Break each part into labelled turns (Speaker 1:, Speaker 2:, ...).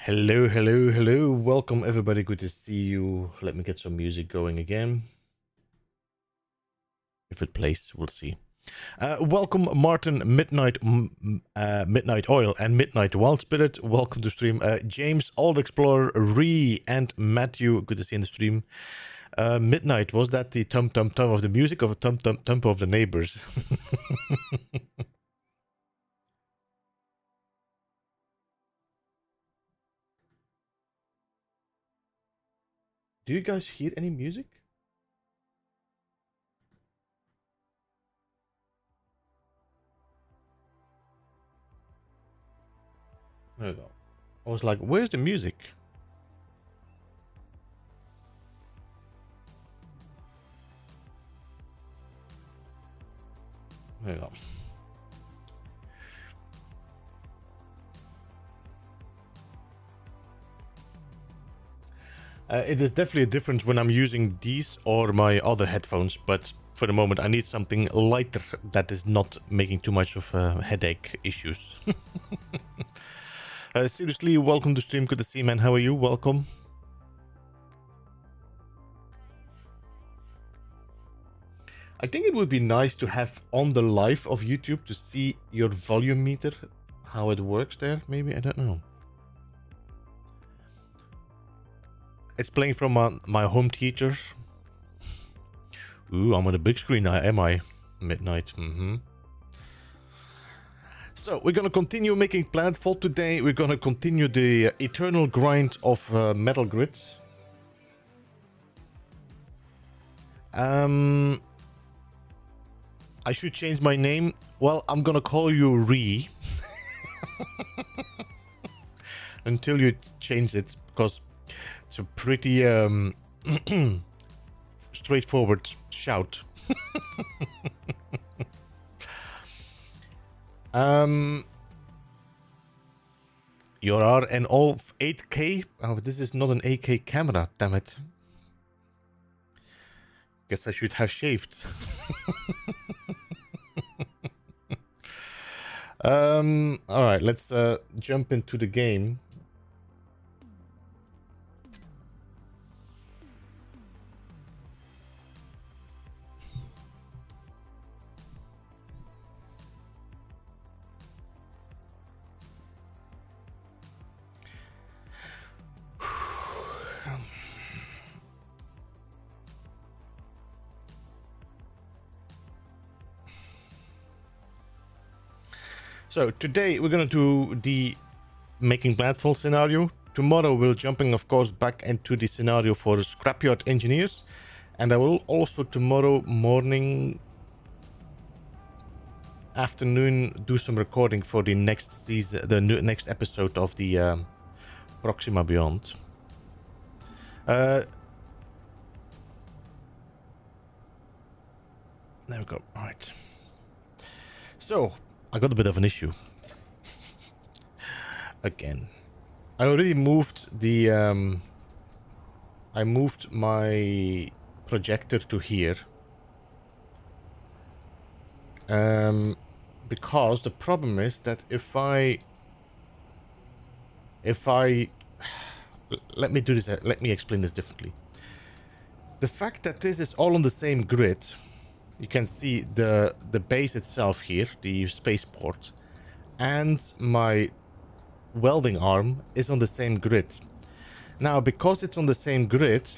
Speaker 1: Hello, hello, hello. Welcome, everybody. Good to see you. Let me get some music going again. If it plays, we'll see. Welcome, Martin, Midnight Oil, and Midnight Wild Spirit. Welcome to stream. James, Old Explorer, Ree, and Matthew. Good to see you in the stream. Midnight, was that the tum tum tum of the music or the tum tum tum of the neighbors? Do you guys hear any music? There we go. I was like, where's the music? There we go. It is definitely a difference when I'm using these or my other headphones, but for the moment I need something lighter that is not making too much of headache issues. Seriously, welcome to stream. Good to see you, man. How are you? Welcome. I think it would be nice to have on the live of YouTube to see your volume meter, how it works there. Maybe, I don't know. It's playing from my home theater. Ooh, I'm on a big screen now, am I? Midnight. So, we're gonna continue making Planetfall today. We're gonna continue the eternal grind of Metal Grid. I should change my name. Well, I'm gonna call you Ree. Until you change it, because it's a pretty straightforward shout. You are an all 8K? Oh, this is not an 8K camera, damn it. Guess I should have shaved. Alright, let's jump into the game. So today we're gonna do the making Planetfall scenario. Tomorrow we're jumping, of course, back into the scenario for Scrapyard Engineers, and I will also tomorrow morning, afternoon, do some recording for the next season, the next episode of the Proxima Beyond. There we go. All right. So I got a bit of an issue. Again. I already moved the I moved my projector to here. Because the problem is that if I let me do this, let me explain this differently. The fact that this is all on the same grid, you can see the base itself here, the spaceport, and my welding arm is on the same grid. Now, because it's on the same grid,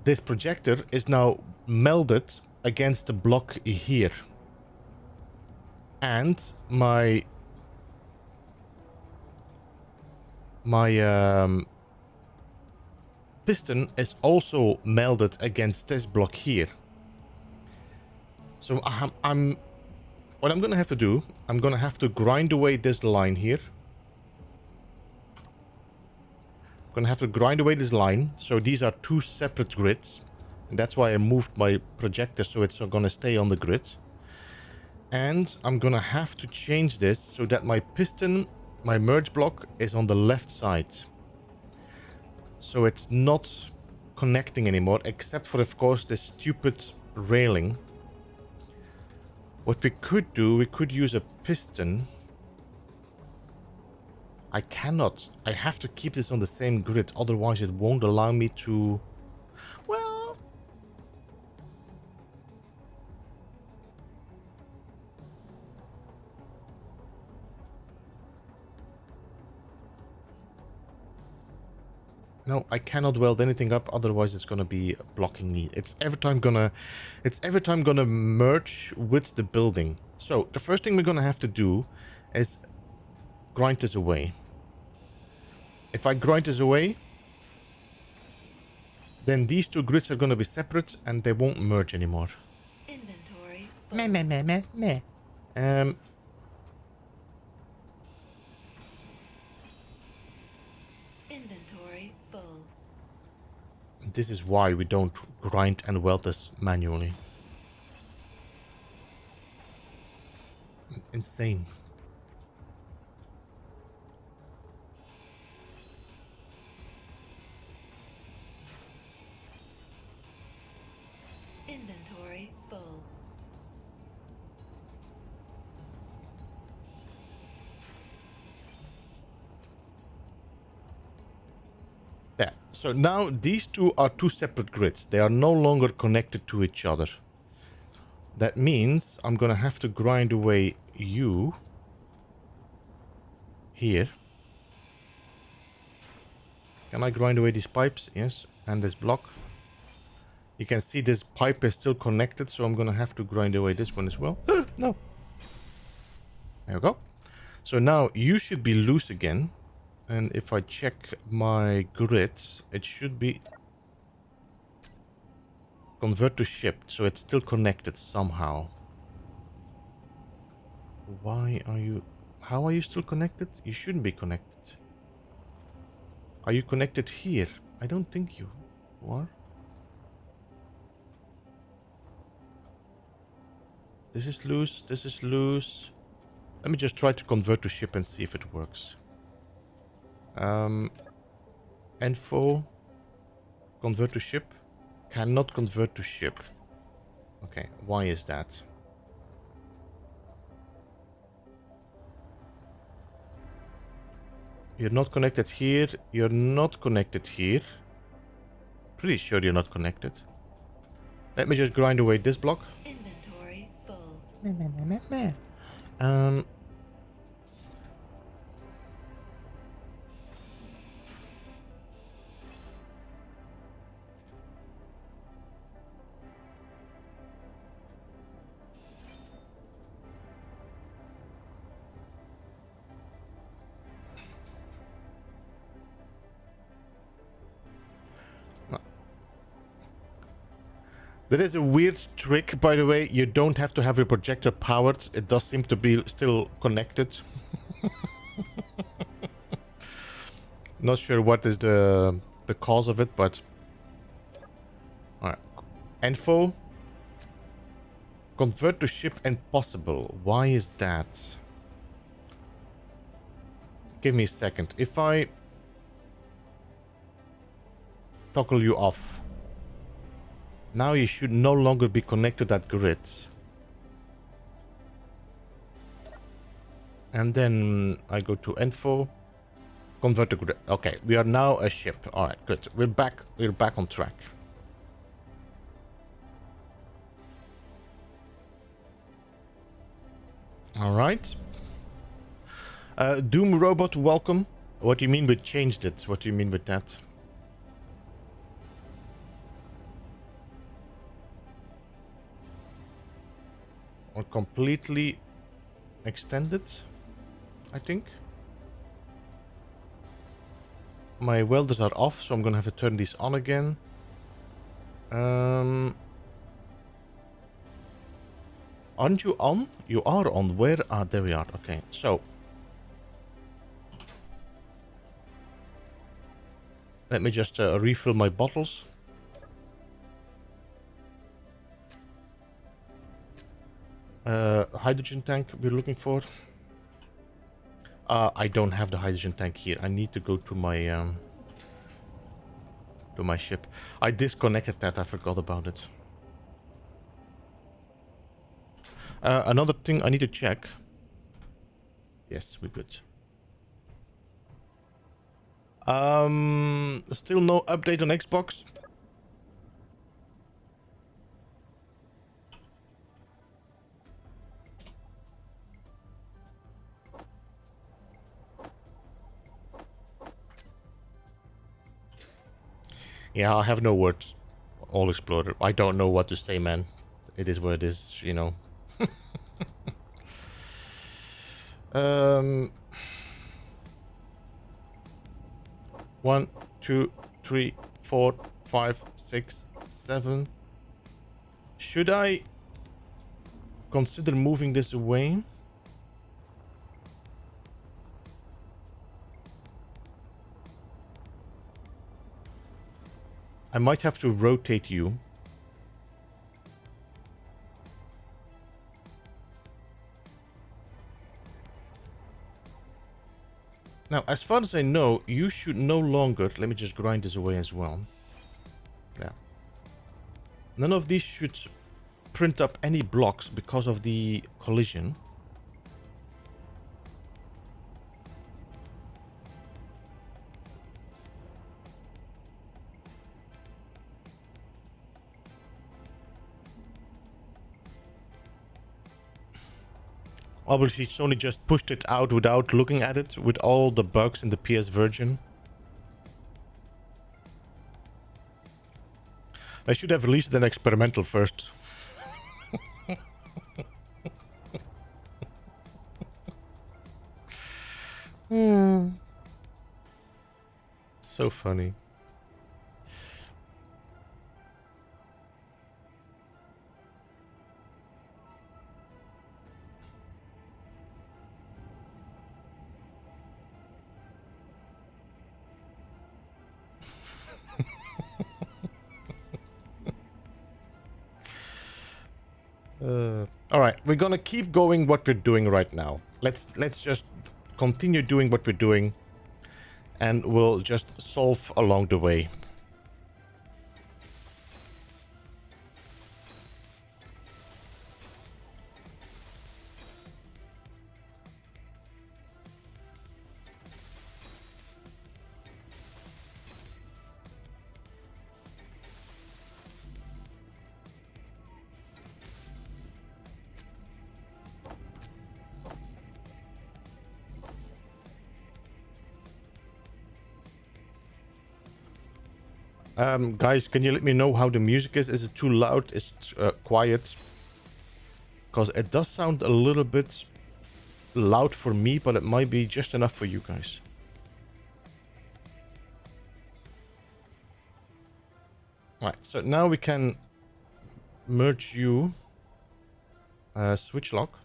Speaker 1: this projector is now melded against the block here. And my piston is also melded against this block here. So what I'm gonna have to do, I'm gonna have to grind away this line here. I'm gonna have to grind away this line. So these are two separate grids, and that's why I moved my projector so it's gonna stay on the grid. And I'm gonna have to change this so that my piston, my merge block, is on the left side. So it's not connecting anymore, except for, of course, this stupid railing. What we could do, we could use a piston I cannot. I have to keep this on the same grid, otherwise it won't allow me to... Well... No, I cannot weld anything up, otherwise it's gonna be blocking me. It's every time gonna merge with the building. So, the first thing we're gonna have to do is grind this away. If I grind this away, then these two grids are gonna be separate and they won't merge anymore.
Speaker 2: Inventory full.
Speaker 1: Meh, meh, meh, meh, meh.
Speaker 2: Inventory full.
Speaker 1: This is why we don't grind and weld this manually. Insane.
Speaker 2: Inventory full.
Speaker 1: There. So now these two are two separate grids. They are no longer connected to each other. That means I'm gonna have to grind away you here. Can I grind away these pipes? Yes. And this block. You can see this pipe is still connected, so I'm gonna have to grind away this one as well. No. There we go. So now you should be loose again. And if I check my grids, it should be convert to shipped, so it's still connected somehow. Why are you... How are you still connected? You shouldn't be connected. Are you connected here? I don't think you are. This is loose, this is loose. Let me just try to convert to ship and see if it works. Info. Convert to ship. Cannot convert to ship. Okay, why is that? You're not connected here. You're not connected here. Pretty sure you're not connected. Let me just grind away this block.
Speaker 2: Inventory full.
Speaker 1: Meh, meh, meh, meh, meh. There is a weird trick, by the way. You don't have to have your projector powered. It does seem to be still connected. Not sure what is the cause of it, but... Alright. Info. Convert to ship impossible. Why is that? Give me a second. If I... toggle you off. Now you should no longer be connected to that grid. And then I go to info. Convert to grid. Okay, we are now a ship. Alright, good. We're back on track. Alright. Doom Robot, welcome. What do you mean we changed it? What do you mean with that? Or completely extended, I think. My welders are off, so I'm gonna have to turn these on again. Aren't you on? You are on. Where? Ah, there we are. Okay, so let me just refill my bottles. Hydrogen tank we're looking for. I don't have the hydrogen tank here. I need to go to my ship. I disconnected that. I forgot about it. Another thing I need to check. Yes, we're good. Still no update on Xbox. Yeah, I have no words. All Explorer. I don't know what to say, man. It is what it is, you know. um, 1, 2, 3, 4, 5, 6, 7. Should I consider moving this away? I might have to rotate you. Now, as far as I know, you should no longer... Let me just grind this away as well. Yeah. None of these should print up any blocks because of the collision. Obviously, Sony just pushed it out without looking at it, with all the bugs in the PS version. They should have released an experimental first. So funny. All right, we're gonna keep going what we're doing right now. Let's just continue doing what we're doing, and we'll just solve along the way. Guys, can you let me know how the music is? Is it too loud? Is it quiet? Because it does sound a little bit loud for me, but it might be just enough for you guys. Alright, so now we can merge you, switch lock,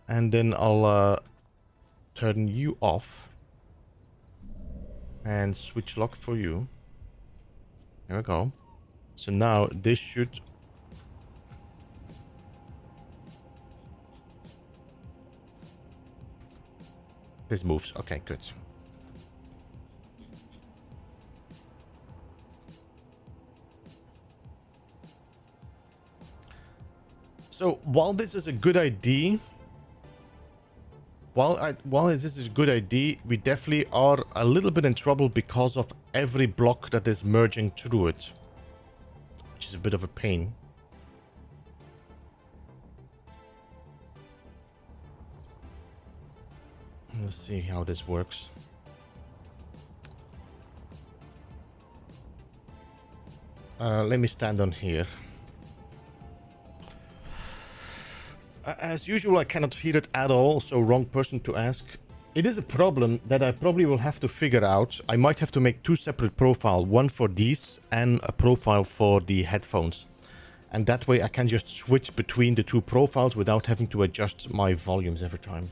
Speaker 1: and then I'll turn you off and switch lock for you. There we go. So now this should... This moves. Okay, good. So while this is a good idea, while this is a good idea, we definitely are a little bit in trouble because of every block that is merging through it, which is a bit of a pain. Let's see how this works. Let me stand on here. As usual, I cannot hear it at all, so wrong person to ask. It is a problem that I probably will have to figure out. I might have to make two separate profiles, one for these and a profile for the headphones. And that way I can just switch between the two profiles without having to adjust my volumes every time.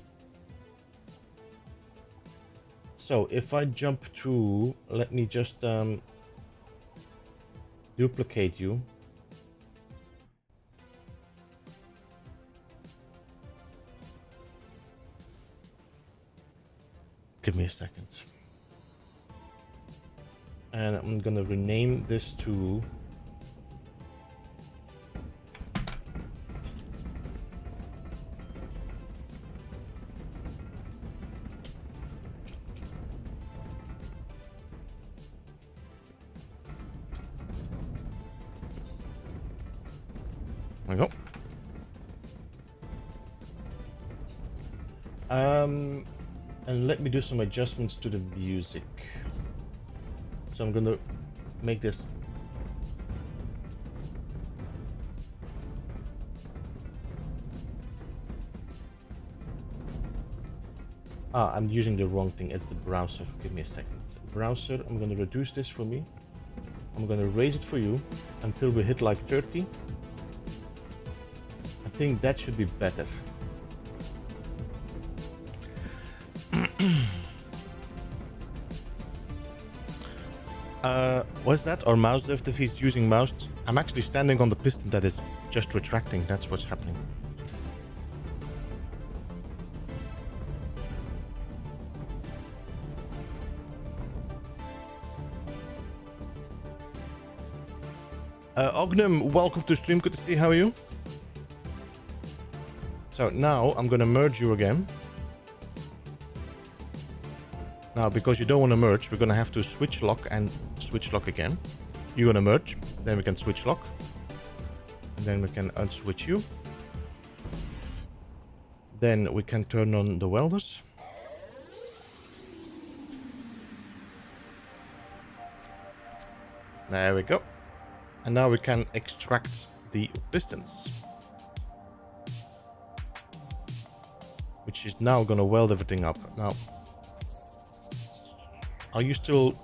Speaker 1: So if I jump to, let me just duplicate you. Give me a second. And I'm gonna rename this to we go. And let me do some adjustments to the music. So I'm gonna make this. I'm using the wrong thing. It's the browser. Give me a second. Browser, I'm gonna reduce this for me. I'm gonna raise it for you until we hit like 30. I think that should be better. What's that? Or mouse if he's using mouse? I'm actually standing on the piston that is just retracting. That's what's happening. Ognum, welcome to stream. Good to see. How are you? So now I'm gonna merge you again. Now, because you don't want to merge, we're gonna have to switch lock and switch lock again. You're gonna merge, then we can switch lock, and then we can unswitch you. Then we can turn on the welders. There we go. And now we can extract the pistons, which is now gonna weld everything up. Now, are you still...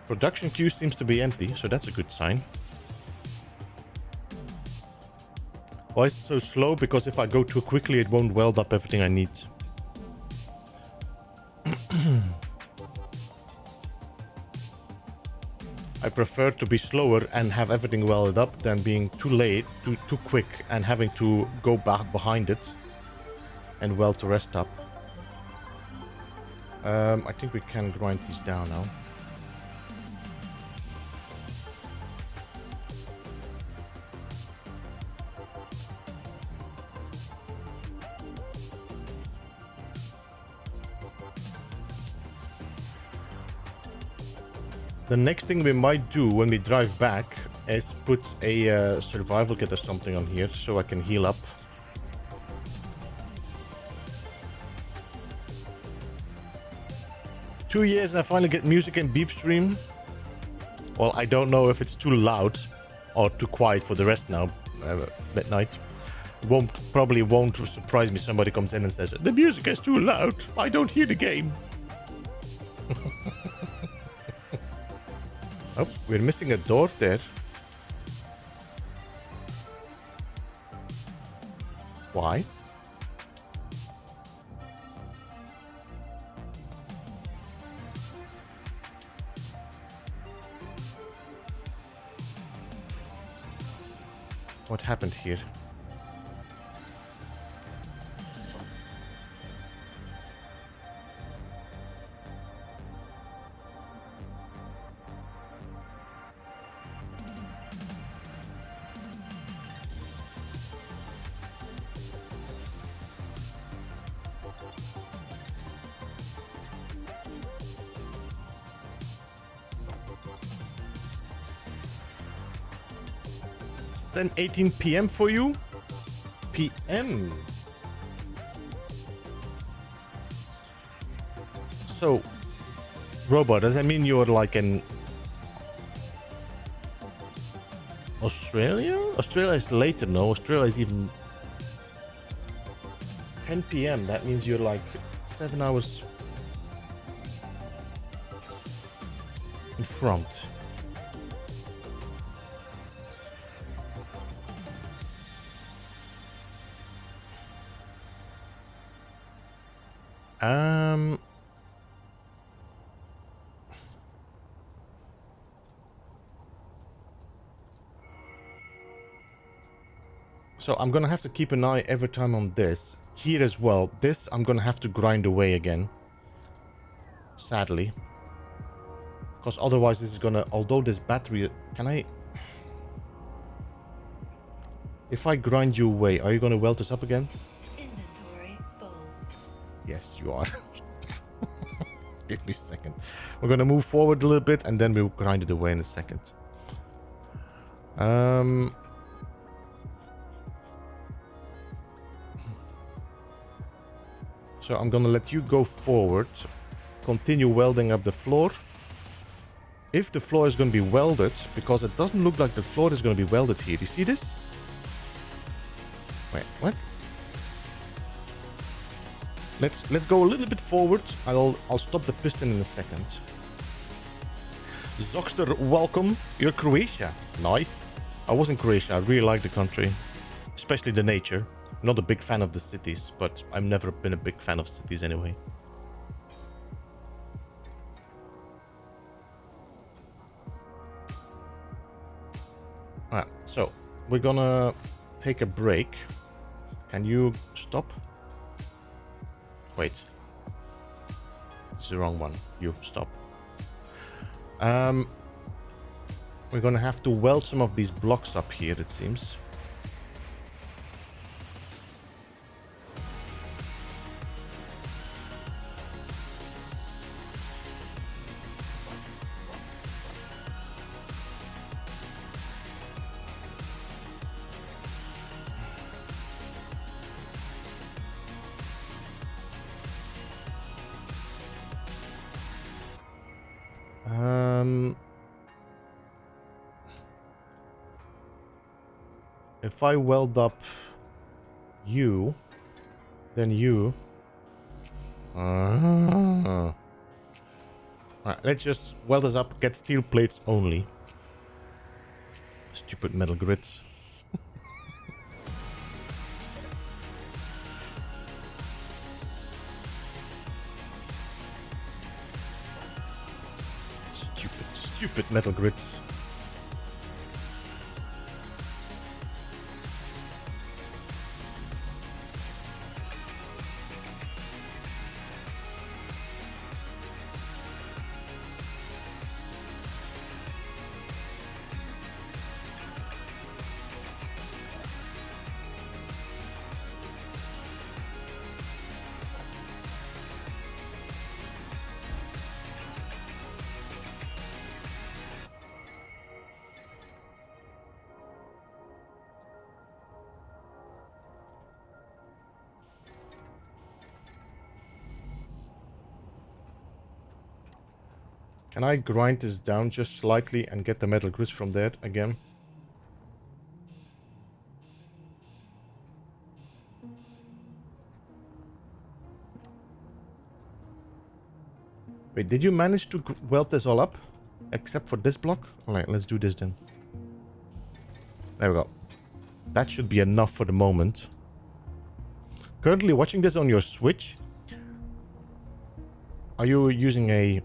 Speaker 1: Production queue seems to be empty, so that's a good sign. Why is it so slow? Because if I go too quickly, it won't weld up everything I need. I prefer to be slower and have everything welded up than being too late, too quick, and having to go back behind it and weld the rest up. I think we can grind these down now. The next thing we might do when we drive back is put a survival kit or something on here so I can heal up. Two years and I finally get music in Beep stream. Well, I don't know if it's too loud or too quiet for the rest now, midnight. Probably won't surprise me. Somebody comes in and says, the music is too loud. I don't hear the game. Oh, we're missing a door there. Why? What happened here? It's 10:18 p.m. for you? PM. So, robot, does that mean you're like in Australia? Australia is later, no? Australia is even 10 p.m. That means you're like 7 hours in front. So I'm gonna have to keep an eye every time on this. Here as well. This I'm gonna have to grind away again. Sadly. Because otherwise this is gonna... Although this battery... Can I... If I grind you away, are you gonna weld this up again?
Speaker 2: Inventory full.
Speaker 1: Yes, you are. Give me a second. We're gonna move forward a little bit and then we'll grind it away in a second. Um, so I'm gonna let you go forward, continue welding up the floor. If the floor is gonna be welded, because it doesn't look like the floor is gonna be welded here. You see this? Wait, what? Let's go a little bit forward. I'll stop the piston in a second. Zoxter, welcome. You're Croatia. Nice. I was in Croatia. I really like the country, especially the nature. Not a big fan of the cities, but I've never been a big fan of cities anyway. Alright, so we're gonna take a break. Can you stop? Wait. It's the wrong one. You stop. We're gonna have to weld some of these blocks up here, it seems. If I weld up you, then you. Alright, let's just weld this up, get steel plates only. Stupid metal grids. Stupid metal grids. Can I grind this down just slightly and get the metal grids from there again? Wait, did you manage to weld this all up? Except for this block? Alright, let's do this then. There we go. That should be enough for the moment. Currently watching this on your Switch. Are you using a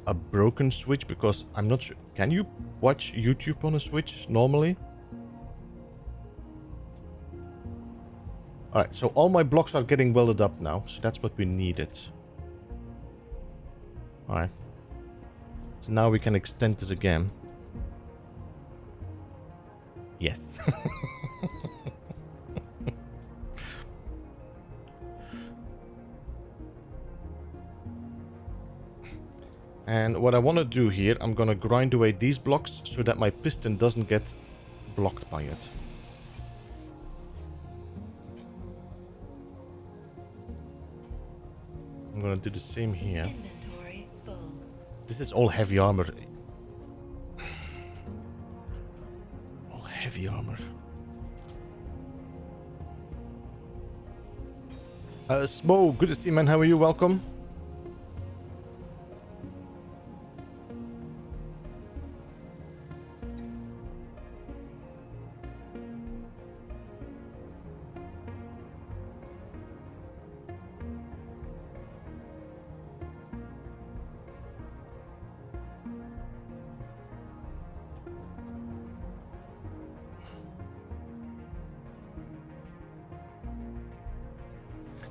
Speaker 1: a broken Switch? Because I'm not sure. Can you watch YouTube on a Switch normally? Alright, so all my blocks are getting welded up now. So that's what we needed. Alright. So now we can extend this again. Yes. And what I want to do here, I'm going to grind away these blocks so that my piston doesn't get blocked by it. I'm going to do the same here.
Speaker 2: Inventory full.
Speaker 1: This is all heavy armor. All heavy armor. Smo, good to see you, man. How are you? Welcome.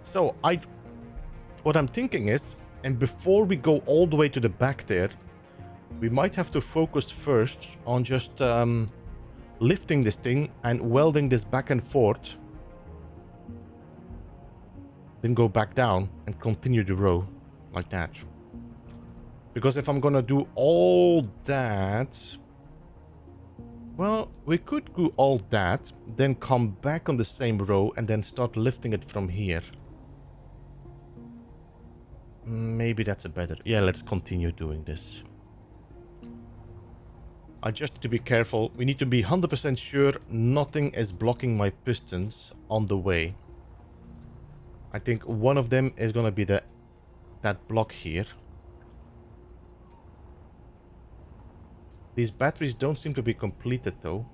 Speaker 1: So what I'm thinking is, and before we go all the way to the back there, we might have to focus first on just lifting this thing and welding this back and forth. Then go back down and continue the row like that. Because if I'm gonna do all that, Well, we could do all that, then come back on the same row and then start lifting it from here. Maybe that's a better... Yeah, let's continue doing this. I just need to be careful. We need to be 100% sure nothing is blocking my pistons on the way. I think one of them is going to be that block here. These batteries don't seem to be completed though,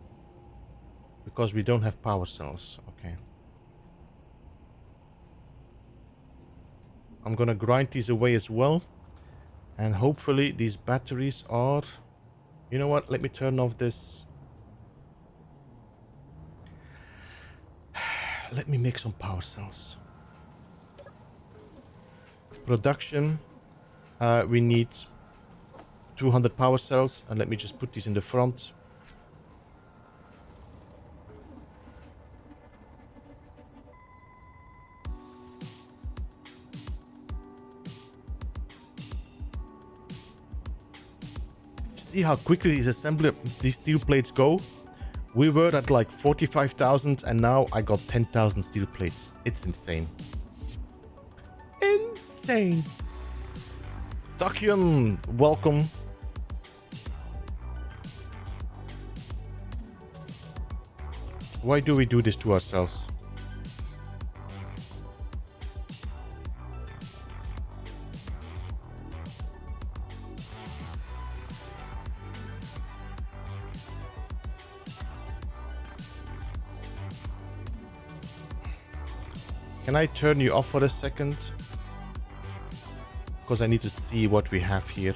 Speaker 1: because we don't have power cells. Okay. I'm gonna grind these away as well, and hopefully these batteries are... You know what? Let me turn off this. Let me make some power cells. Production. We need 200 power cells, and let me just put these in the front. See how quickly these steel plates go? We were at like 45,000 and now I got 10,000 steel plates. It's insane. Insane. Takion, welcome. Why do we do this to ourselves? Can I turn you off for a second? Because I need to see what we have here.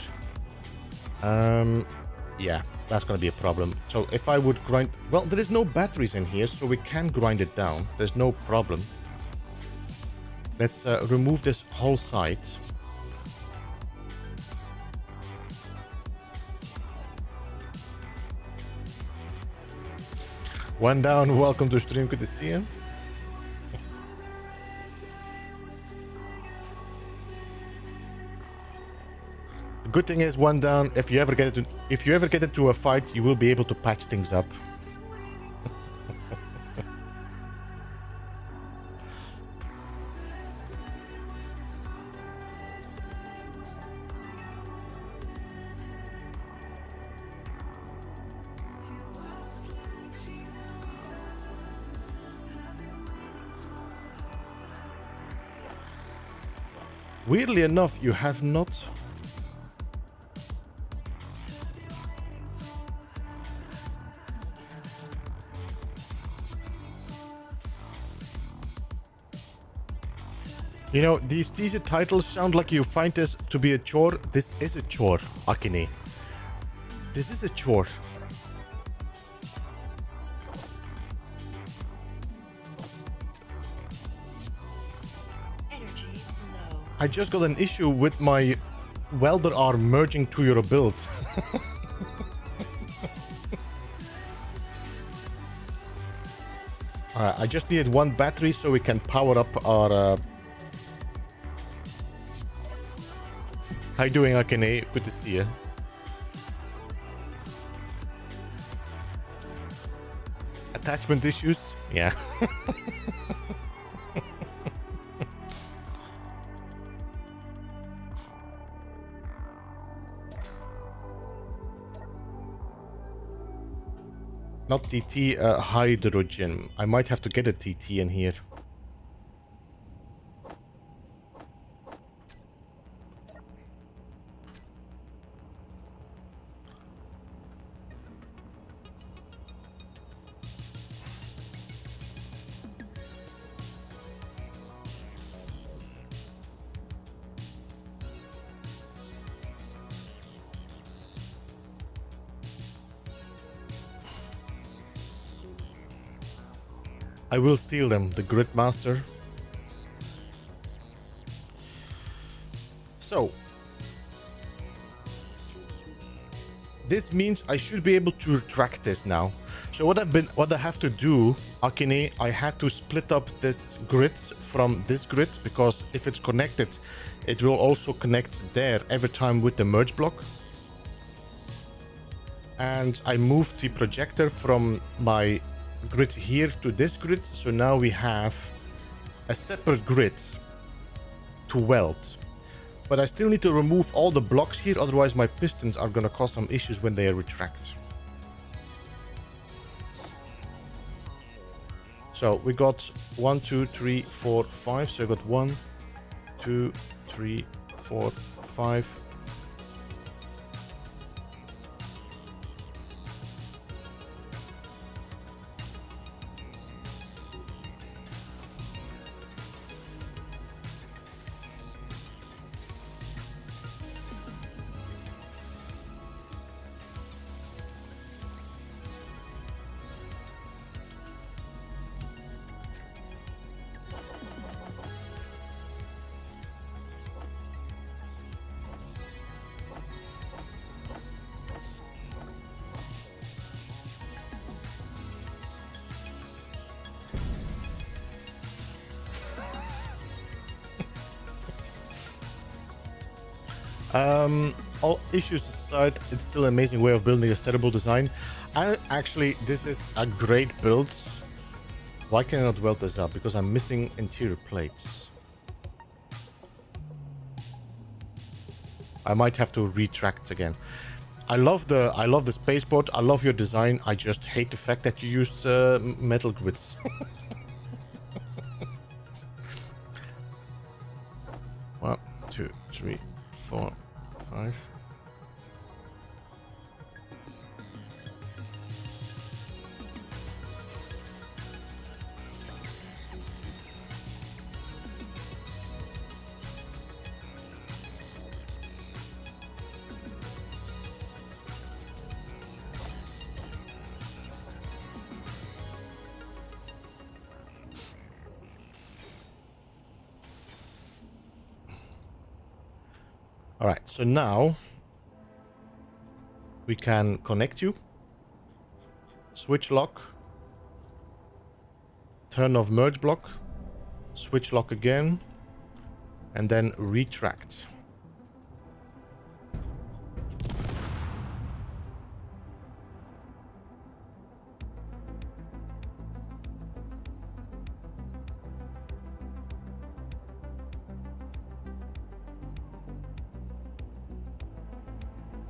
Speaker 1: Yeah, that's gonna be a problem. So if I would grind... Well, there is no batteries in here, so we can grind it down. There's no problem. Let's remove this whole side. One down, welcome to stream, good to see you. The good thing is, one down, if you ever get into a fight, you will be able to patch things up. Weirdly enough, you have not... You know, these teaser titles sound like you find this to be a chore. This is a chore, Akine. This is a chore.
Speaker 2: Energy low.
Speaker 1: I just got an issue with my welder arm merging to your build. Alright, I just needed one battery so we can power up our... How you doing, Akane? Good to see you. Attachment issues? Yeah. Not TT, hydrogen. I might have to get a TT in here. I will steal them, the Grid Master. So, this means I should be able to track this now. So what I have to do, Akine, I had to split up this grid from this grid, because if it's connected, it will also connect there every time with the merge block. and I moved the projector from my grid here to this grid. So now we have a separate grid to weld. But I still need to remove all the blocks here, otherwise my pistons are gonna cause some issues when they retract. So we got 1, 2, 3, 4, 5. So I got 1, 2, 3, 4, 5. All issues aside, it's still an amazing way of building a steerable design. This is a great build. Why can I not weld this up? Because I'm missing interior plates. I might have to retract again. I love the spaceport. I love your design. I just hate the fact that you used metal grids. 1, 2, 3, 4, 5. All right, so now we can connect you, switch lock, turn off merge block, switch lock again, and then retract.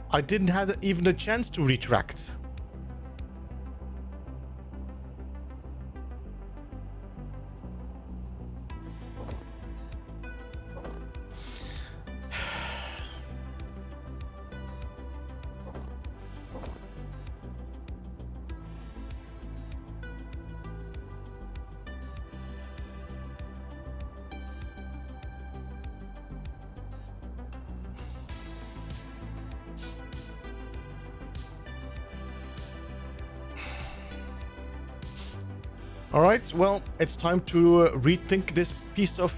Speaker 1: I didn't have even a chance to retract. All right, well, it's time to rethink this piece of...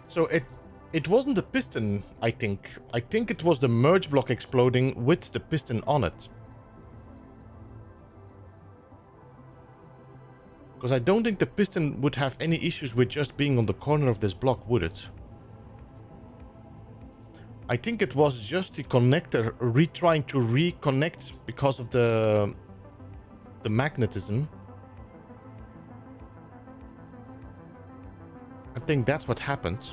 Speaker 1: So it wasn't the piston, I think. I think it was the merge block exploding with the piston on it. Because I don't think the piston would have any issues with just being on the corner of this block, would it? I think it was just the connector trying to reconnect because of the magnetism. I think that's what happened.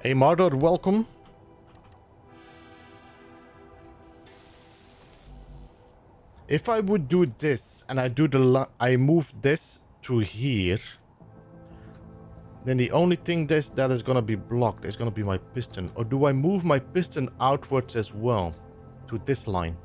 Speaker 1: Hey Mardor, welcome. If I would do this and I move this to here, then the only thing that is gonna be blocked is gonna be my piston. Or do I move my piston outwards as well to this line?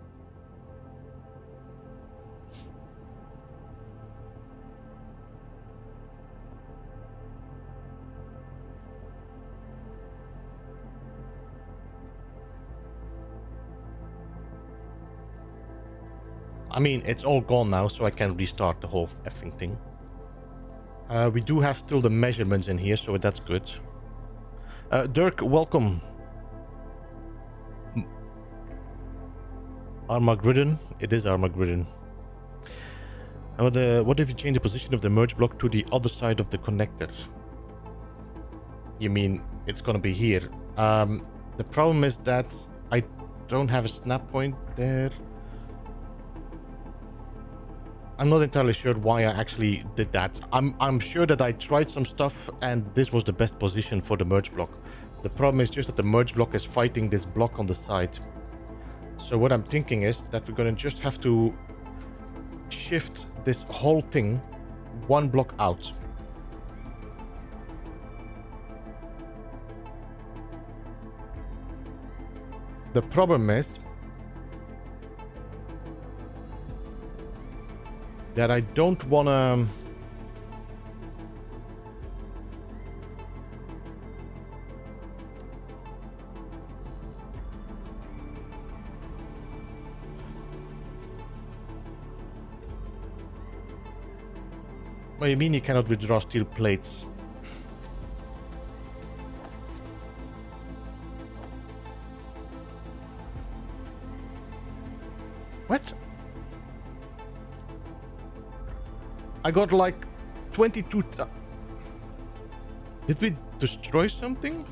Speaker 1: I mean, it's all gone now, so I can restart the whole effing thing. We do have still the measurements in here, so that's good. Dirk, welcome. Armageddon? It is Armageddon. What if you change the position of the merge block to the other side of the connector? You mean it's gonna be here? The problem is that I don't have a snap point there. I'm not entirely sure why I actually did that. I'm sure that I tried some stuff and this was the best position for the merge block. The problem is just that the merge block is fighting this block on the side. So what I'm thinking is that we're gonna just have to shift this whole thing one block out. The problem is that I don't wanna... What do you mean you cannot withdraw steel plates? What? I got like 22... Did we destroy something?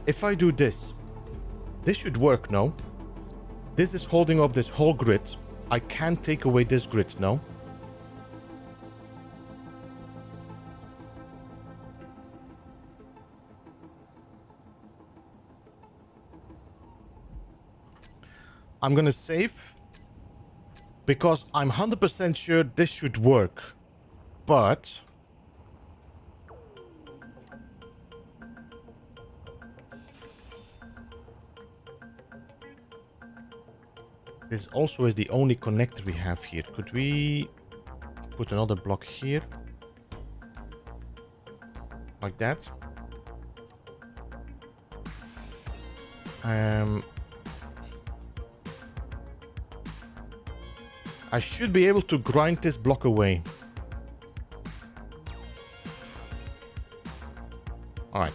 Speaker 1: If I do this, this should work, no? This is holding up this whole grid. I can't take away this grid, no? I'm gonna save because I'm 100% sure this should work, but this also is the only connector we have here. Could we put another block here? Like that? I should be able to grind this block away. Alright.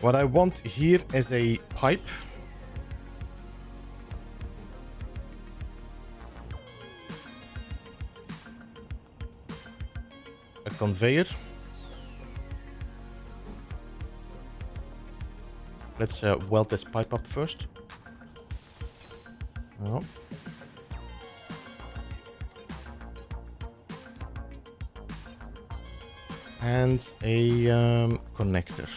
Speaker 1: What I want here is a pipe. A conveyor. Let's weld this pipe up first. Oh. And a connector.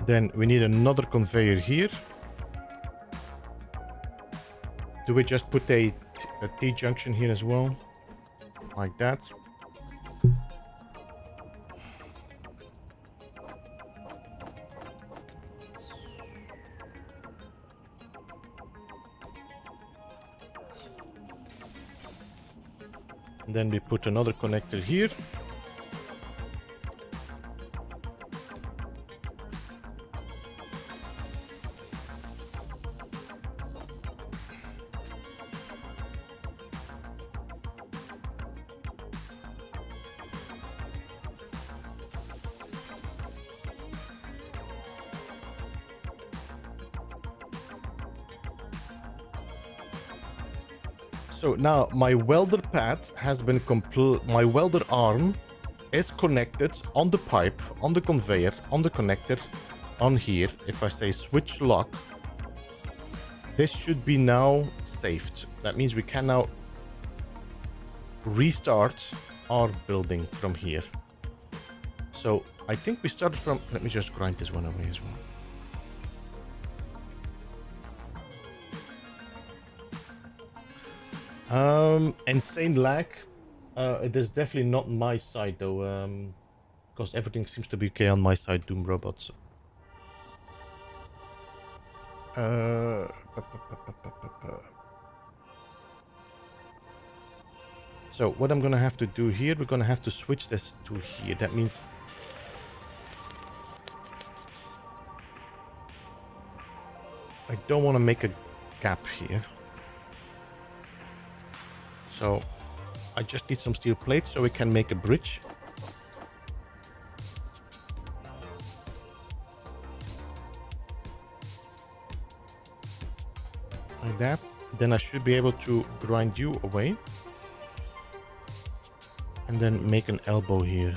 Speaker 1: Then we need another conveyor here. Do we just put a T-junction here as well? Like that. And then we put another connector here. So now my welder pad has been my welder arm is connected on the pipe, on the conveyor, on the connector, on here. If I say switch lock, this should be now saved. That means we can now restart our building from here. So I think we started from, let me just grind this one away as well. Insane lag. It is definitely not my side though, because everything seems to be okay on my side, Doom Robots. So what I'm gonna have to do here, we're gonna have to switch this to here. That means I don't want to make a gap here. So I just need some steel plates so we can make a bridge. Like that. Then I should be able to grind you away. And then make an elbow here.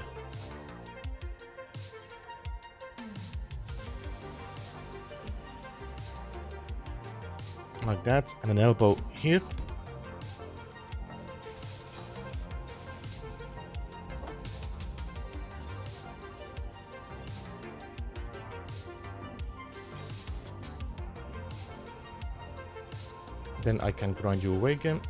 Speaker 1: Like that. And an elbow here. Then I can grind you away again.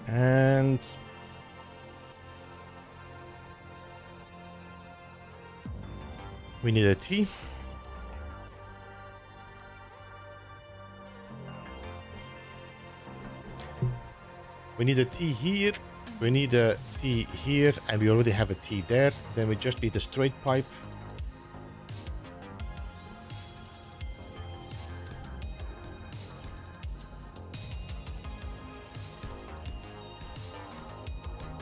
Speaker 1: And we need a T. We need a T here. We need a T here, and we already have a T there. Then we just need a straight pipe.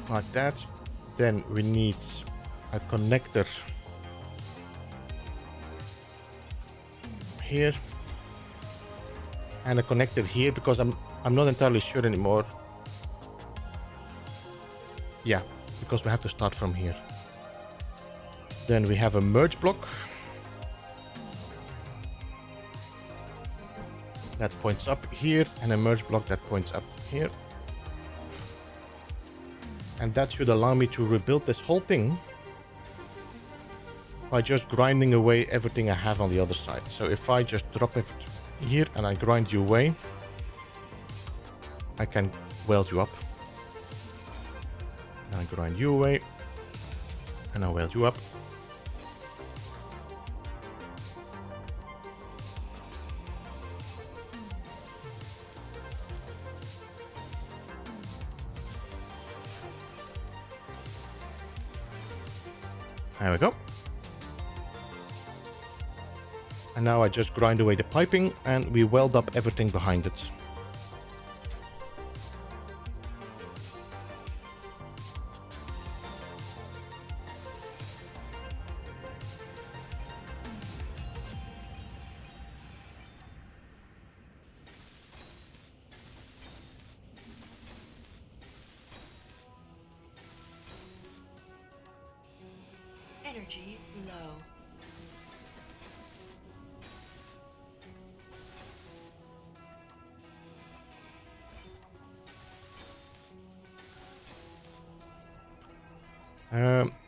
Speaker 1: Like that. Then we need a connector here and a connector here, because I'm not entirely sure anymore. Yeah, because we have to start from here. Then we have a merge block that points up here, and a merge block that points up here. And that should allow me to rebuild this whole thing by just grinding away everything I have on the other side. So if I just drop it here and I grind you away, I can weld you up. And I grind you away, and I weld you up. There we go. And now I just grind away the piping and we weld up everything behind it.
Speaker 2: Energy low.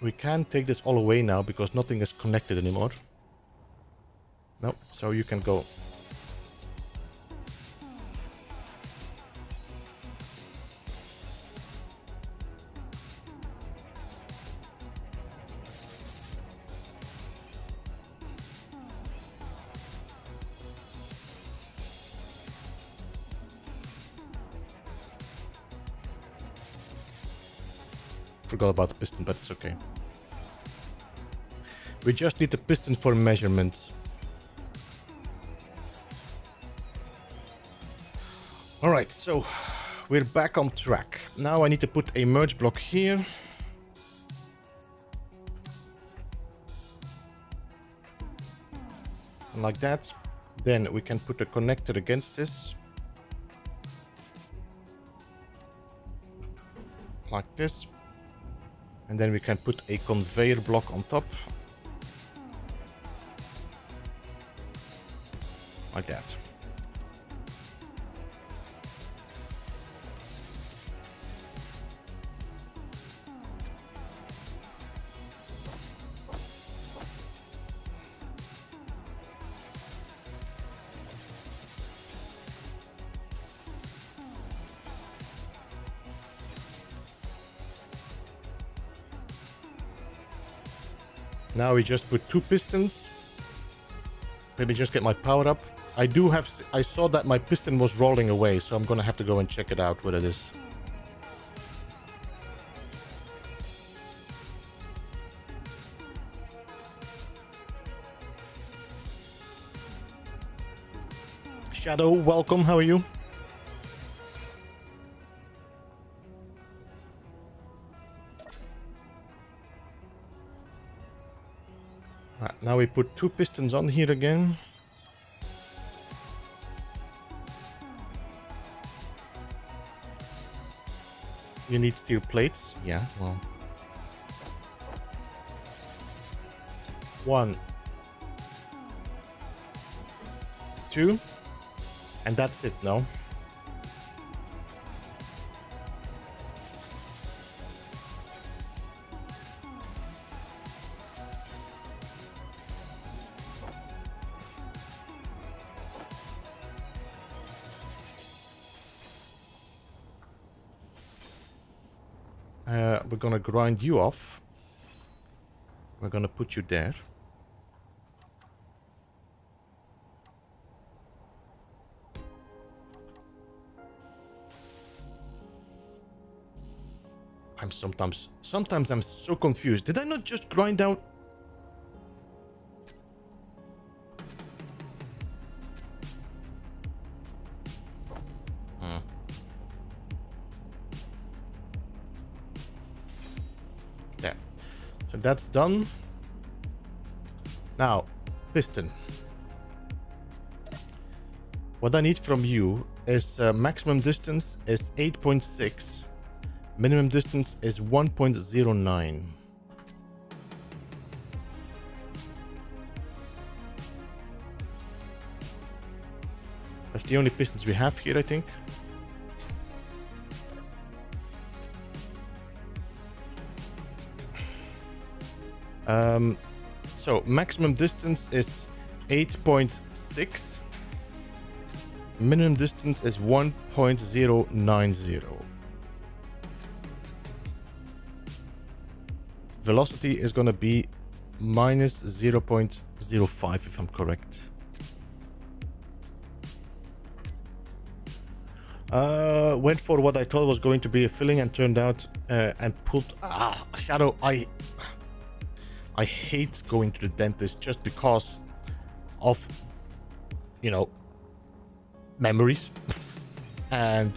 Speaker 1: We can't take this all away now because nothing is connected anymore. No, so you can go. Forgot about the piston, but it's okay. We just need the piston for measurements. Alright, so we're back on track. Now I need to put a merge block here. Like that. Then we can put a connector against this. Like this. And then we can put a conveyor block on top. Like that. Now we just put 2 pistons. Let me just get my power up. I saw that my piston was rolling away, so I'm gonna have to go and check it out what it is. Shadow, welcome, how are you? Now we put 2 pistons on here again. You need steel plates. Yeah, well. 1, 2, and that's it now. We're gonna grind you off. We're gonna put you there. Sometimes I'm so confused. Did I not just grind out? There. So that's done. Now, piston. What I need from you is maximum distance is 8.6. Minimum distance is 1.09. That's the only pistons we have here, I think. So maximum distance is 8.6. Minimum distance is 1.090. Velocity is going to be minus 0.05 if I'm correct. Went for what I thought was going to be a filling and turned out and pulled... Shadow, I hate going to the dentist just because of, you know, memories. And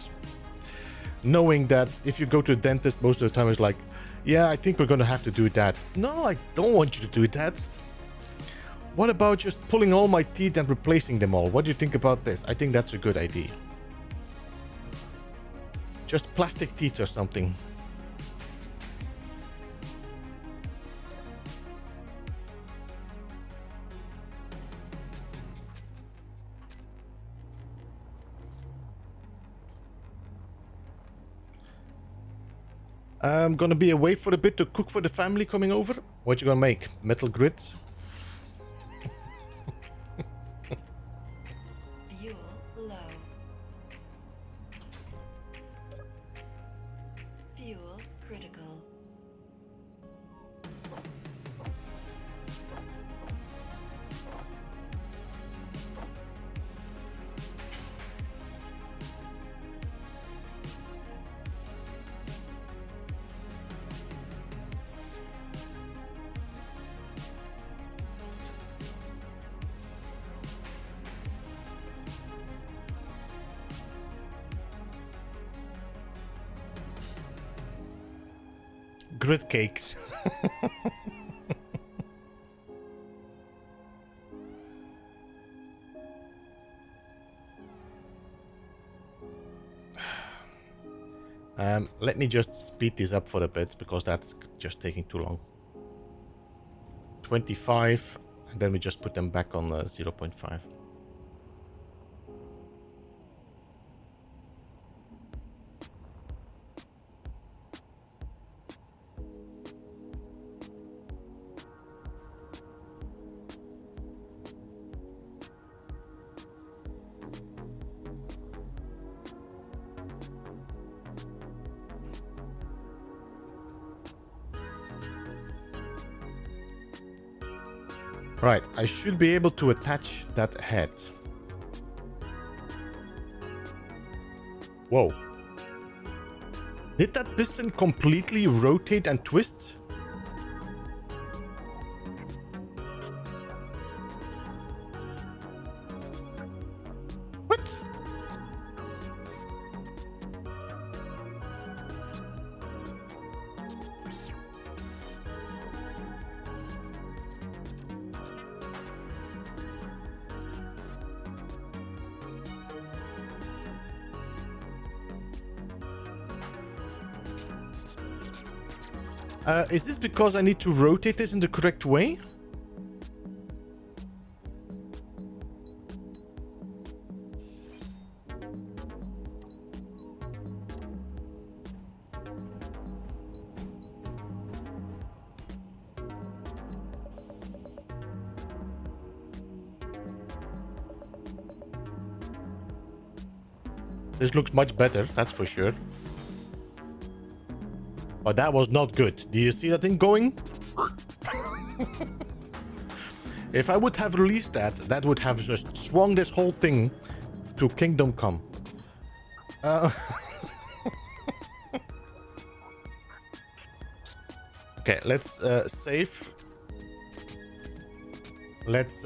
Speaker 1: knowing that if you go to a dentist most of the time it's like, yeah, I think we're gonna have to do that. No, I don't want you to do that. What about just pulling all my teeth and replacing them all? What do you think about this? I think that's a good idea. Just plastic teeth or something. I'm gonna be away for a bit to cook for the family coming over. What you gonna make? Metal grits?
Speaker 2: Fuel low. Fuel critical.
Speaker 1: Grit cakes. Let me just speed this up for a bit because that's just taking too long. 25, and then we just put them back on 0.5. Right, I should be able to attach that head. Whoa. Did that piston completely rotate and twist? What? Is this because I need to rotate this in the correct way? This looks much better, that's for sure. But that was not good. Do you see that thing going? If I would have released that, that would have just swung this whole thing to Kingdom Come. Okay, let's save. Let's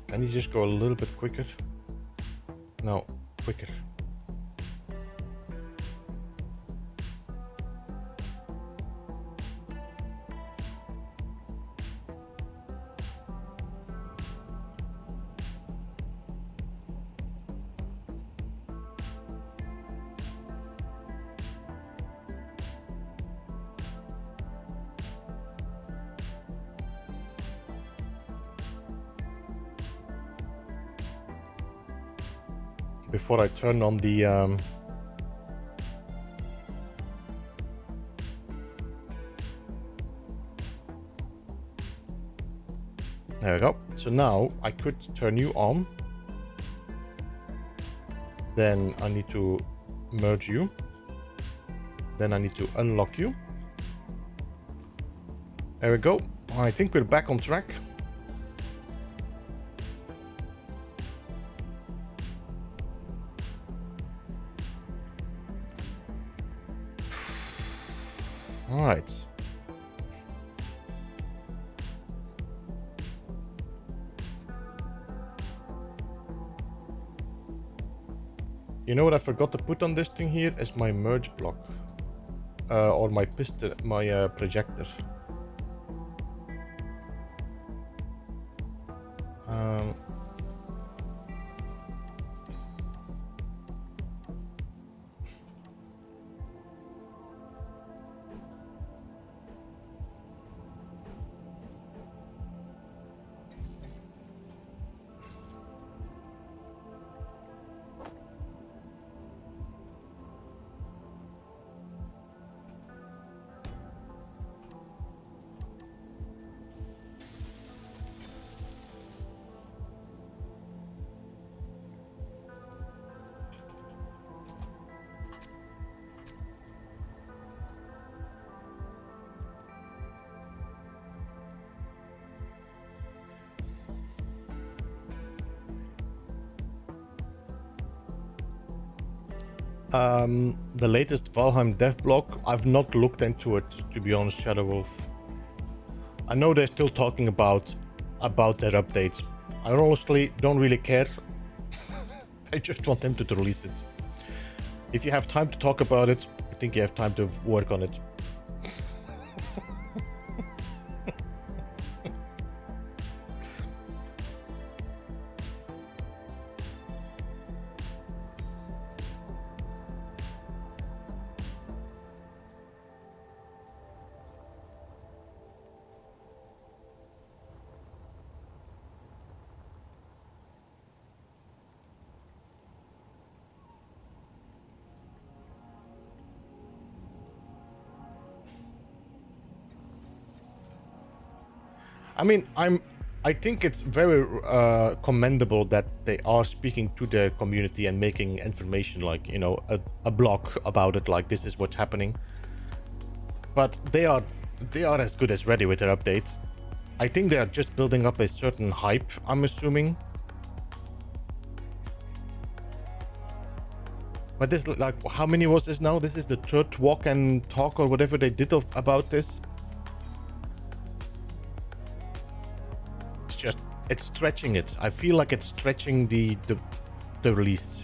Speaker 1: Can you just go a little bit quicker? No, quicker. before I turn on the there we go. So now I could turn you on. Then I need to merge you. Then I need to unlock you. There we go. I think we're back on track. All right. You know what I forgot to put on this thing here is my merge block. Or my piston, my projector. The latest Valheim dev blog, I've not looked into it, to be honest, Shadow Wolf. I know they're still talking about their updates. I honestly don't really care. I just want them to release it. If you have time to talk about it, I think you have time to work on it. I mean, I think it's very commendable that they are speaking to the community and making information like, you know, a blog about it, like this is what's happening. But they are as good as ready with their updates. I think they are just building up a certain hype, I'm assuming. But this, like, how many was this now? This is the third walk and talk or whatever they did about this. It's stretching it. I feel like it's stretching the release.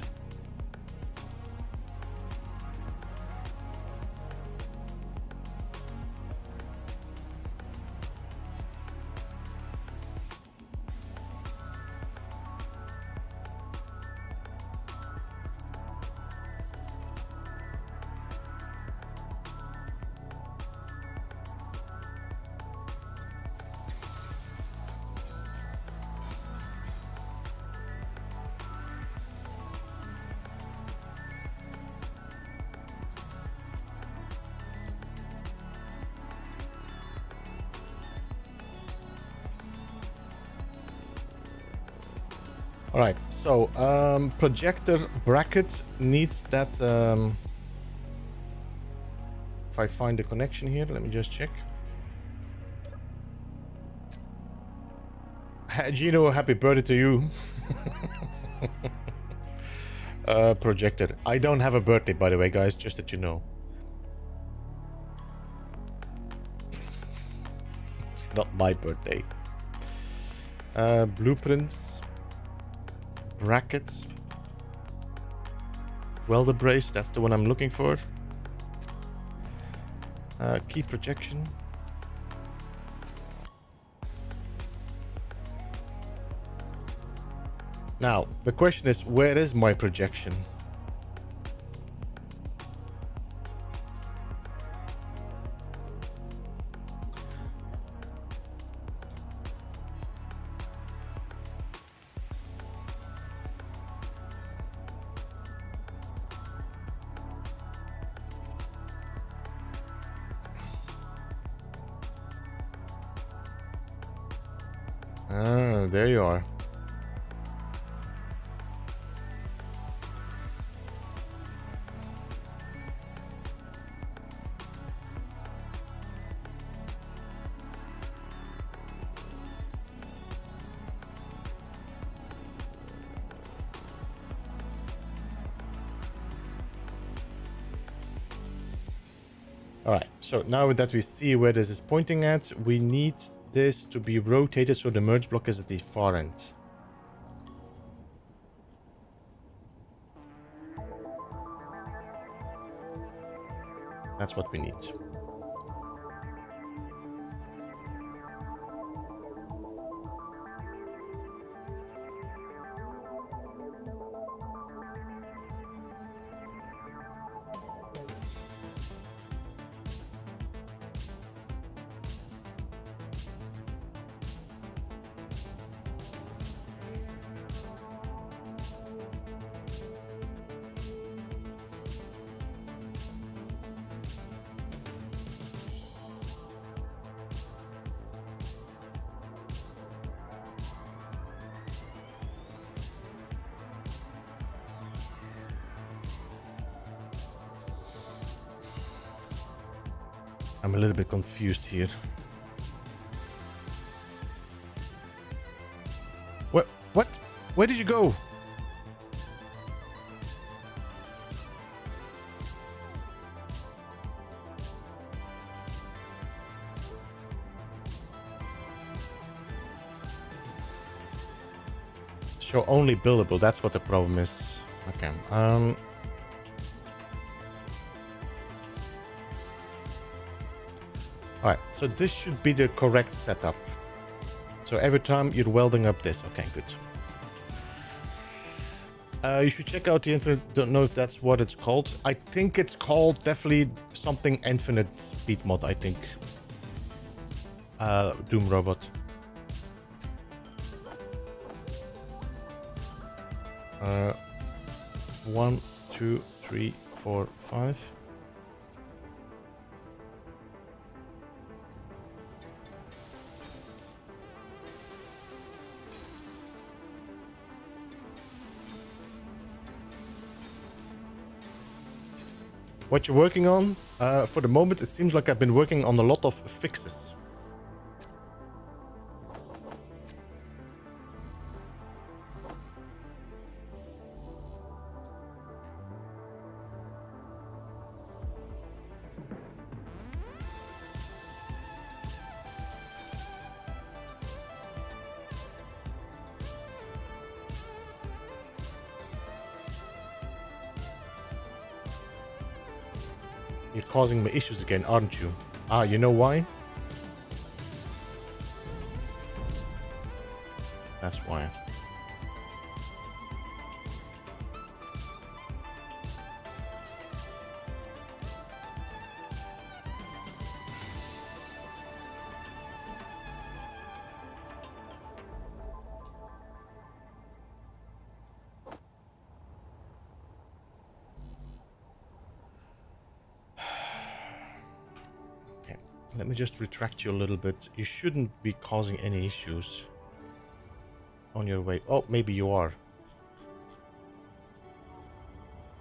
Speaker 1: All right, so projector bracket needs that. If I find the connection here, let me just check. Gino, happy birthday to you. Projector. I don't have a birthday, by the way, guys, just that you know. It's not my birthday. Blueprints. Brackets. Welder brace, that's the one I'm looking for. Key projection. Now, the question is, where is my projection? Ah, there you are. Alright, so now that we see where this is pointing at, we need this to be rotated so the merge block is at the far end. That's what we need. I'm a little bit confused here. What? What? Where did you go? Show only buildable, that's what the problem is. Okay, Alright, so this should be the correct setup. So every time you're welding up this. Okay, good. You should check out the infinite. Don't know if that's what it's called. I think it's called definitely something infinite speed mod, I think. Doom Robot. 1, 2, 3, 4, 5. What you're working on? For the moment, it seems like I've been working on a lot of fixes. You're causing me issues again, aren't you? Ah, you know why? That's why. Let me just retract you a little bit. You shouldn't be causing any issues on your way. Oh, maybe you are.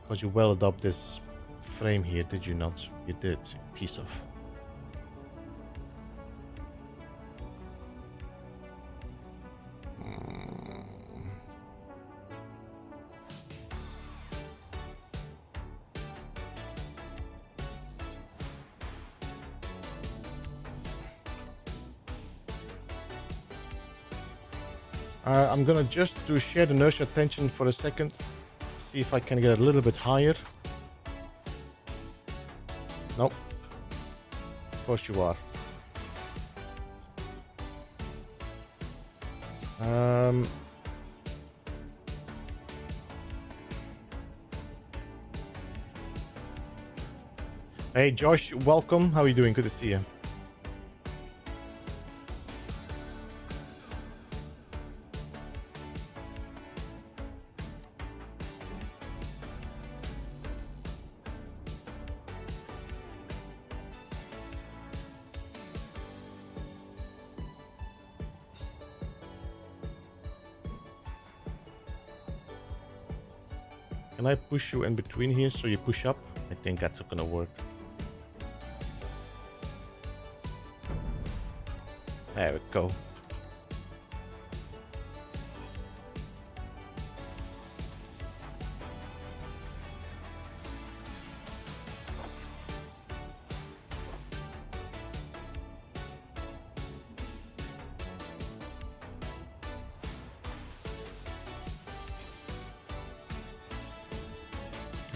Speaker 1: Because you welded up this frame here, did you not? You did. Piece of. I'm gonna just do shared inertia tension for a second. See if I can get a little bit higher. Nope. Of course you are. Hey Josh, welcome. How are you doing? Good to see you. Can I push you in between here so you push up? I think that's gonna work. There we go.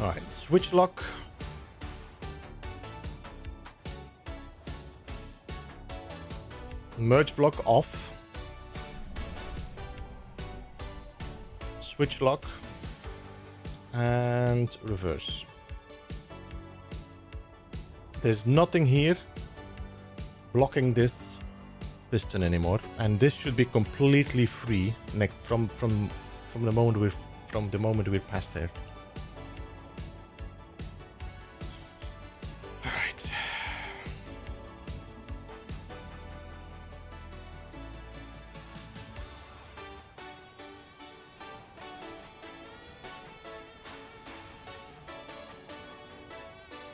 Speaker 1: All right, switch lock. Merge block off. Switch lock. And reverse. There's nothing here blocking this piston anymore, and this should be completely free from the moment we're past there. All right.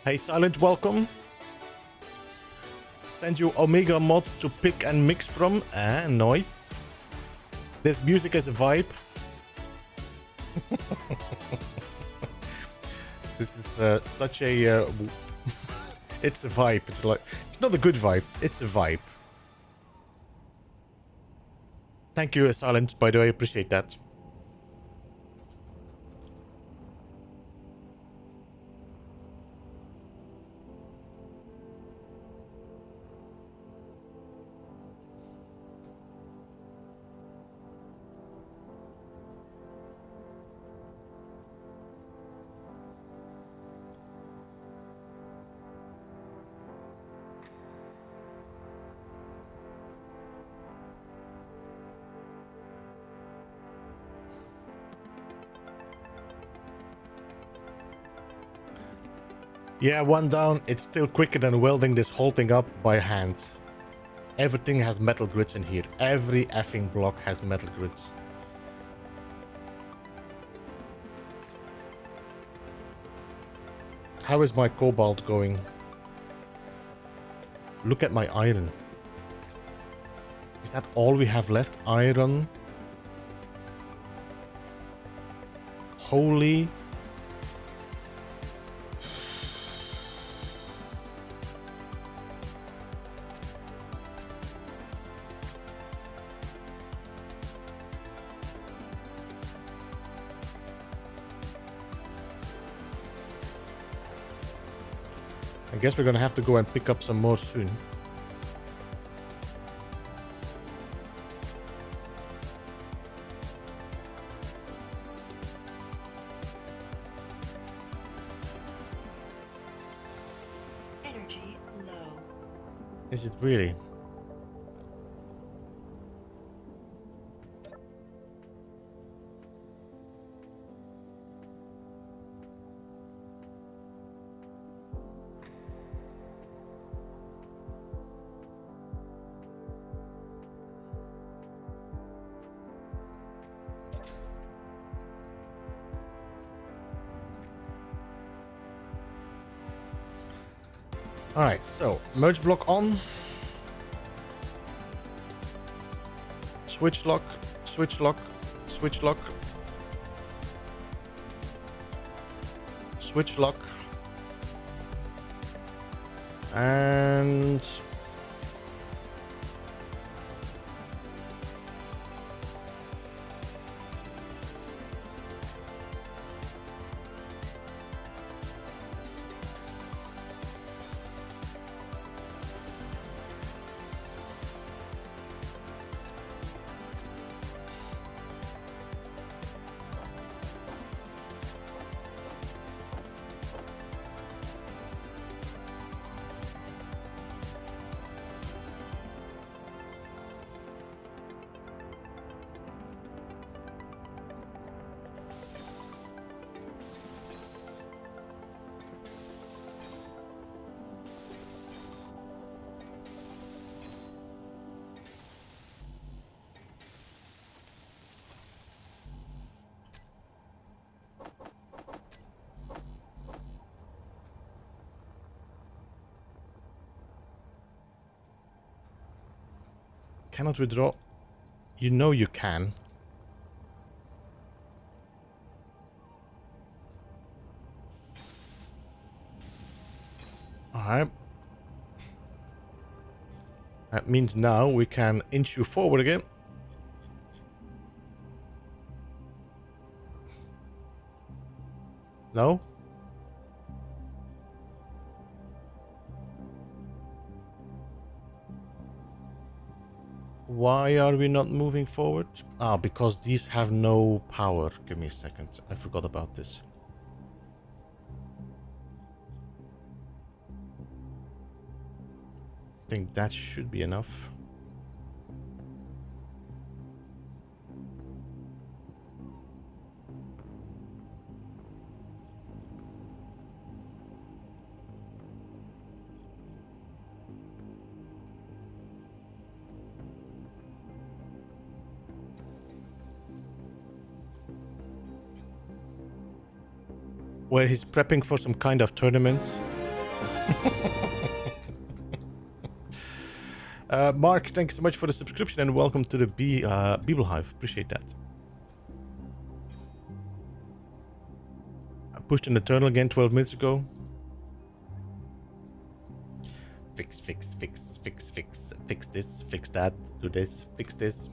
Speaker 1: Hey Silent, welcome. Send you Omega mods to pick and mix from. Ah, nice. This music is a vibe. This is such a... it's a vibe. It's like... It's not a good vibe. It's a vibe. Thank you, Silent, by the way. I appreciate that. Yeah, one down. It's still quicker than welding this whole thing up by hand. Everything has metal grids in here. Every effing block has metal grids. How is my cobalt going? Look at my iron. Is that all we have left? Iron. Holy... I guess we're gonna have to go and pick up some more soon.
Speaker 2: Energy low.
Speaker 1: Is it really? Alright, so merge block on. Switch lock, switch lock, switch lock. Switch lock. And... cannot withdraw. You know you can. Alright. That means now we can inch you forward again. No? Why are we not moving forward? Ah, because these have no power. Give me a second. I forgot about this. I think that should be enough. Where he's prepping for some kind of tournament. Mark, thank you so much for the subscription and welcome to the Beeble Hive. Appreciate that. I pushed an Eternal again 12 minutes ago. Fix this, fix that, do this, fix this.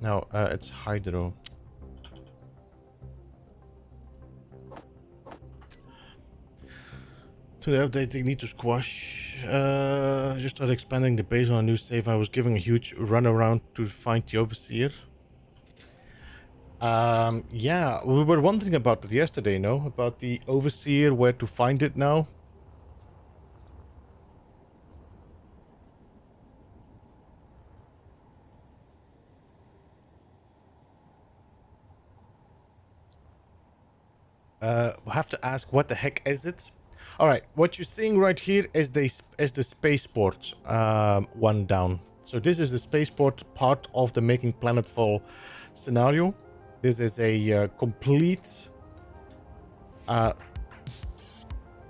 Speaker 1: No, it's Hydro. To the update, they need to squash. Just started expanding the base on a new save. I was giving a huge run around to find the Overseer. Yeah, we were wondering about it yesterday, no? About the Overseer, where to find it now. We'll have to ask what the heck is it. All right, what you're seeing right here is the spaceport one down. So this is the spaceport part of the Making Planetfall scenario. This is a complete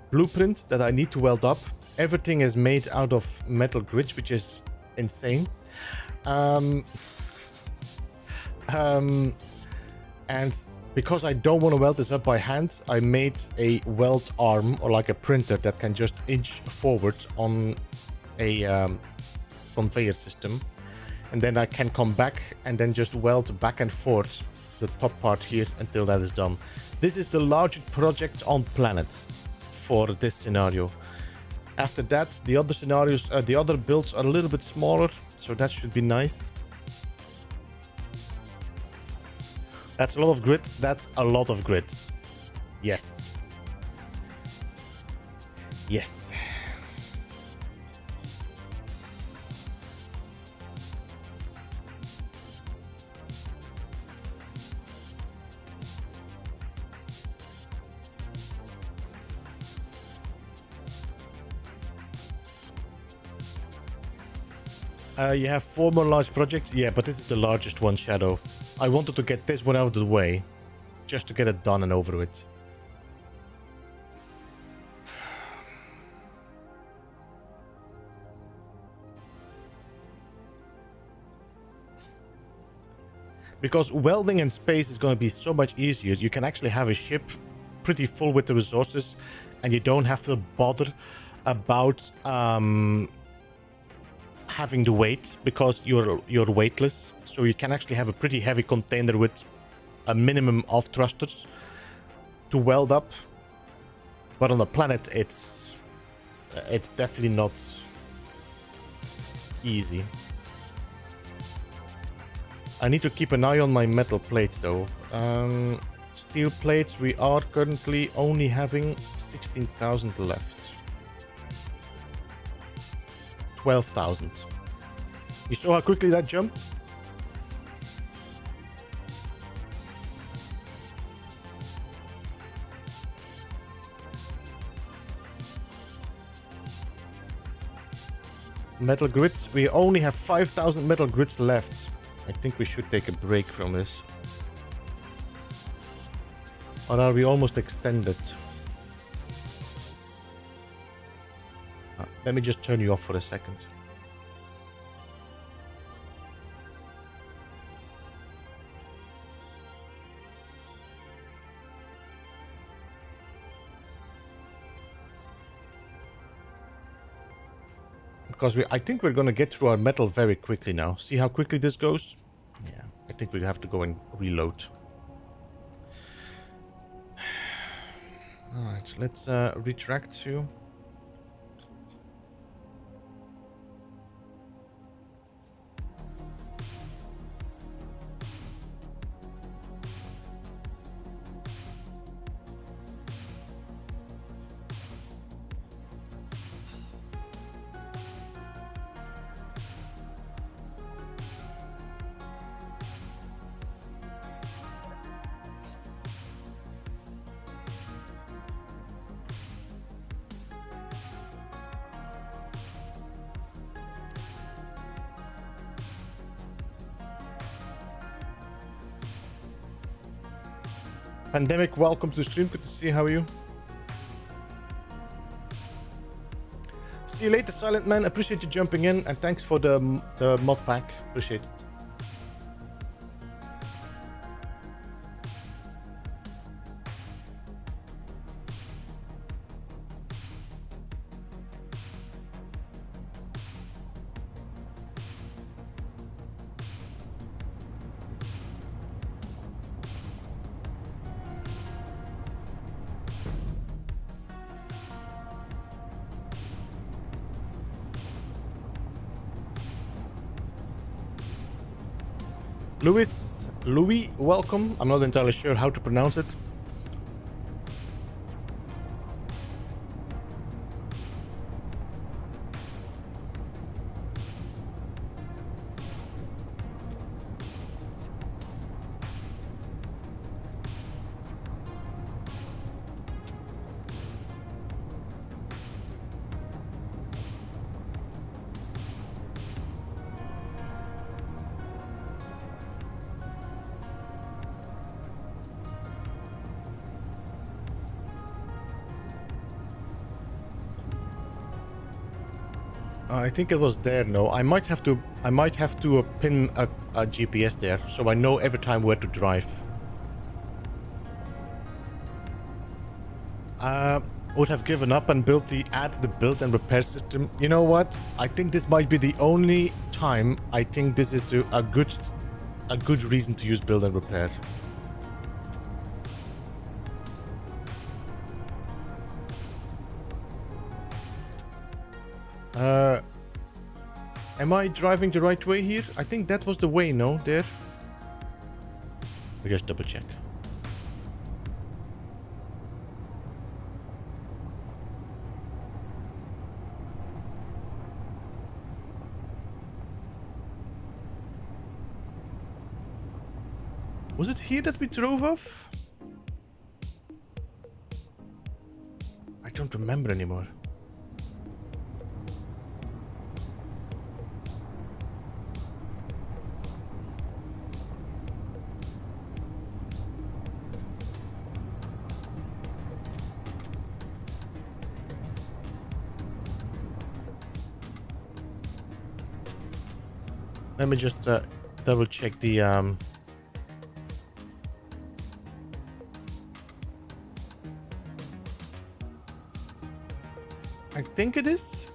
Speaker 1: blueprint that I need to weld up. Everything is made out of metal grids, which is insane. And because I don't want to weld this up by hand, I made a weld arm, or like a printer, that can just inch forward on a conveyor system. And then I can come back and then just weld back and forth the top part here until that is done. This is the largest project on planets for this scenario. After that, the other scenarios, the other builds are a little bit smaller, so that should be nice. That's a lot of grids. That's a lot of grids. Yes. Yes. You have 4 more large projects? Yeah, but this is the largest one, Shadow. I wanted to get this one out of the way, just to get it done and over with. Because welding in space is going to be so much easier. You can actually have a ship pretty full with the resources, and you don't have to bother about having the weight, because you're weightless, so you can actually have a pretty heavy container with a minimum of thrusters to weld up. But on the planet, it's definitely not easy. I need to keep an eye on my metal plate though. Steel plates, we are currently only having 16,000 left. 12,000. You saw how quickly that jumped? Metal grids, we only have 5,000 metal grids left. I think we should take a break from this. Or are we almost extended? Let me just turn you off for a second. Because I think we're gonna get through our metal very quickly now. See how quickly this goes? Yeah, I think we have to go and reload. Alright, let's retract you. Pandemic, welcome to the stream. Good to see you. How are you? See you later, Silent Man. Appreciate you jumping in, and thanks for the mod pack. Appreciate it. Louis, welcome. I'm not entirely sure how to pronounce it. I think it was there. No, I might have to pin a GPS there, so I know every time where to drive. Would have given up and add the build and repair system. You know what? I think this might be the only time I think this is a good reason to use build and repair. Am I driving the right way here? I think that was the way, no? There? We just double check. Was it here that we drove off? I don't remember anymore. Let me just double check the I think it is.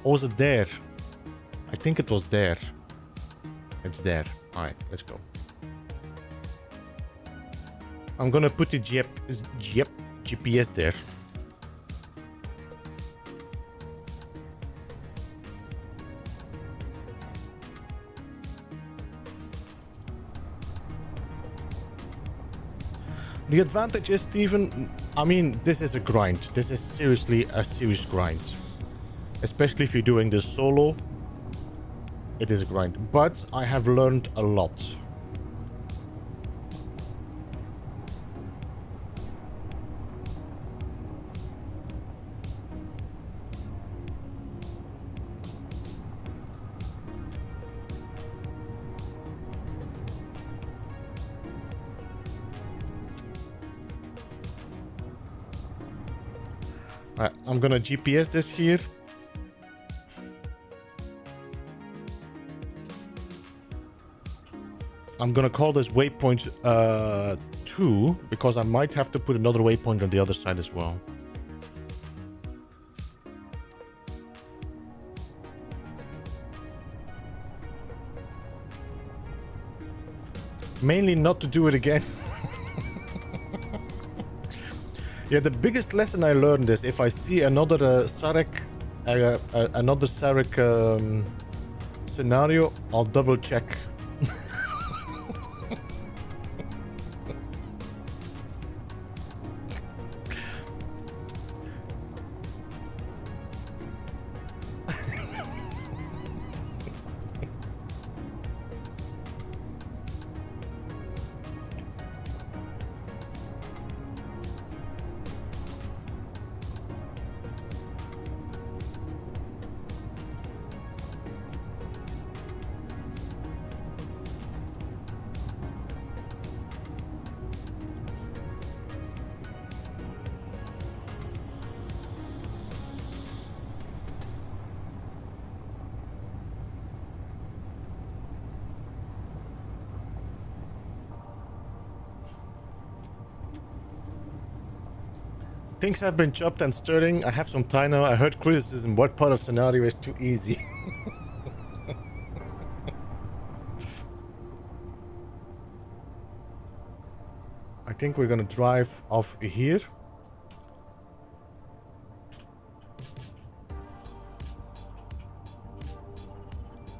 Speaker 1: Or was it there? I think it was there. It's there. Alright, let's go. I'm gonna put the GPS there. The advantage is, Steven, I mean, this is a grind. This is seriously a serious grind. Especially if you're doing this solo. It is a grind. But I have learned a lot. Alright, I'm gonna GPS this here. I'm gonna call this waypoint 2 because I might have to put another waypoint on the other side as well. Mainly not to do it again. Yeah, the biggest lesson I learned is if I see another Sarek scenario, I'll double check. Things have been chopped and stirring. I have some time now. I heard criticism. What part of scenario is too easy? I think we're gonna drive off here.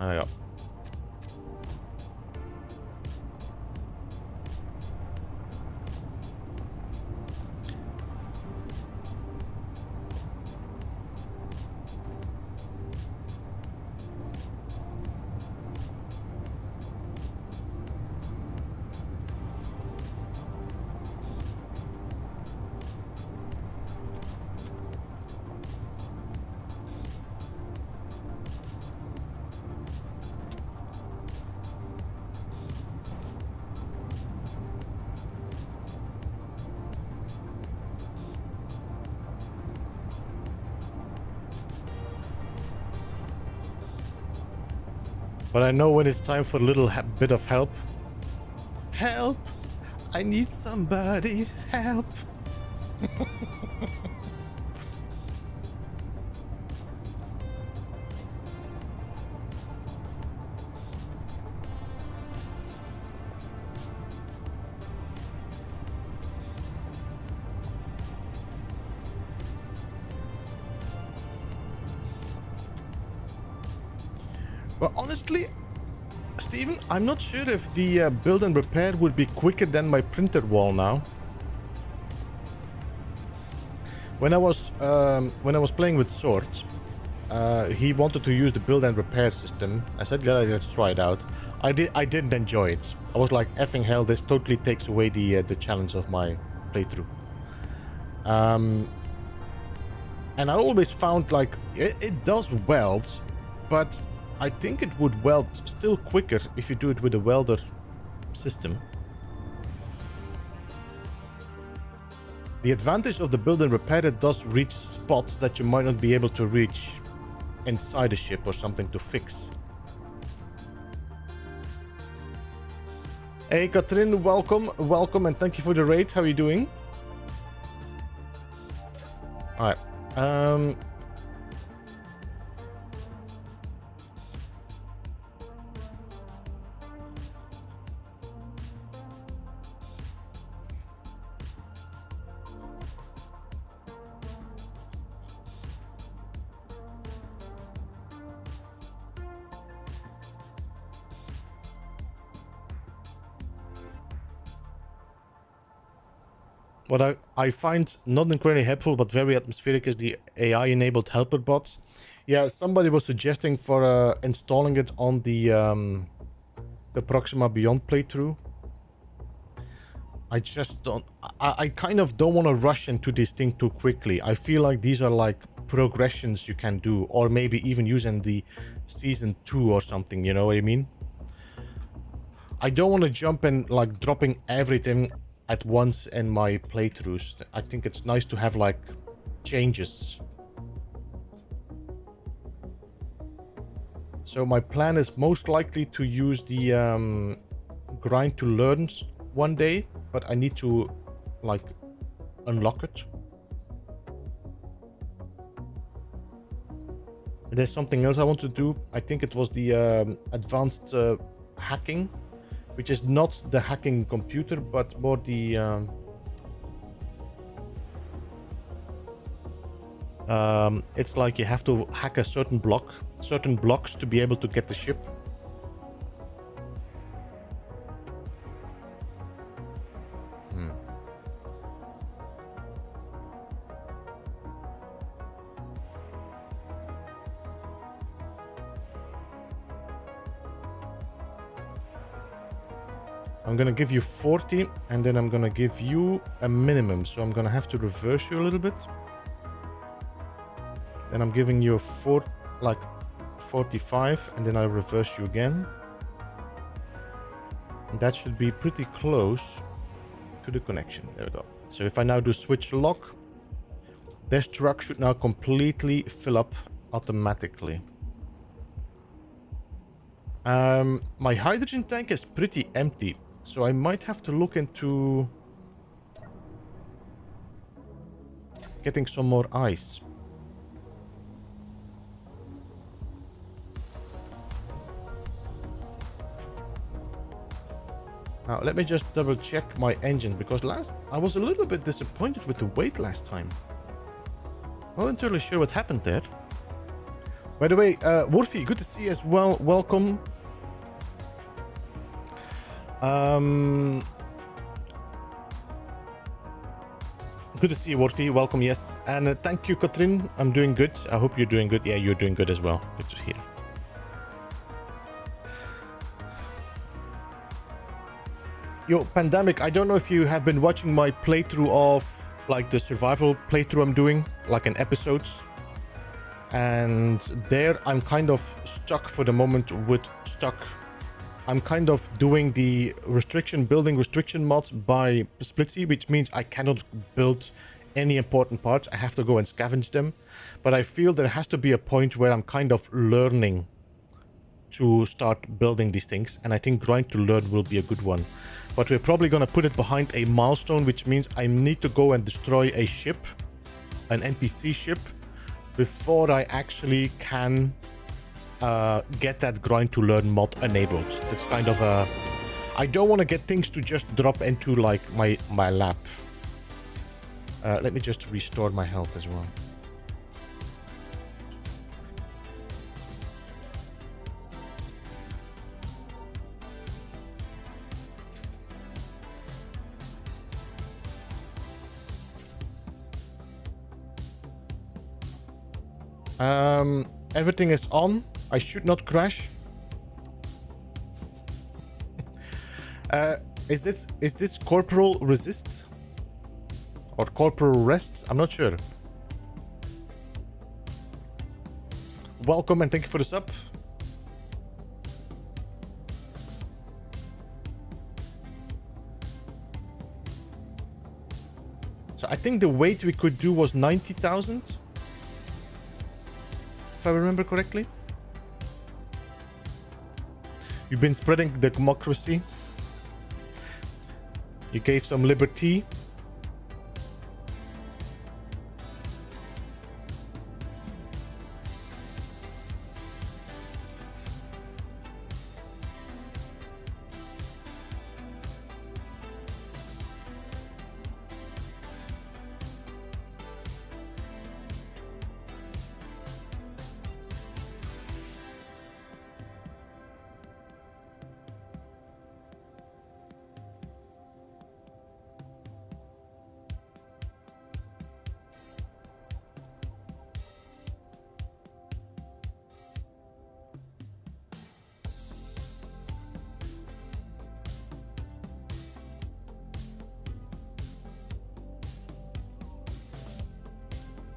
Speaker 1: Yeah. But I know when it's time for a little bit of help. Help! I need somebody. Help! Well, honestly, Steven, I'm not sure if the build and repair would be quicker than my printer wall now. When I was playing with Sword, he wanted to use the build and repair system. I said, "Yeah, let's try it out." I didn't enjoy it. I was like, "Effing hell! This totally takes away the challenge of my playthrough." And I always found like it does weld, but I think it would weld still quicker if you do it with a welder system. The advantage of the build and repair, it does reach spots that you might not be able to reach inside a ship or something to fix. Hey Katrin, welcome and thank you for the raid. How are you doing? Alright. What I find not incredibly helpful but very atmospheric is the AI-enabled helper bots. Yeah, somebody was suggesting for installing it on the Proxima Beyond playthrough. I just don't... I kind of don't want to rush into this thing too quickly. I feel like these are like progressions you can do, or maybe even using the Season 2 or something, you know what I mean? I don't want to jump in like dropping everything at once in my playthroughs. I think it's nice to have like changes. So my plan is most likely to use the grind to learn one day, but I need to like unlock it. There's something else I want to do. I think it was the advanced hacking, which is not the hacking computer, but more the it's like you have to hack a certain blocks to be able to get the ship. I'm gonna give you 40 and then I'm gonna give you a minimum, so I'm gonna have to reverse you a little bit. Then I'm giving you 45 and then I'll reverse you again. And that should be pretty close to the connection. There we go. So if I now do switch lock, this truck should now completely fill up automatically. My hydrogen tank is pretty empty, so I might have to look into getting some more ice. Now let me just double check my engine, because I was a little bit disappointed with the weight last time. Not entirely sure what happened there. By the way, Worthy, good to see you as well. Welcome. Good to see you, Worthy. Welcome, yes. And thank you, Katrin. I'm doing good. I hope you're doing good. Yeah, you're doing good as well. Good to hear. Yo, Pandemic, I don't know if you have been watching my playthrough of, like, the survival playthrough I'm doing, like in episodes. And there I'm kind of stuck for the moment with I'm kind of doing the building restriction mods by Splitsy, which means I cannot build any important parts. I have to go and scavenge them. But I feel there has to be a point where I'm kind of learning to start building these things. And I think grind to learn will be a good one. But we're probably going to put it behind a milestone, which means I need to go and destroy a ship, an NPC ship, before I actually can get that grind to learn mod enabled. It's kind of a... I don't want to get things to just drop into like my lap. Let me just restore my health as well. Everything is on. I should not crash. Is this corporal resist? Or corporal rest? I'm not sure. Welcome and thank you for the sub. So I think the weight we could do was 90,000. If I remember correctly. You've been spreading the democracy. You gave some liberty.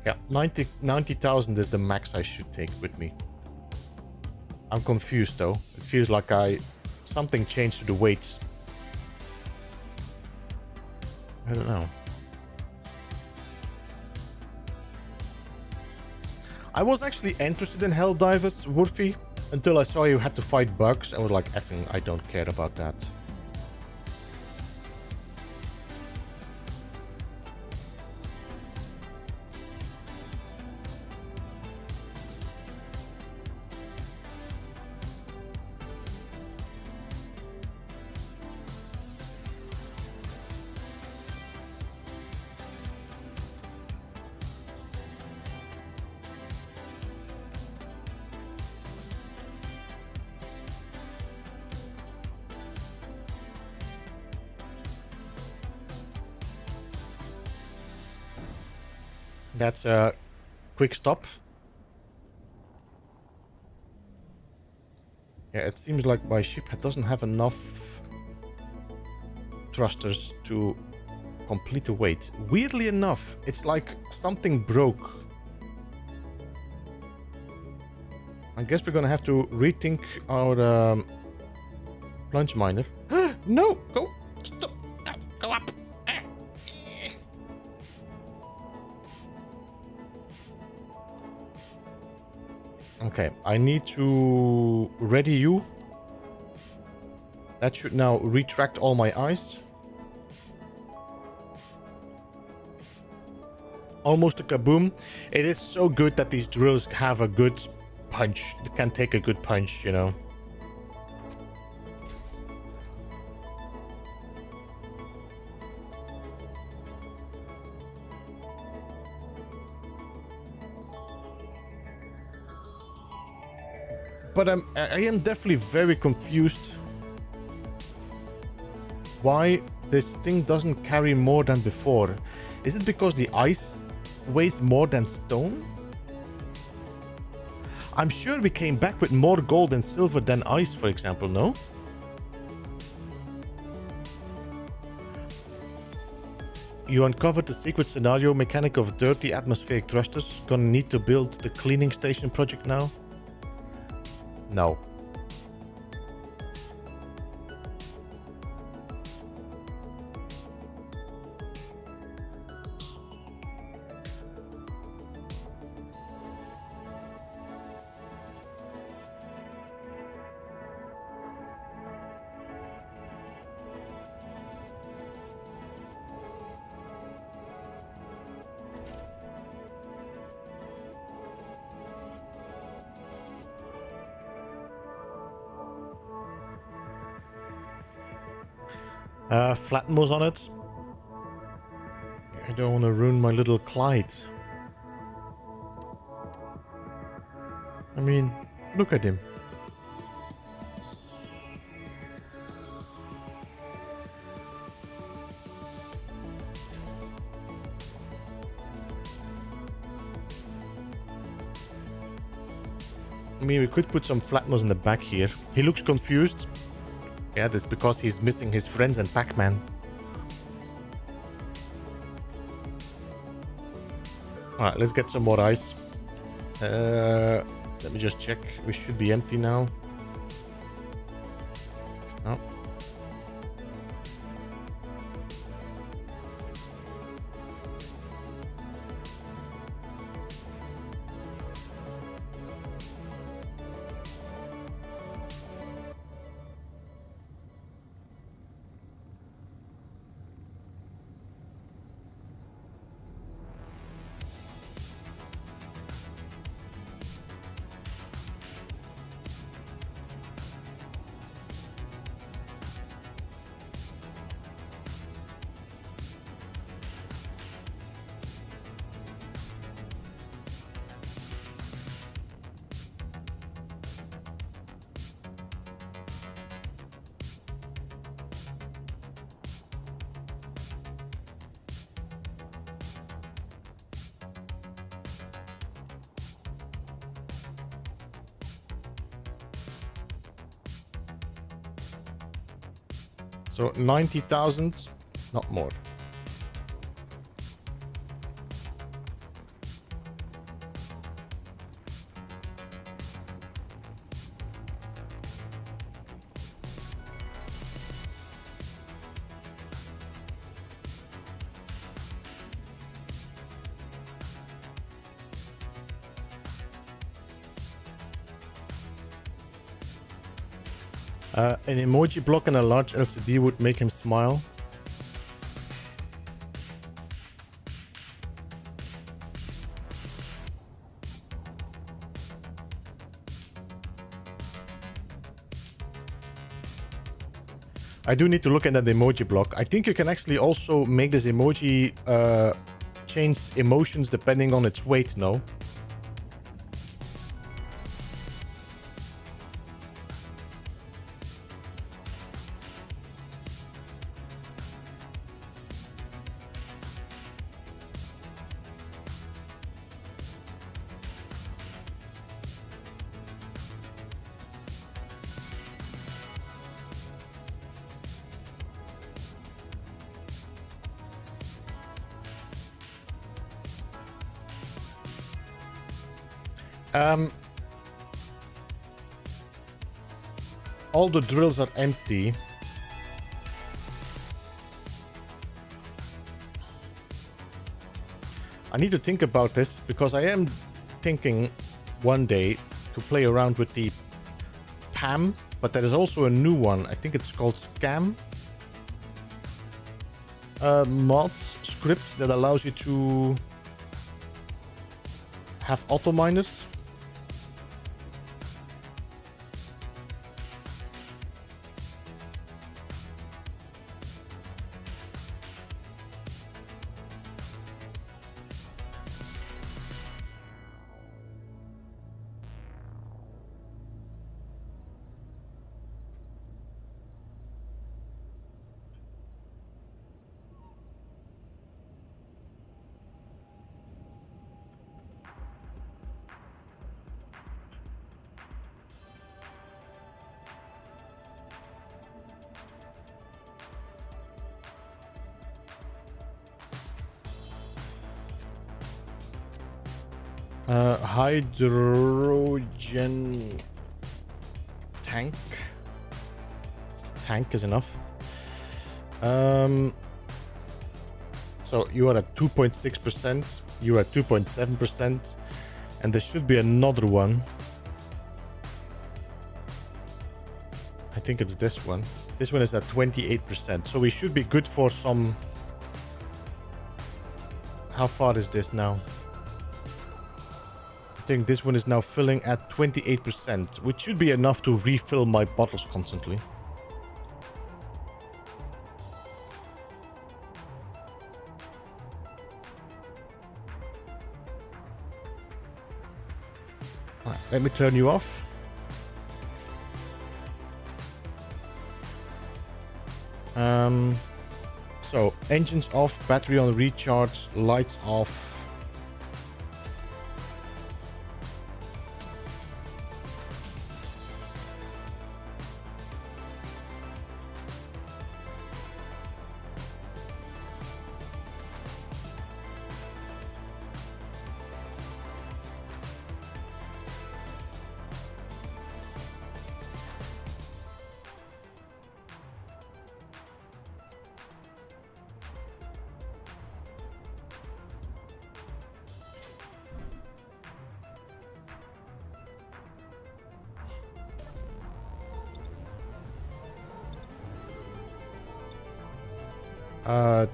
Speaker 1: Yeah, 90,000 is the max I should take with me. I'm confused though. It feels like something changed to the weights. I don't know. I was actually interested in Helldivers, Woofy, until I saw you had to fight bugs. I was like, effing, I don't care about that. That's a quick stop. Yeah, it seems like my ship doesn't have enough thrusters to complete the weight. Weirdly enough, it's like something broke. I guess we're gonna have to rethink our plunge miner. No! Go! Stop! No, go up! Okay, I need to ready you. That should now retract all my ice. Almost a kaboom. It is so good that these drills have a good punch. They can take a good punch, you know. But I am definitely very confused why this thing doesn't carry more than before. Is it because the ice weighs more than stone? I'm sure we came back with more gold and silver than ice, for example, no? You uncovered the secret scenario mechanic of dirty atmospheric thrusters. Gonna need to build the cleaning station project now? No. Flatmos on it. I don't want to ruin my little Clyde. I mean, look at him. I mean, we could put some Flatmos in the back here. He looks confused. Yeah, that's because he's missing his friends and Pac-Man. Alright, let's get some more ice. Let me just check. We should be empty now. Oh. So 90,000, not more. An emoji block and a large LCD would make him smile. I do need to look at that emoji block. I think you can actually also make this emoji change emotions depending on its weight, no? All the drills are empty. I need to think about this because I am thinking one day to play around with the PAM, but there is also a new one. I think it's called Scam. Mods script that allows you to have auto miners. Hydrogen tank. Tank is enough. So you are at 2.6%, you are at 2.7%, and there should be another one. I think it's this one. This one is at 28%, so we should be good for some... How far is this now? I think this one is now filling at 28%, which should be enough to refill my bottles constantly. Right, let me turn you off. So engines off, battery on recharge, lights off.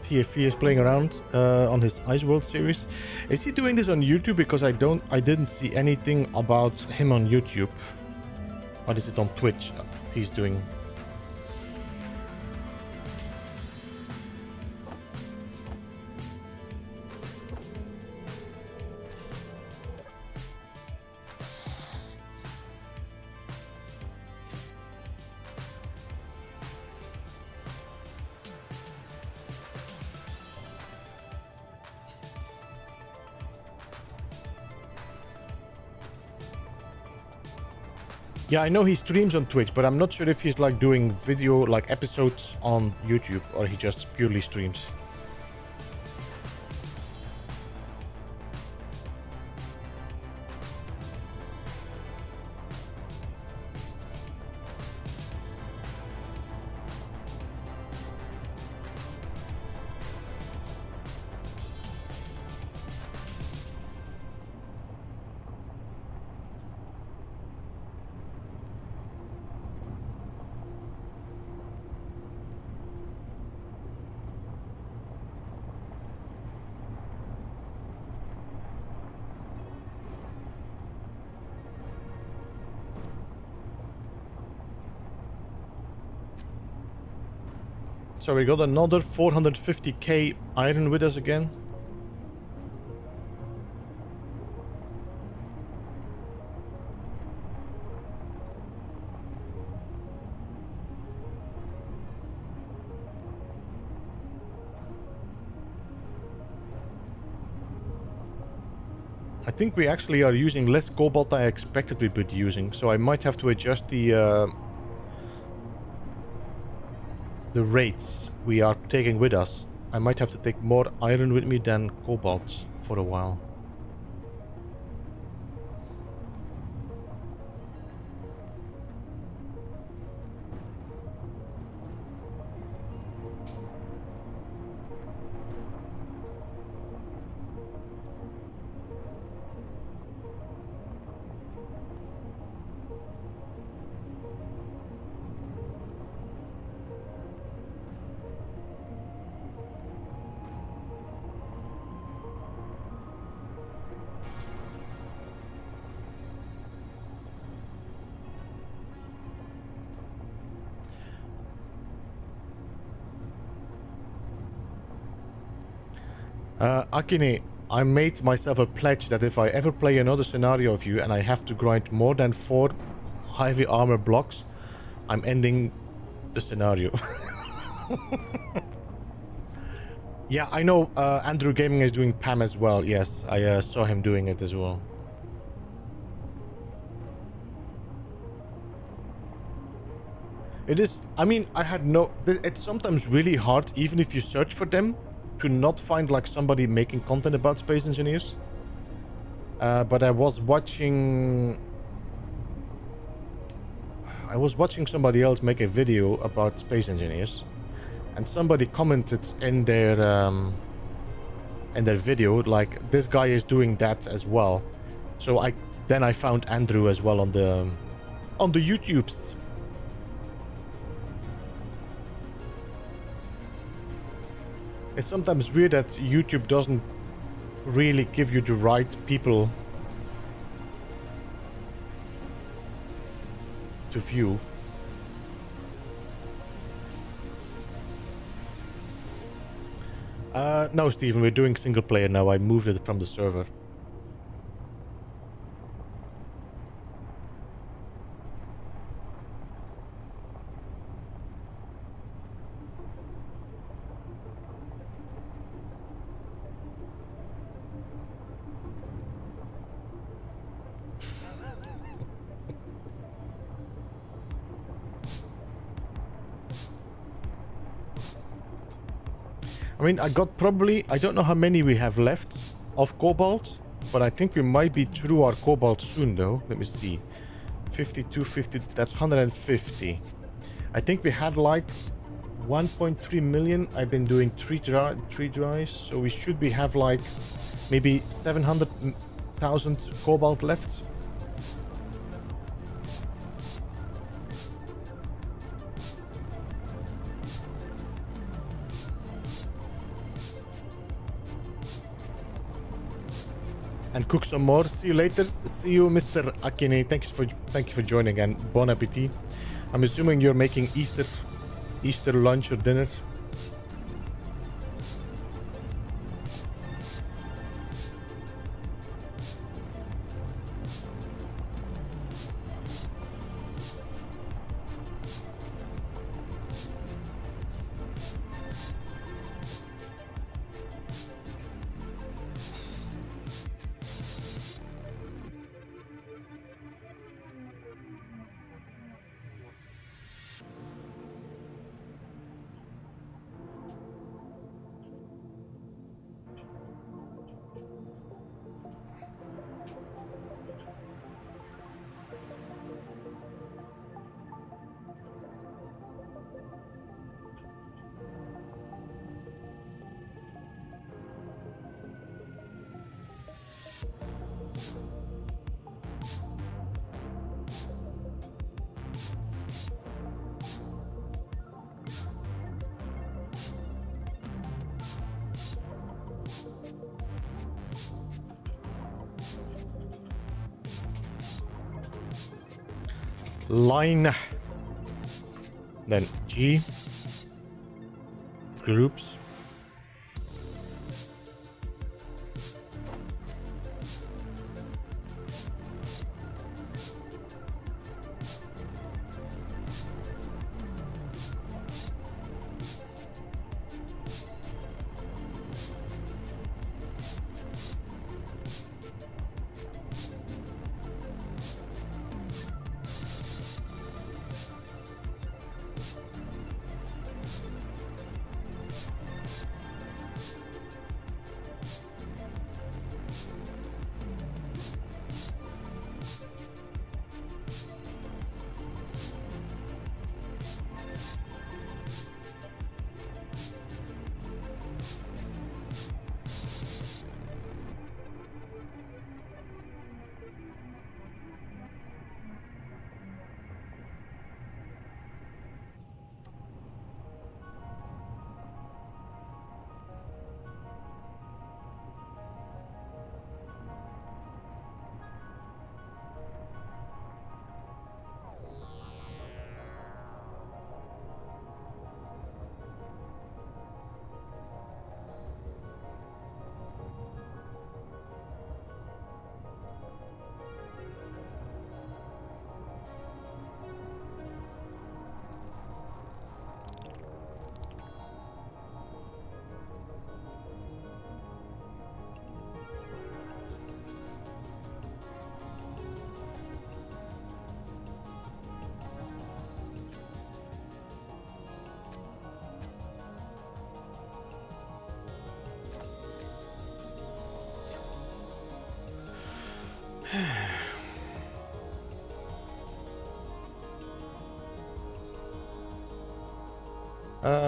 Speaker 1: TFE is playing around on his Ice World series. Is he doing this on YouTube? Because I didn't see anything about him on YouTube. Or is it on Twitch he's doing? Yeah, I know he streams on Twitch, but I'm not sure if he's like doing video, like episodes on YouTube, or he just purely streams. So we got another 450k iron with us again. I think we actually are using less cobalt than I expected we would be using, so I might have to adjust the rates we are taking with us. I might have to take more iron with me than cobalt for a while. Akine, I made myself a pledge that if I ever play another scenario of you and I have to grind more than 4 heavy armor blocks, I'm ending the scenario. Yeah, I know Andrew Gaming is doing PAM as well. Yes, I saw him doing it as well. It is, I mean, it's sometimes really hard, even if you search for them, to not find like somebody making content about space engineers. But I was watching somebody else make a video about space engineers, and somebody commented in their video like, this guy is doing that as well. So I found Andrew as well on the YouTubes. It's sometimes weird that YouTube doesn't really give you the right people to view. No, Steven, we're doing single player now. I moved it from the server. I mean, I don't know how many we have left of cobalt, but I think we might be through our cobalt soon though. Let me see. 52, 50, that's 150. I think we had like 1.3 million. I've been doing three drives, so we should have like maybe 700,000 cobalt left. And cook some more. See you later. See you, Mr. Akine. Thank you for joining, and bon appetit. I'm assuming you're making Easter lunch or dinner. Line, then G, groups.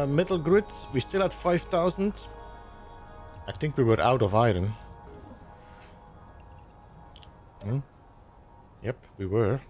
Speaker 1: Metal grid, we still at 5,000. I think we were out of iron. Yep, we were.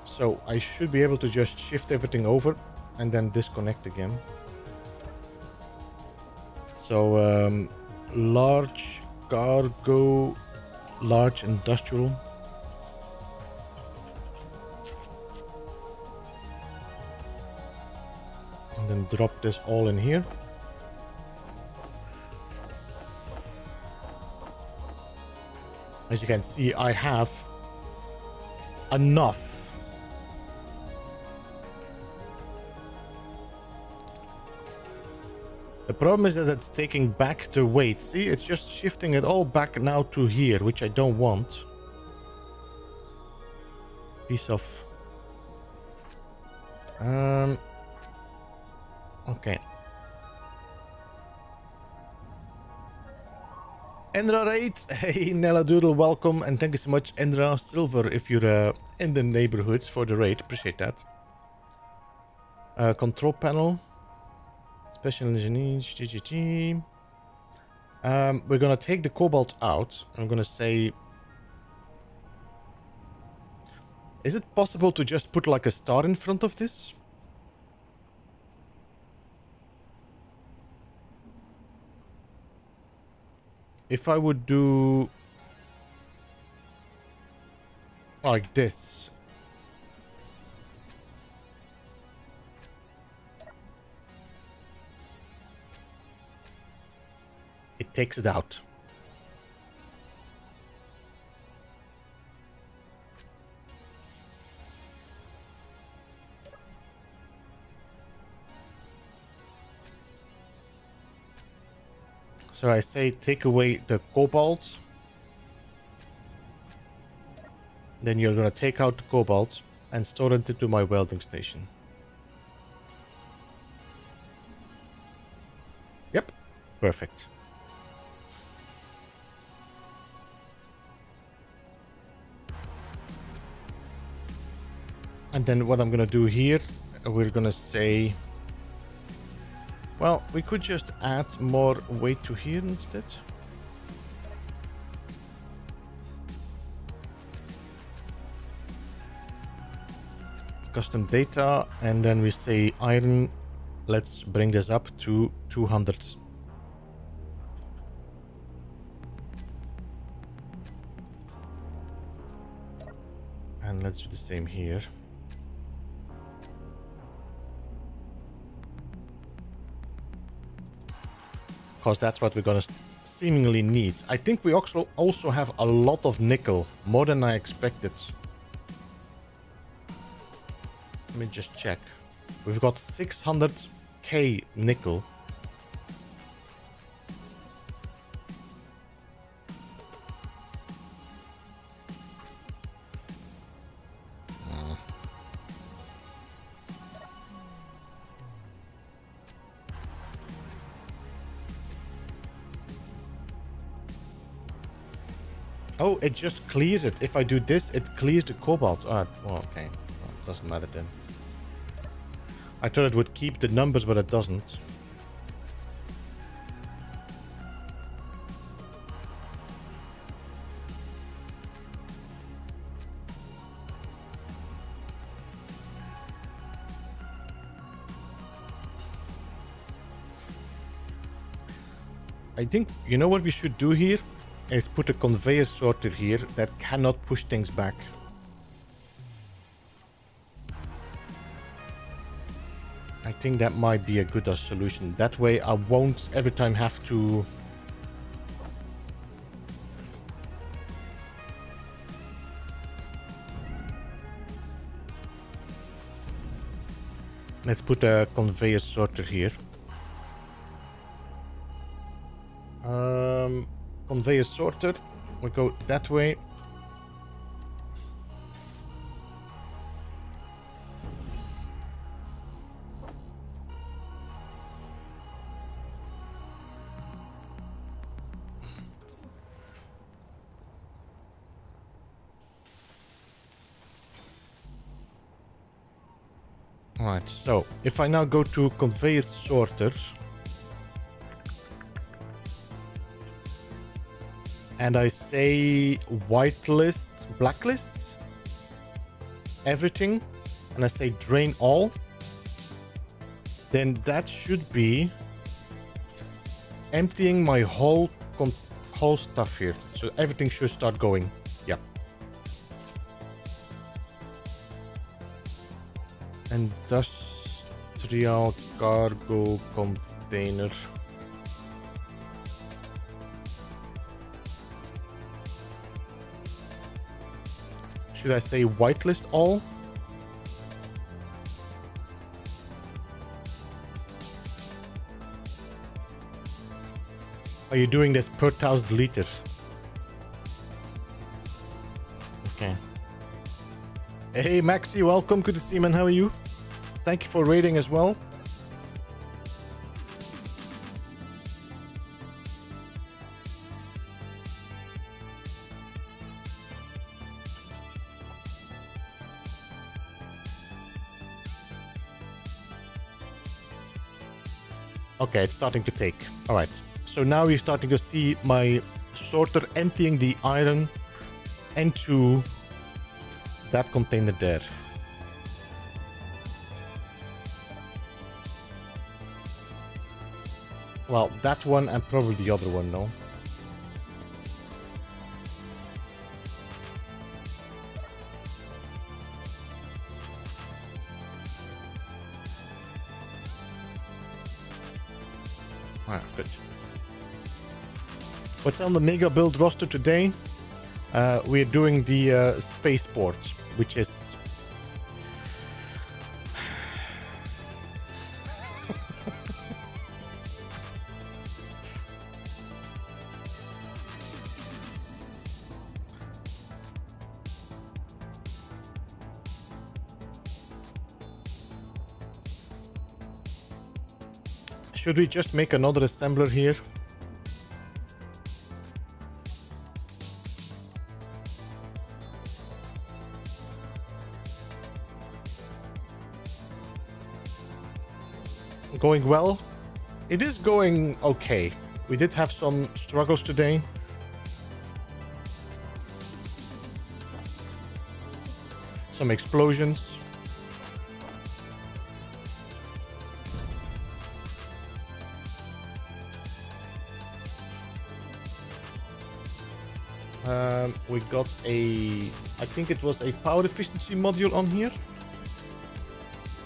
Speaker 1: So I should be able to just shift everything over and then disconnect again. So large cargo, large industrial. And then drop this all in here. As you can see, I have enough. The problem is that it's taking back the weight. See, it's just shifting it all back now to here, which I don't want. Piece of... Okay. Endra Raid, hey Nella Doodle, welcome, and thank you so much, Endra Silver, if you're in the neighborhood for the raid. Appreciate that. Control panel. Special engineers, GGG. We're gonna take the cobalt out. I'm gonna say... Is it possible to just put like a star in front of this? If I would do... like this. It takes it out. So I say take away the cobalt. Then you're gonna take out the cobalt and store it into my welding station. Yep, perfect. And then what I'm gonna do here, we're gonna say Well, we could just add more weight to here instead. Custom data, and then we say iron. Let's bring this up to 200. And let's do the same here. Because that's what we're gonna seemingly need. I think we also have a lot of nickel, more than I expected. Let me just check. We've got 600k nickel. Oh, it just clears it. If I do this, it clears the cobalt. Well, okay. Well, doesn't matter then. I thought it would keep the numbers, but it doesn't. I think, you know what we should do here? Is put a conveyor sorter here that cannot push things back. I think that might be a good solution. That way I won't every time have to... Let's put a conveyor sorter here. Conveyor sorter. We go that way. Alright, so if I now go to conveyor sorter and I say whitelist, blacklist, everything, and I say drain all, then that should be emptying my whole stuff here. So everything should start going. Yeah. Industrial cargo container. Should I say whitelist all? Are you doing this per 1,000 liters? Okay. Hey Maxi, welcome. Good to see you, man. How are you? Thank you for raiding as well. Okay, it's starting to take. All right. So now we're starting to see my sorter emptying the iron into that container there. Well, that one and probably the other one, no? Ah, good. What's on the mega build roster today? We're doing the spaceport, which is should we just make another assembler here? Going well? It is going okay. We did have some struggles today. Some explosions. We got I think it was a power efficiency module on here.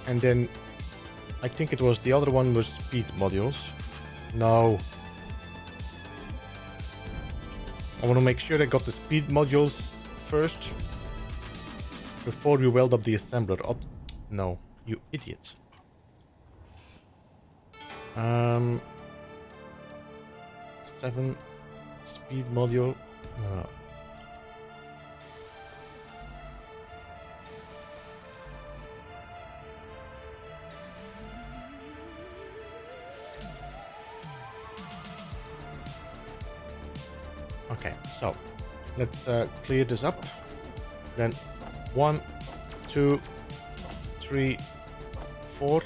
Speaker 1: And then I think it was the other one was speed modules. No. I want to make sure I got the speed modules first before we weld up the assembler. Oh, no, you idiot. 7 speed module. Okay, so let's clear this up. Then 1, 2, 3, 4.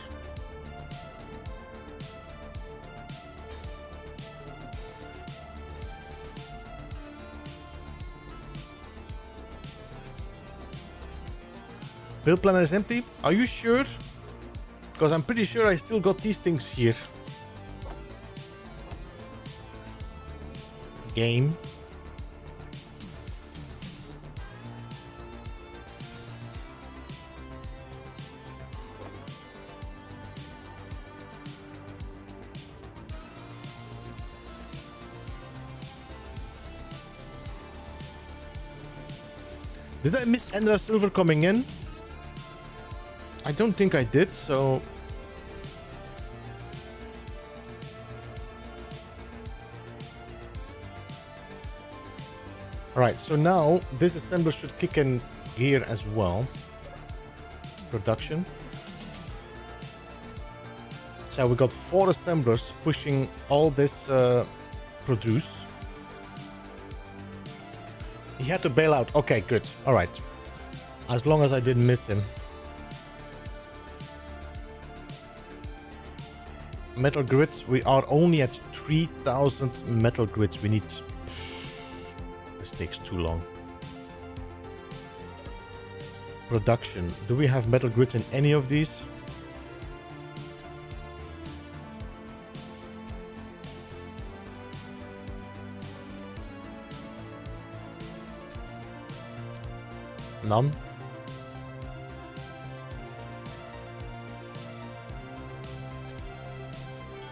Speaker 1: Build planner is empty. Are you sure? Because I'm pretty sure I still got these things here. Game. Did I miss Endra Silver coming in? I don't think I did, so... Alright, so now this assembler should kick in gear as well. Production. So we got 4 assemblers pushing all this produce. He had to bail out. Okay, good. Alright. As long as I didn't miss him. Metal grids, we are only at 3,000 metal grids. We need... This takes too long. Production. Do we have metal grids in any of these? None.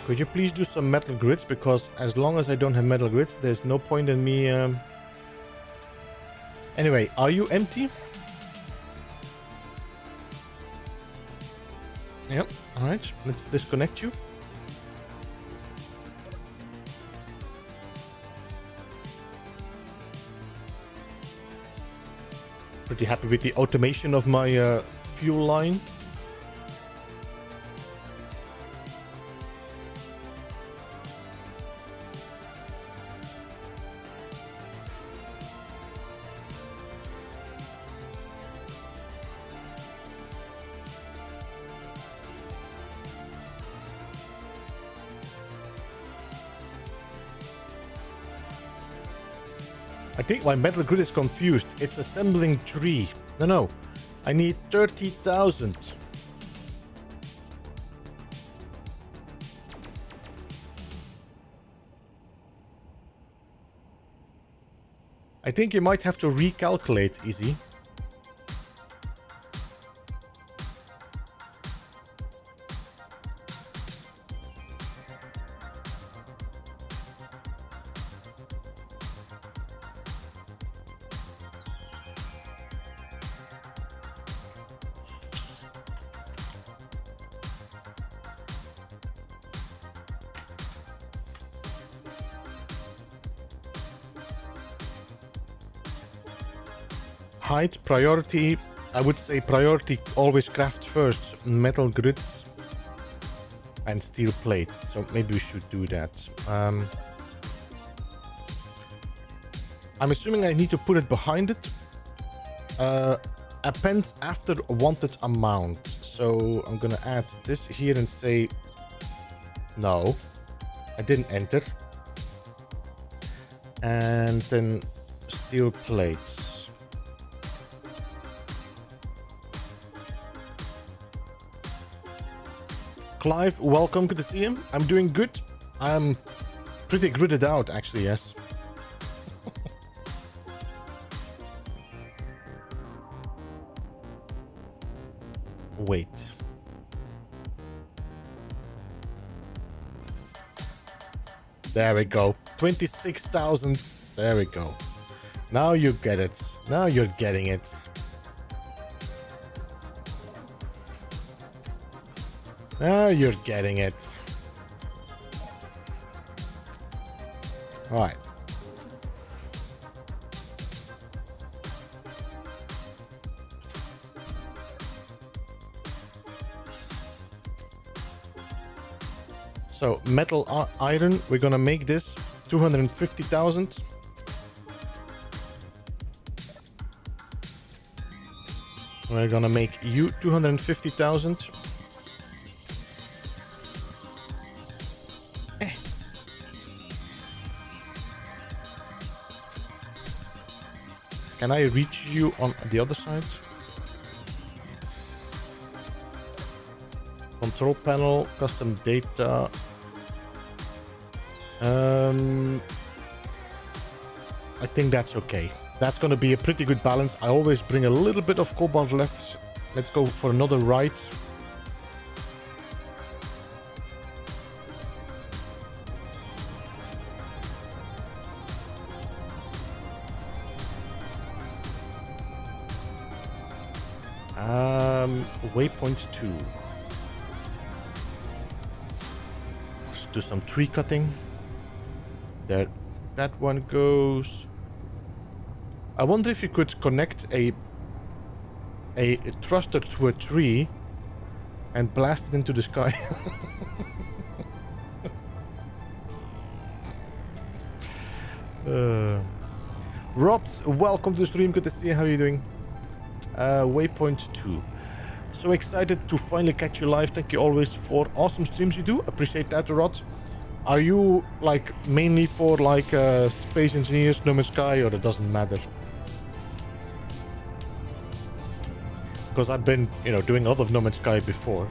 Speaker 1: Could you please do some metal grids? Because as long as I don't have metal grids, there's no point in me... Anyway, are you empty? Yep, alright. Let's disconnect you. Pretty happy with the automation of my fuel line. I think my metal grid is confused. It's assembling 3. No. I need 30,000. I think you might have to recalculate, Easy. Height, priority, I would say priority always craft first metal grids and steel plates, so maybe we should do that. I'm assuming I need to put it behind it. Append after wanted amount, so I'm gonna add this here and say no. I didn't enter. And then steel plates. Clive, welcome. Good to see him. I'm doing good. I'm pretty gridded out, actually, yes. Wait. There we go. 26,000. There we go. Now you get it. Now you're getting it. Now you're getting it. All right. So metal iron, we're gonna make this 250,000. We're gonna make you 250,000. Can I reach you on the other side? Control panel, custom data. I think that's okay. That's going to be a pretty good balance. I always bring a little bit of cobalt left. Let's go for another right. Waypoint 2. Let's do some tree cutting. There, that one goes. I wonder if you could connect a thruster to a tree and blast it into the sky. Rod, welcome to the stream. Good to see you. How are you doing? Waypoint 2. So excited to finally catch you live. Thank you always for awesome streams you do. Appreciate that, Rod. Are you like mainly for like space engineers, No Man's Sky, or it doesn't matter? Because I've been, you know, doing a lot of No Man's Sky before.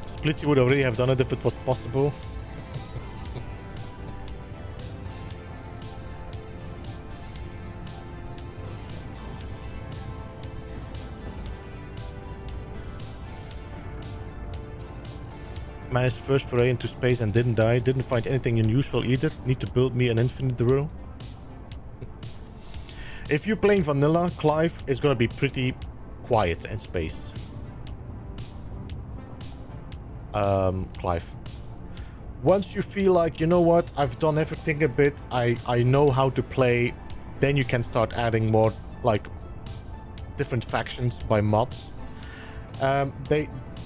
Speaker 1: Splitsy would already have done it if it was possible. Managed first foray into space and didn't die. Didn't find anything unusual either. Need to build me an infinite drill. If you're playing vanilla, Clive is gonna be pretty quiet in space. Clive. Once you feel like, you know what, I've done everything a bit, I know how to play, then you can start adding more, like, different factions by mods.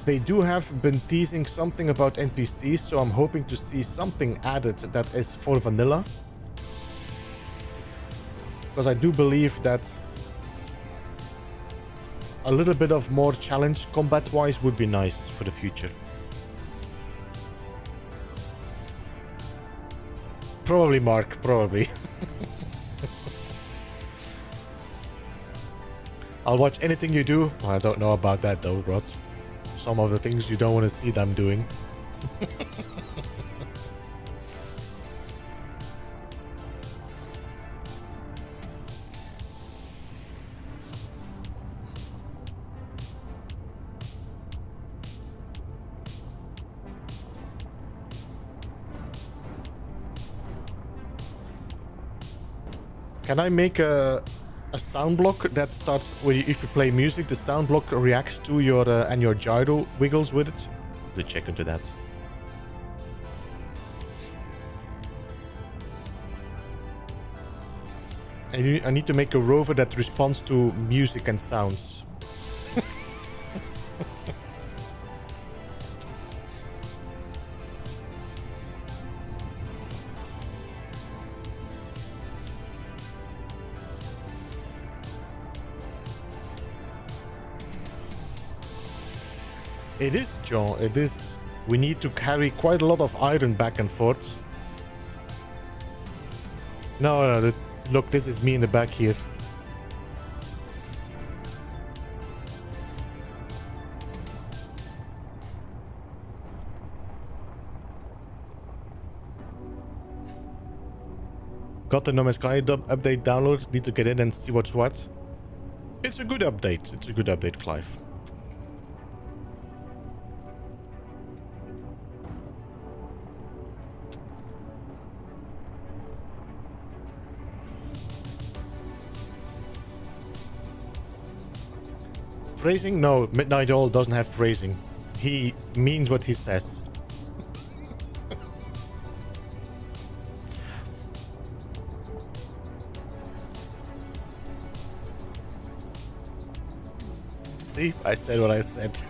Speaker 1: They do have been teasing something about NPCs, so I'm hoping to see something added that is for vanilla. Because I do believe that a little bit of more challenge combat-wise would be nice for the future. Probably, Mark, probably. I'll watch anything you do. I don't know about that though, Rod. Some of the things you don't want to see them doing. Can I make a sound block that starts if you play music, the sound block reacts to your and your gyro wiggles with it? To check into that. And I need to make a rover that responds to music and sounds. It is, John. It is. We need to carry quite a lot of iron back and forth. No, look, this is me in the back here. Got the No Man's Sky update download. Need to get in and see what's what. It's a good update. It's a good update, Clive. Phrasing? No, Midnight Owl doesn't have phrasing. He means what he says. See? I said what I said.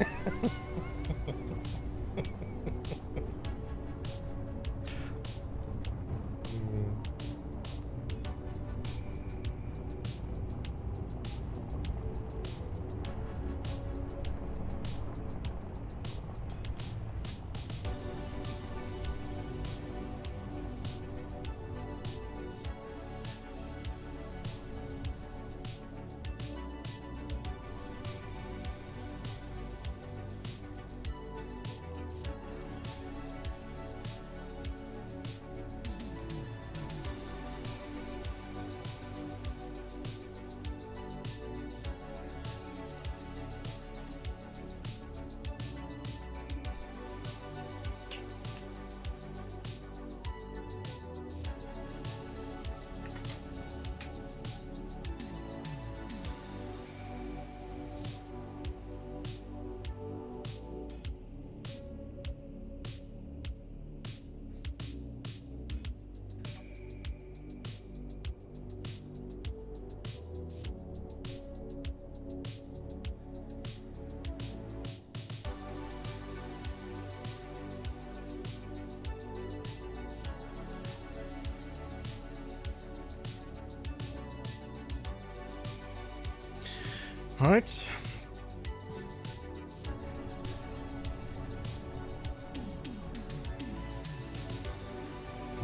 Speaker 1: Alright.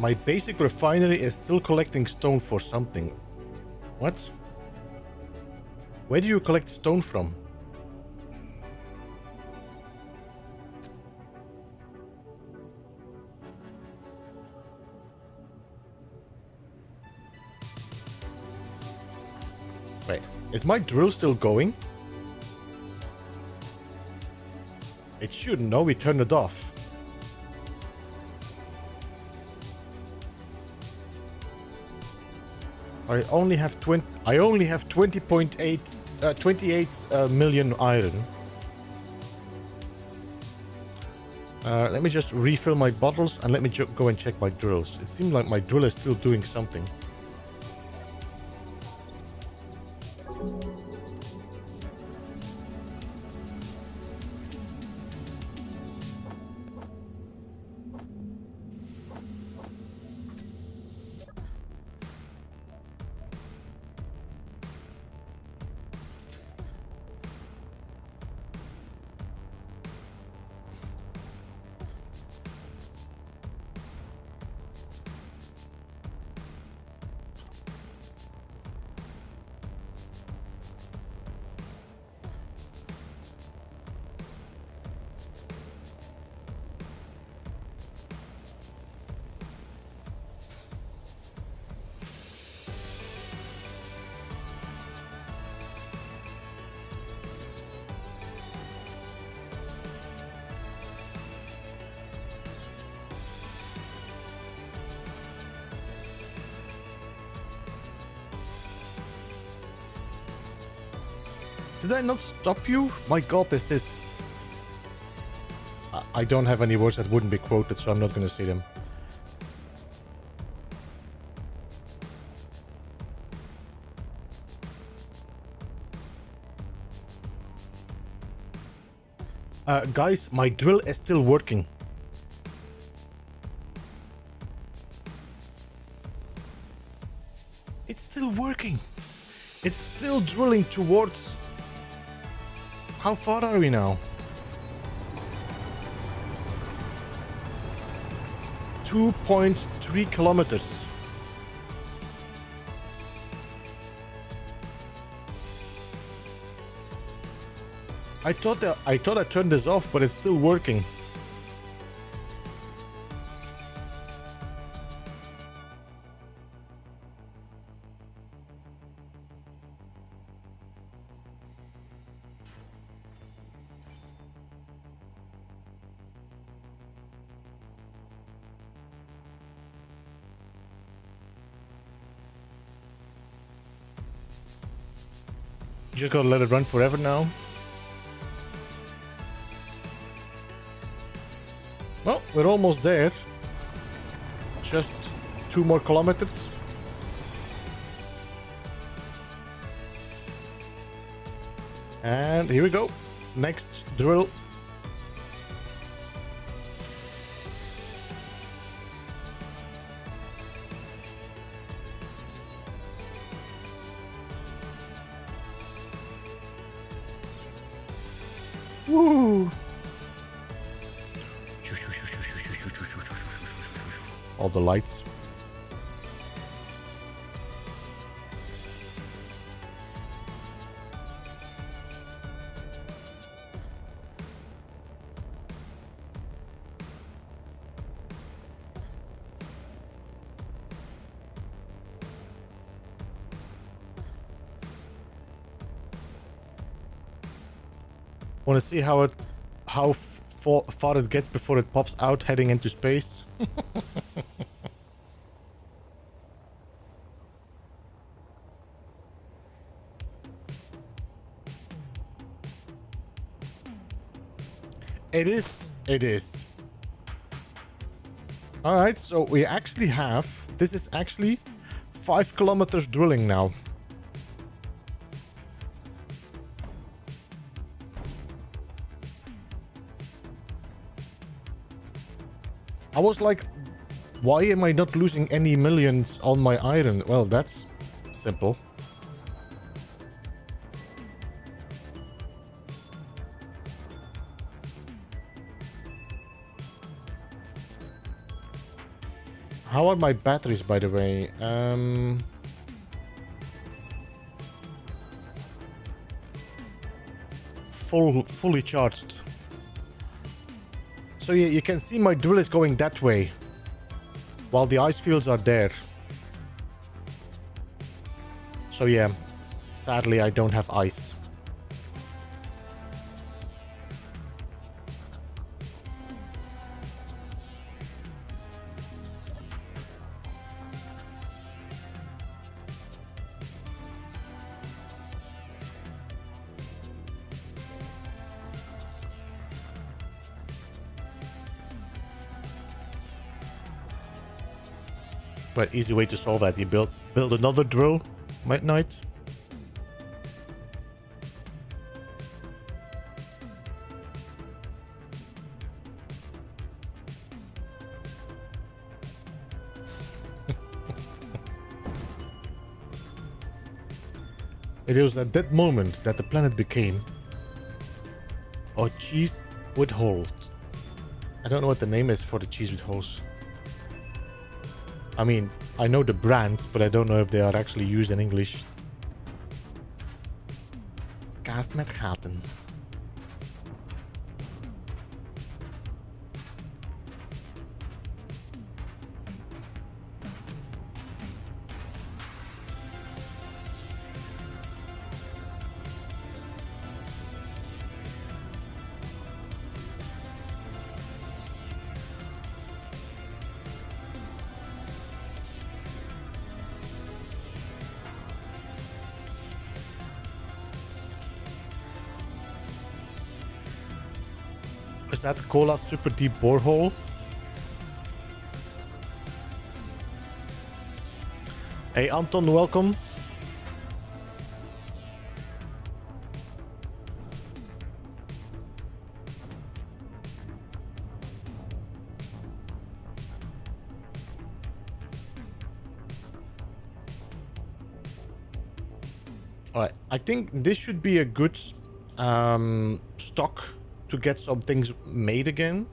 Speaker 1: My basic refinery is still collecting stone for something. What? Where do you collect stone from? Wait, is my drill still going? It shouldn't. No, we turned it off. I only have 28 million iron. Let me just refill my bottles and let me go and check my drills. It seems like my drill is still doing something. Did I not stop you? My god, is this... I don't have any words that wouldn't be quoted, so I'm not gonna say them. Guys, my drill is still working. It's still working. It's still drilling towards... How far are we now? 2.3 kilometers. I thought I turned this off, but it's still working. Just gotta let it run forever now. Well, we're almost there. Just 2 more kilometers. And here we go. Next drill. Woo! All the lights. Want to see how far it gets before it pops out heading into space? It is. Alright, so we actually have... This is actually 5 kilometers drilling now. I was like, why am I not losing any millions on my iron? Well, that's simple. How are my batteries, by the way? Fully charged. So you can see my drill is going that way, while the ice fields are there. So yeah, sadly I don't have ice. But easy way to solve that, you build another drill midnight. It was at that moment that the planet became a cheese with holes. I don't know what the name is for the cheese with holes. I mean, I know the brands, but I don't know if they are actually used in English. Kaas met gaten. Is that Cola super deep borehole? Hey Anton, welcome. Alright, I think this should be a good stock to get some things made again.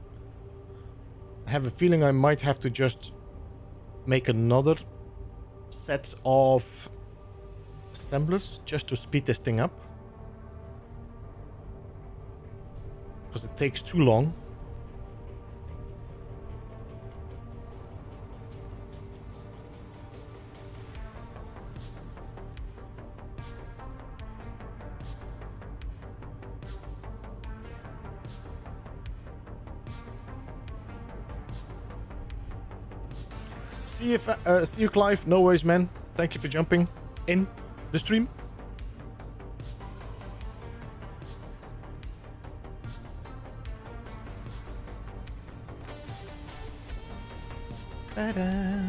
Speaker 1: I have a feeling I might have to just make another set of assemblers just to speed this thing up. Because it takes too long. See you, Clive. No worries, man. Thank you for jumping in the stream. Ta-da.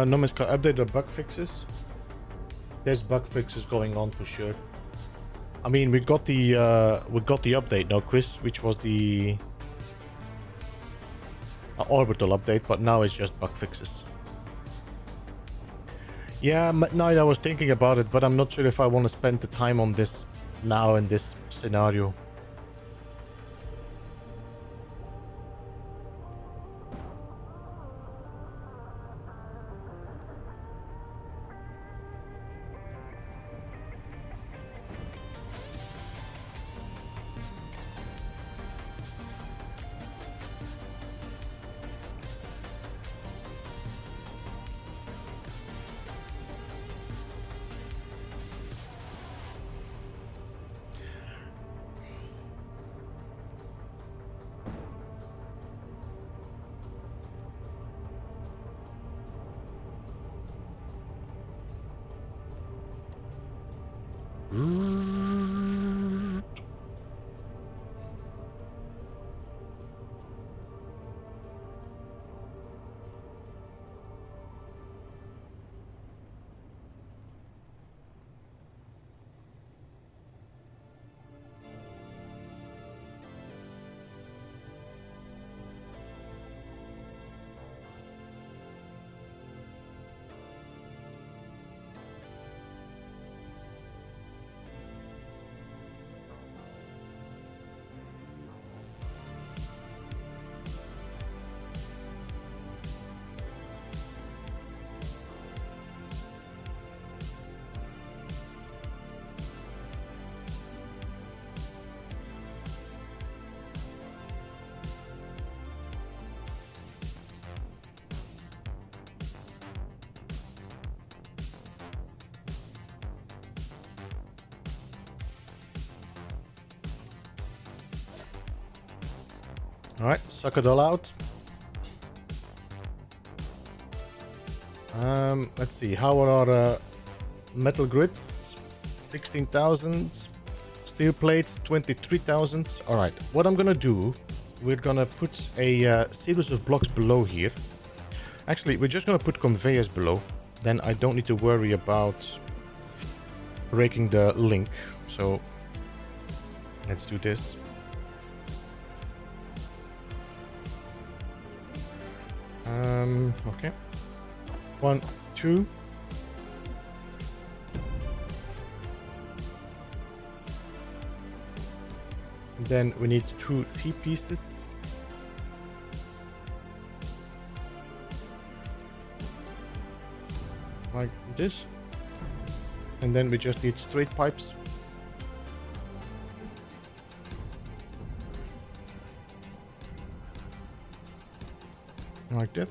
Speaker 1: No man's got update or bug fixes. There's bug fixes going on for sure. I mean, we got the update now, Chris, which was the orbital update, but now it's just bug fixes. Yeah, now I was thinking about it, but I'm not sure if I want to spend the time on this now in this scenario. Alright, suck it all out. Let's see, how are our metal grids? 16,000. Steel plates, 23,000. Alright, what I'm gonna do, we're gonna put a series of blocks below here. Actually, we're just gonna put conveyors below. Then I don't need to worry about breaking the link. So, let's do this. Okay. 1, 2. Then we need 2 T-pieces. Like this. And then we just need straight pipes. Like that.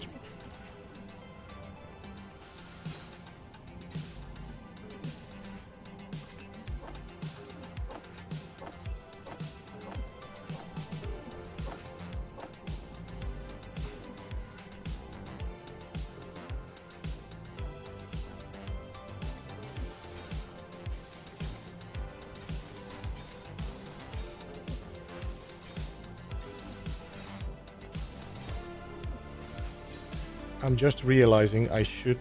Speaker 1: I'm just realizing I should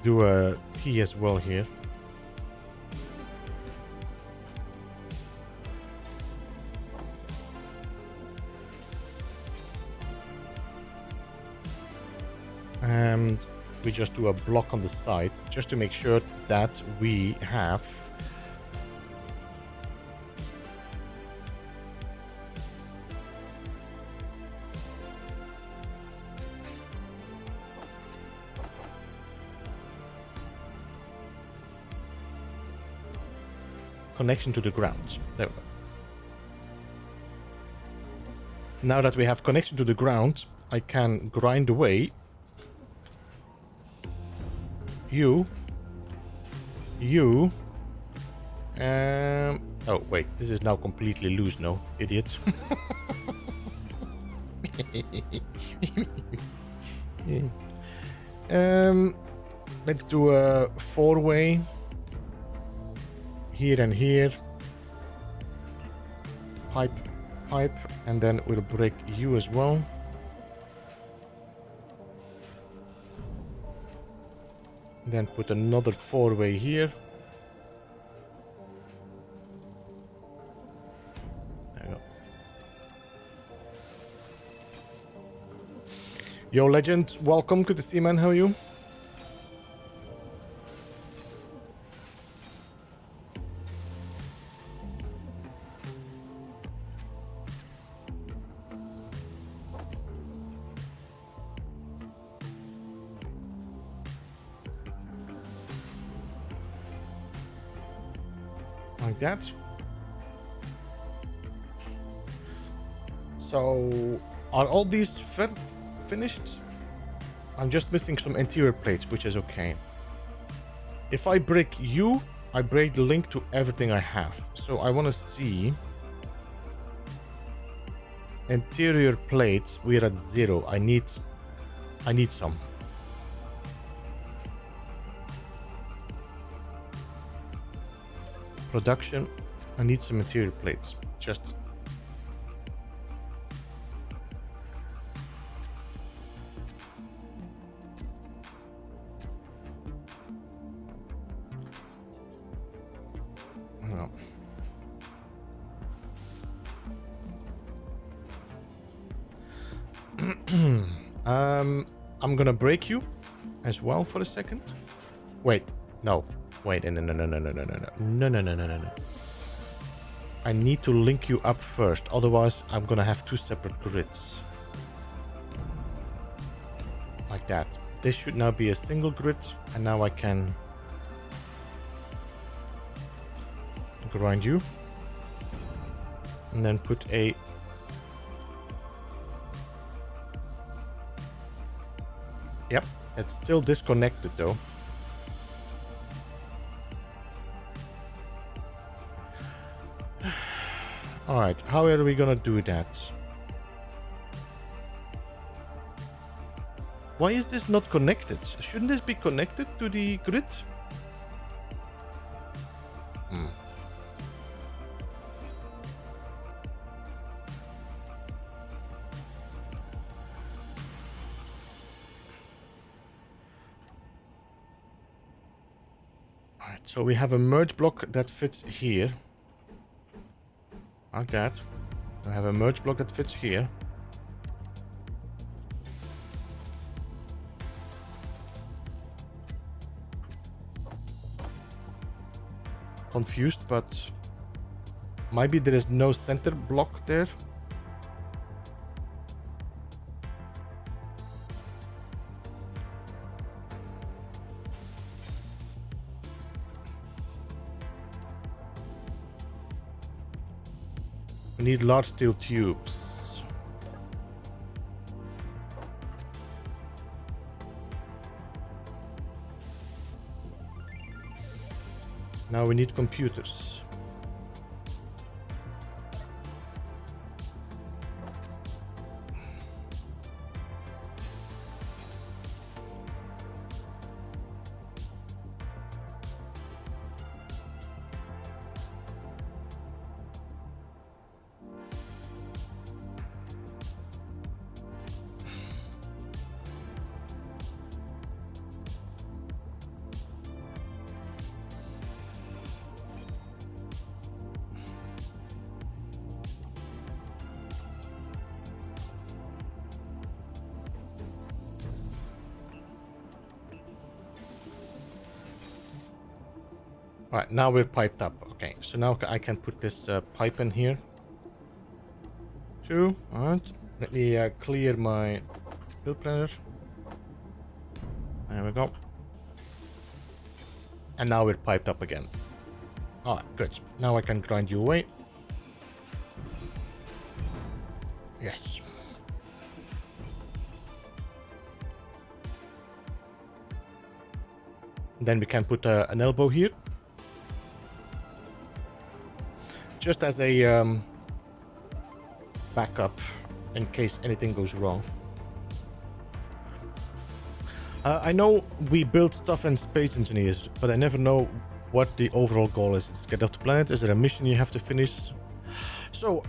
Speaker 1: do a T as well here. And we just do a block on the side just to make sure that we have connection to the ground. There we go. Now that we have connection to the ground, I can grind away you. Oh wait, this is now completely loose. No, idiot. Let's do a 4-way here and here. Pipe, and then we'll break you as well. Then put another 4-way here. There we go. Yo, legend, welcome to the Seaman. How are you? Like that. So, are all these finished? I'm just missing some interior plates, which is okay. If I break you, I break the link to everything I have. So I want to see interior plates. We're at 0. I need some. Production. I need some interior plates. Just no. I'm gonna break you as well for a second. Wait, no. Wait, no. I need to link you up first, otherwise I'm gonna have 2 separate grids. Like that. This should now be a single grid, and now I can grind you. And then put a... Yep, it's still disconnected though. Alright, how are we gonna do that? Why is this not connected? Shouldn't this be connected to the grid? Alright, so we have a merge block that fits here. Like that. I have a merge block that fits here. Confused, but maybe there is no center block there. We need large steel tubes. Now we need computers. Alright, now we're piped up. Okay, so now I can put this pipe in here. Two. Alright. Let me clear my build planner. There we go. And now we're piped up again. Alright, good. Now I can grind you away. Yes. Then we can put an elbow here. Just as a backup in case anything goes wrong. I know we build stuff in Space Engineers, but I never know what the overall goal is. Is it get off the planet? Is there a mission you have to finish? So,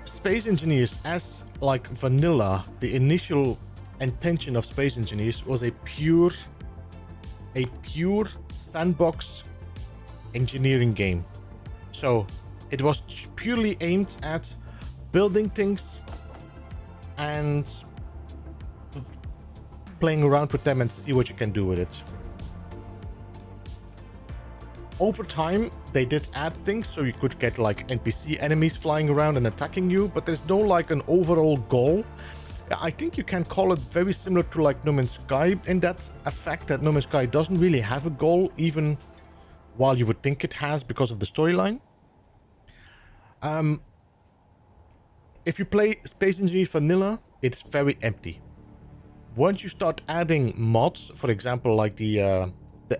Speaker 1: Space Engineers, as like vanilla, the initial intention of Space Engineers was a pure sandbox engineering game. So it was purely aimed at building things and playing around with them and see what you can do with it. Over time, they did add things, so you could get like NPC enemies flying around and attacking you, but there's no like an overall goal. I think you can call it very similar to like No Man's Sky in that effect that No Man's Sky doesn't really have a goal, even while you would think it has because of the storyline. If you play Space Engineer Vanilla, it's very empty. Once you start adding mods, for example, like the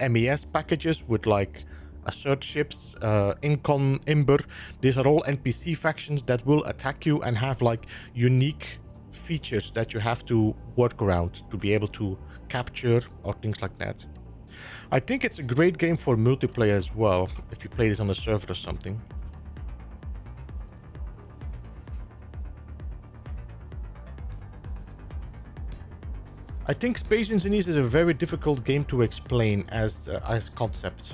Speaker 1: MES packages with like assert ships, Incon, Imber, these are all NPC factions that will attack you and have like unique features that you have to work around to be able to capture or things like that. I think it's a great game for multiplayer as well, if you play this on a server or something. I think Space Engineers is a very difficult game to explain as concept.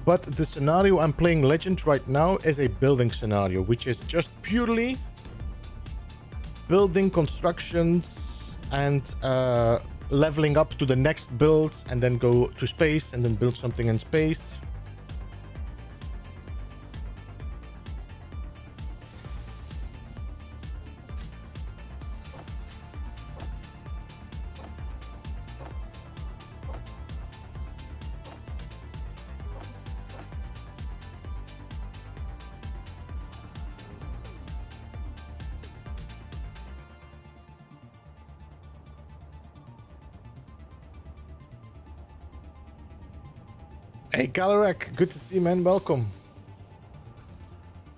Speaker 1: But the scenario I'm playing Legend right now is a building scenario, which is just purely building constructions and leveling up to the next builds and then go to space and then build something in space. Hey Galarek, good to see you, man, welcome.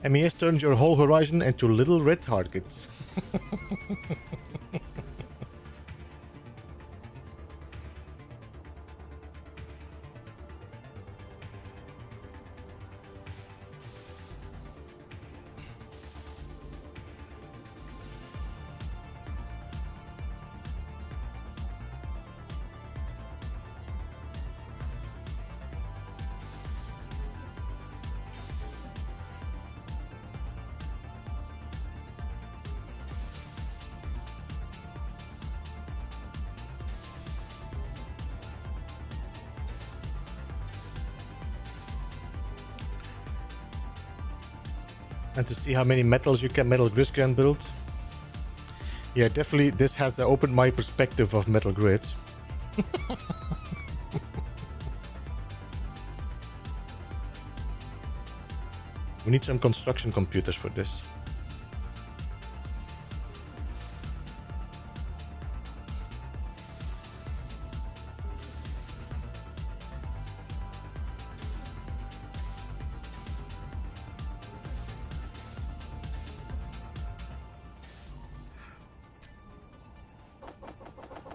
Speaker 1: MES turns your whole horizon into little red targets. And to see how many metals you can Metal Grid can build. Yeah, definitely this has opened my perspective of Metal Grid. We need some construction computers for this.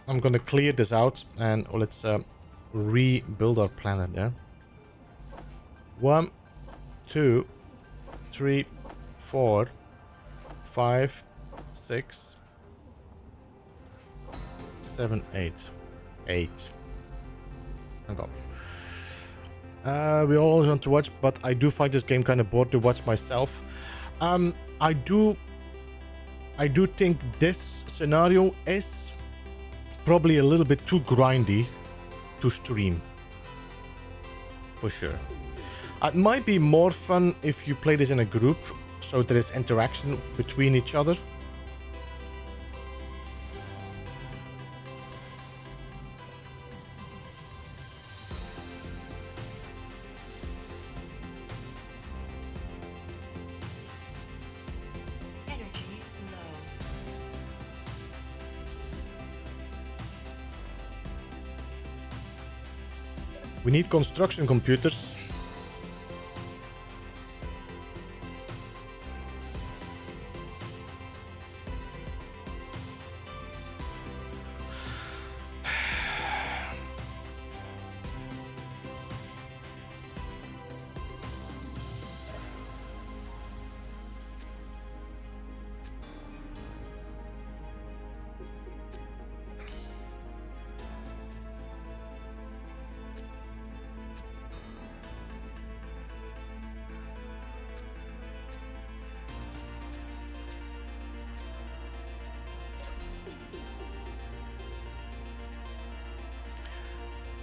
Speaker 1: I'm gonna clear this out and let's rebuild our planet there. 1, 2, 3, 4, 5, 6, 7, 8. 8. Hang on. We always want to watch, but I do find this game kind of bored to watch myself. I do think this scenario is probably a little bit too grindy to stream. For sure. It might be more fun if you play this in a group, so there is interaction between each other.
Speaker 2: Energy low.
Speaker 1: We need construction computers.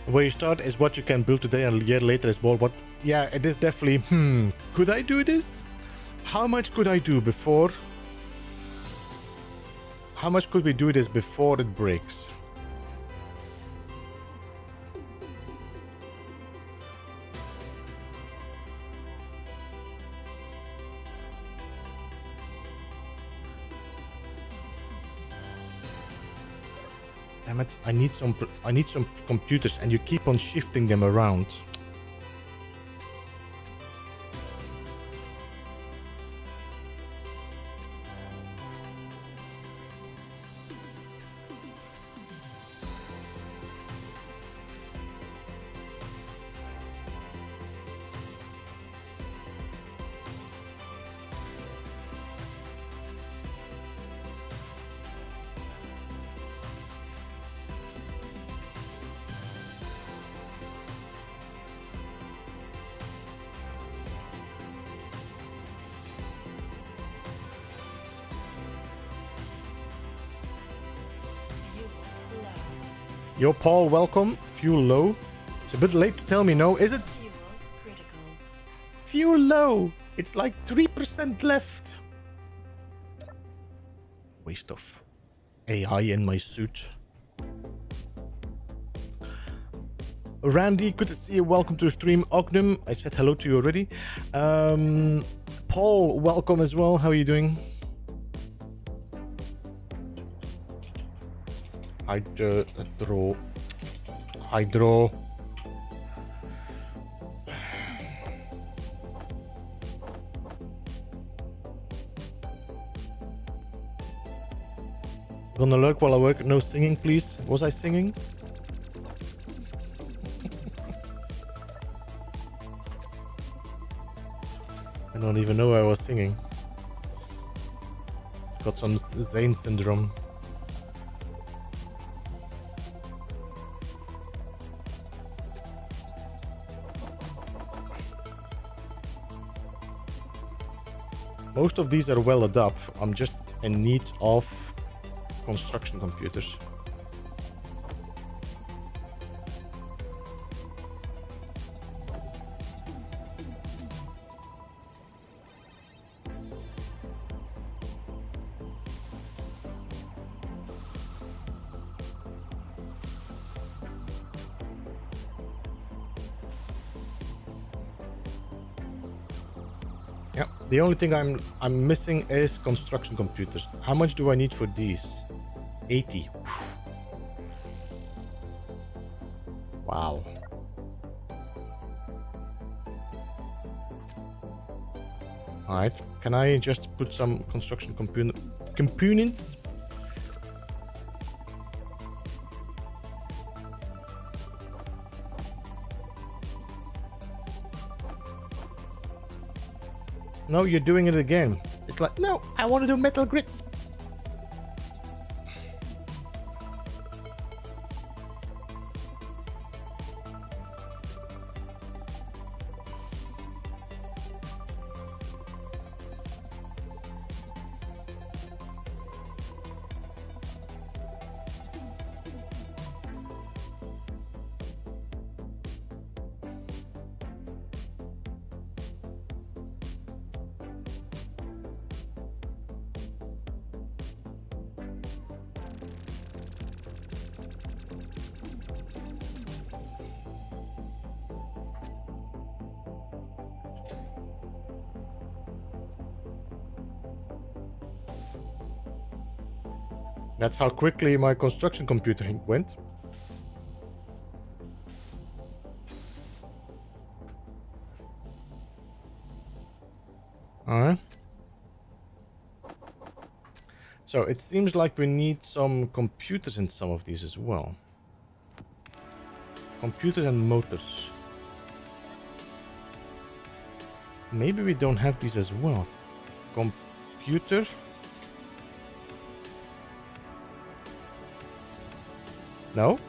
Speaker 1: Where you start is what you can build today, and a year later is more what... Yeah, it is definitely... Could I do this? How much could I do before... How much could we do this before it breaks? Damn it, I need some computers, and you keep on shifting them around.
Speaker 2: Fuel low.
Speaker 1: Yo, Paul, welcome. Fuel low. It's a bit late to tell me no, is it?
Speaker 2: Fuel critical.
Speaker 1: Fuel low. It's like 3% left. Waste of AI in my suit. Randy, good to see you. Welcome to the stream. Ognum, I said hello to you already. Paul, welcome as well. How are you doing? Hydro. Gonna lurk while I work. No singing, please. Was I singing? I don't even know I was singing. Got some Zane syndrome. Most of these are welded up. I'm just in need of construction computers. Yeah, the only thing I'm missing is construction computers. How much do I need for these? 80. Wow. Alright, can I just put some construction components? No, you're doing it again. It's like, no, I want to do metal grits. That's how quickly my construction computer went. Alright. So it seems like we need some computers in some of these as well. Computers and motors. Maybe we don't have these as well. Computer. No?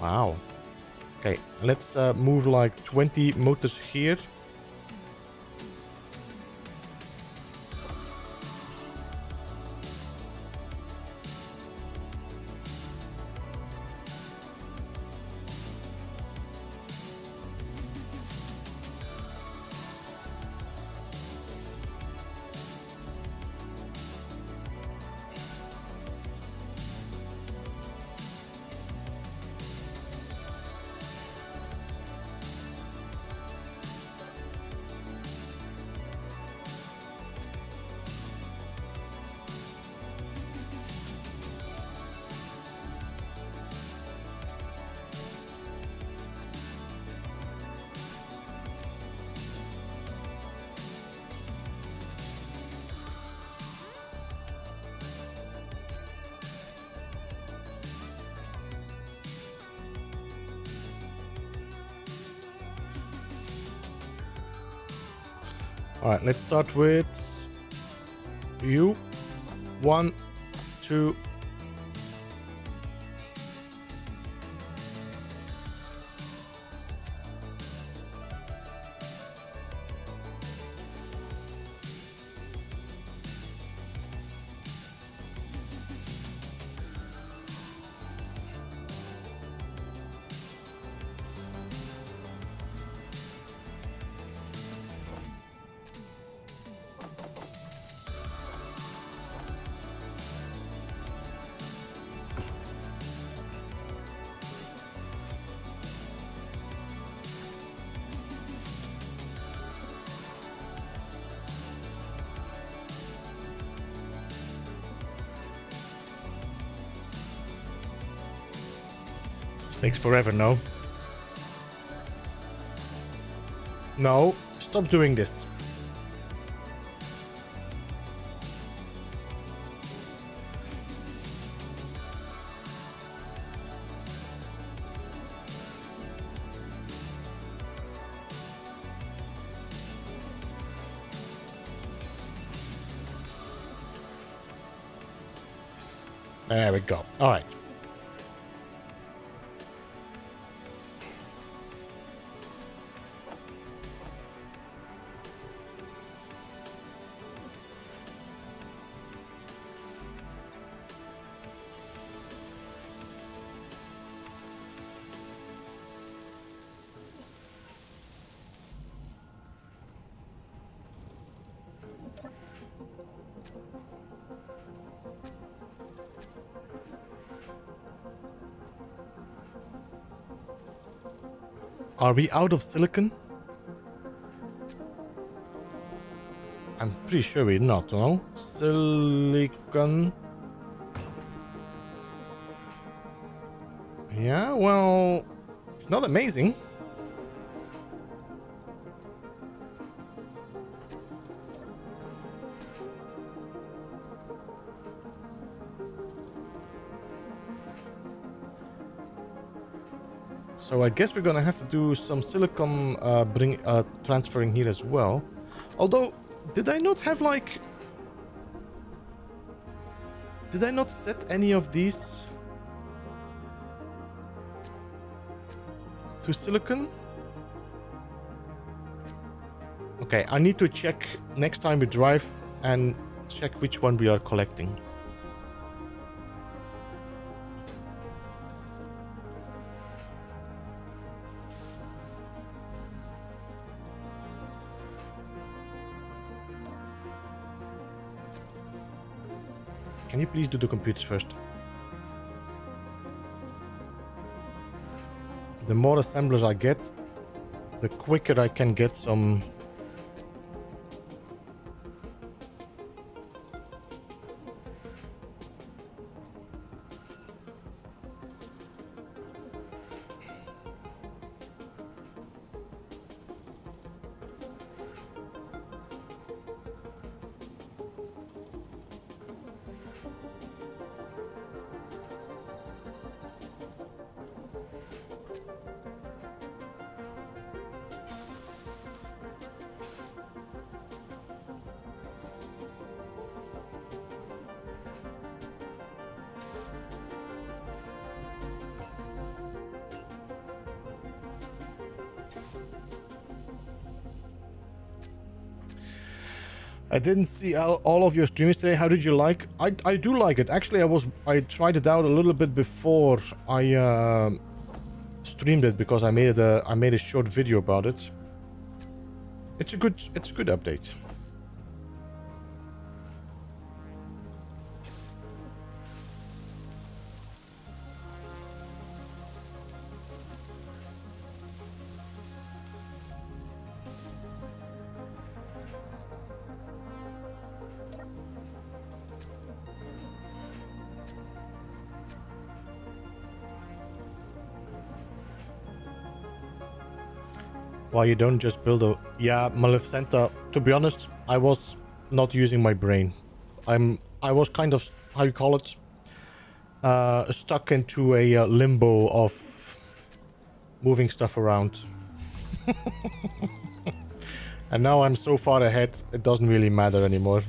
Speaker 1: Wow. Okay, let's move like 20 motors here. Alright, let's start with you. 1, 2. Takes forever, no? No, stop doing this. There we go. All right. Are we out of silicon? I'm pretty sure we're not, no? Silicon. Yeah, well, it's not amazing. So I guess we're gonna have to do some silicon transferring here as well. Although Did I not have like... Did I not set any of these to silicon? Okay, I need to check next time we drive and check which one we are collecting. Can you please do the computers first? The more assemblers I get, the quicker I can get some... I didn't see all of your streams today. How did you like? I do like it. Actually, I tried it out a little bit before I streamed it because I made a short video about it. It's a good update. Why you don't just build a... Yeah, Maleficenta, to be honest, I was not using my brain. I was kind of, how you call it? Stuck into a limbo of moving stuff around. And now I'm so far ahead, it doesn't really matter anymore.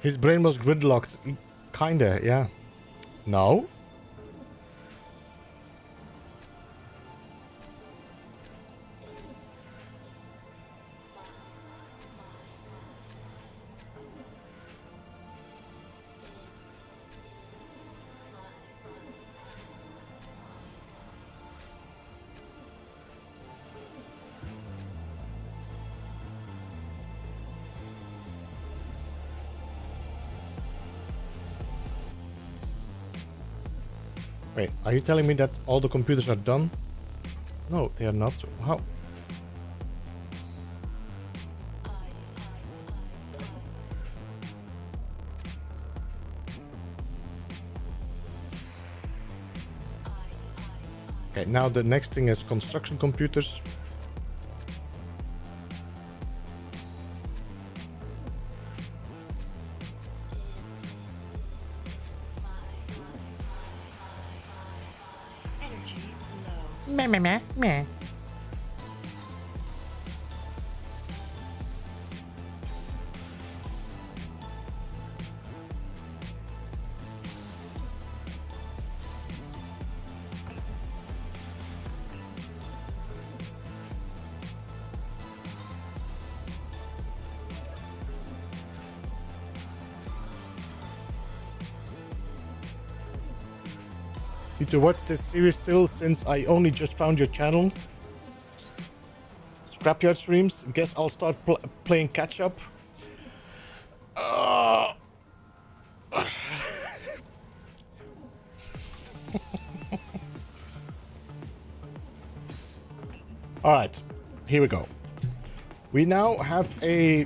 Speaker 1: His brain was gridlocked. Kinda, yeah. No? Wait, are you telling me that all the computers are done? No, they are not. How? Okay, now the next thing is construction computers.
Speaker 2: Energy low.
Speaker 3: Meh.
Speaker 1: Need to watch this series still since I only just found your channel. Scrapyard streams. Guess I'll start playing catch up. All right, here we go. We now have a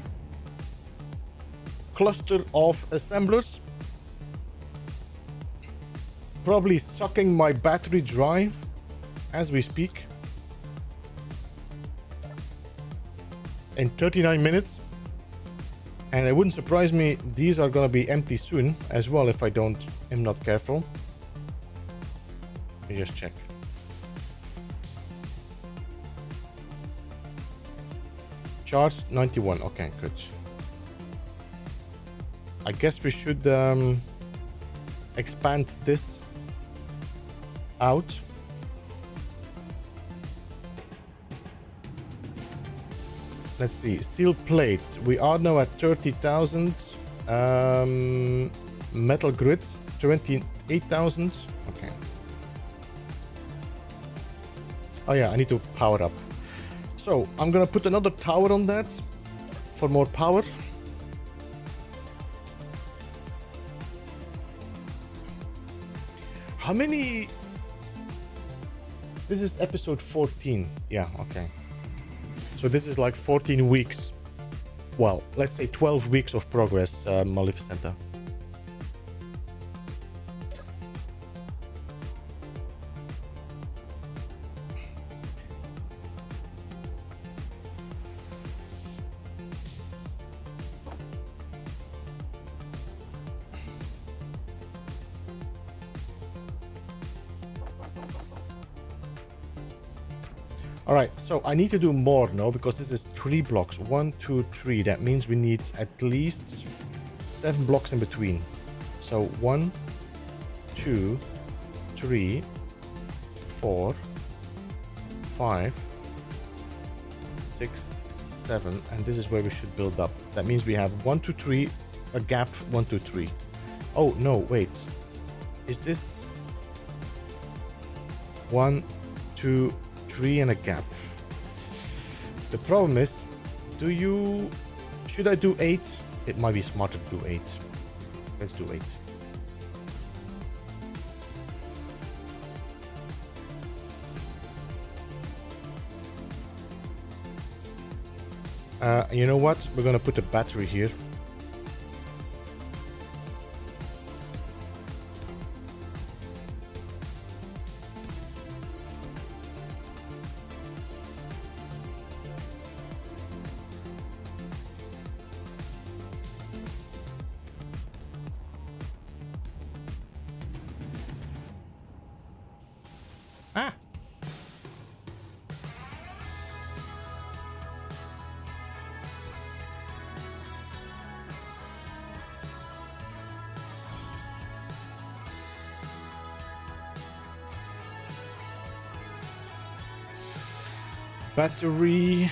Speaker 1: cluster of assemblers. Probably sucking my battery dry as we speak. In 39 minutes. And it wouldn't surprise me, these are gonna be empty soon as well if I am not careful. Let me just check. Charged 91, okay, good. I guess we should expand this out. Let's see, steel plates. We are now at 30,000. Metal grids, 28,000. Okay. Oh yeah, I need to power up. So I'm gonna put another tower on that for more power. How many? This is episode 14. Yeah, okay. So this is like 14 weeks. Well, let's say 12 weeks of progress, Maleficenta. All right, so I need to do more now because this is 3 blocks. 1, 2, 3. That means we need at least 7 blocks in between. So 1, 2, 3, 4, 5, 6, 7, and this is where we should build up. That means we have 1, 2, 3, a gap, 1, 2, 3. Oh no, wait. Is this 1, 2, 3 and a gap? The problem is, should I do 8? It might be smarter to do 8. Let's do 8. You know what? We're gonna put a battery here. Ah! Battery.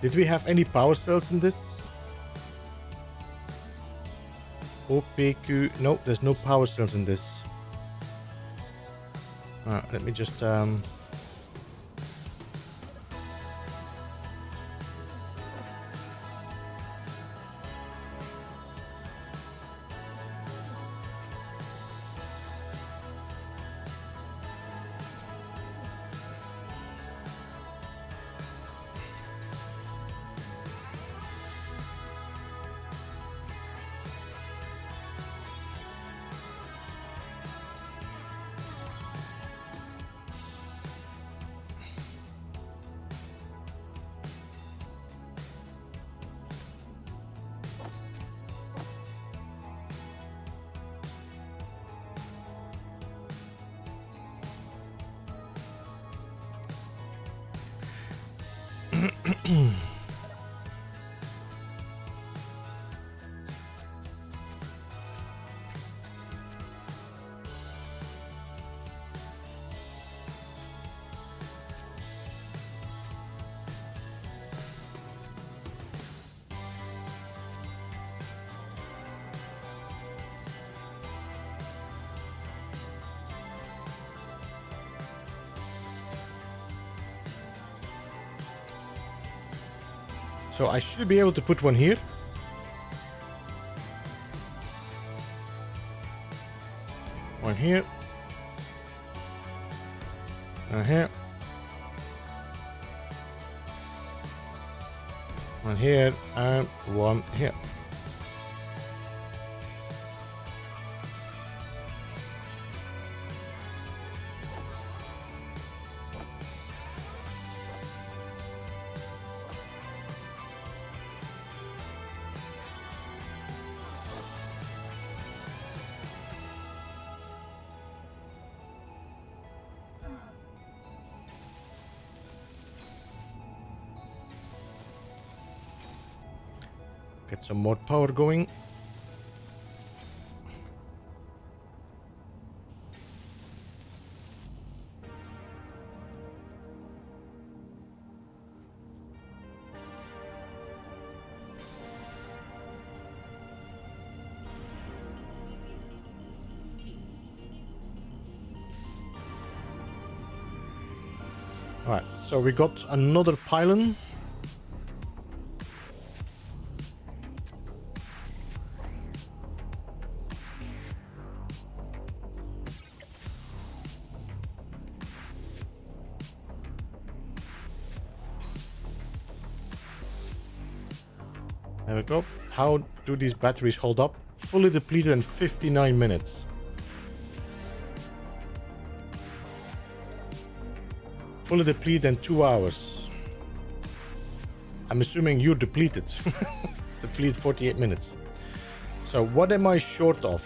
Speaker 1: Did we have any power cells in this? OPQ. No, there's no power cells in this. Let me just So I should be able to put one here. One here. And here. One here and one here. Get some more power going. All right, so we got another pylon. There we go. How do these batteries hold up? Fully depleted in 59 minutes. Fully depleted in 2 hours. I'm assuming you're depleted. Depleted 48 minutes. So what am I short of?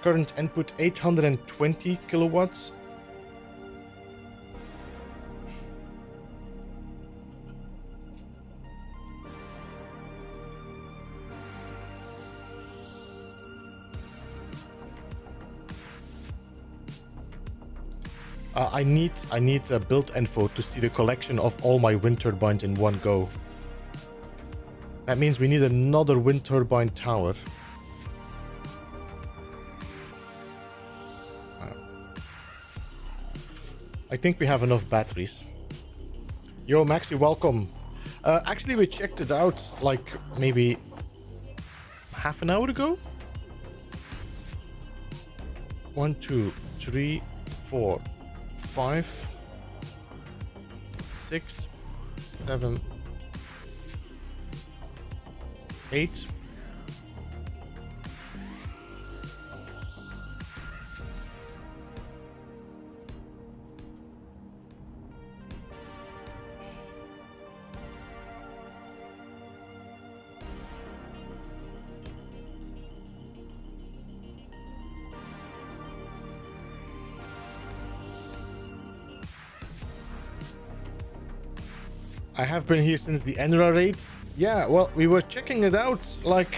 Speaker 1: Current input 820 kilowatts. I need a build info to see the collection of all my wind turbines in one go. That means we need another wind turbine tower. I think we have enough batteries. Yo, Maxi, welcome. Actually, we checked it out like maybe half an hour ago. 1, 2, 3, 4, 5, 6, 7, 8. I have been here since the Enra raid. Yeah, well, we were checking it out, like,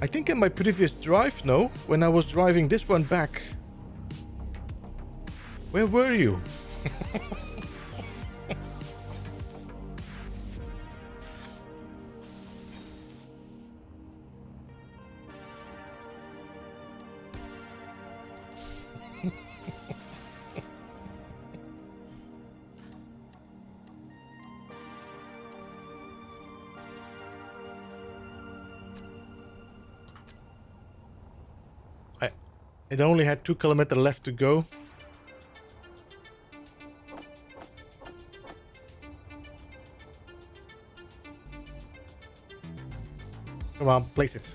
Speaker 1: I think in my previous drive, no? When I was driving this one back. Where were you? It only had 2 kilometers left to go. Come on, place it.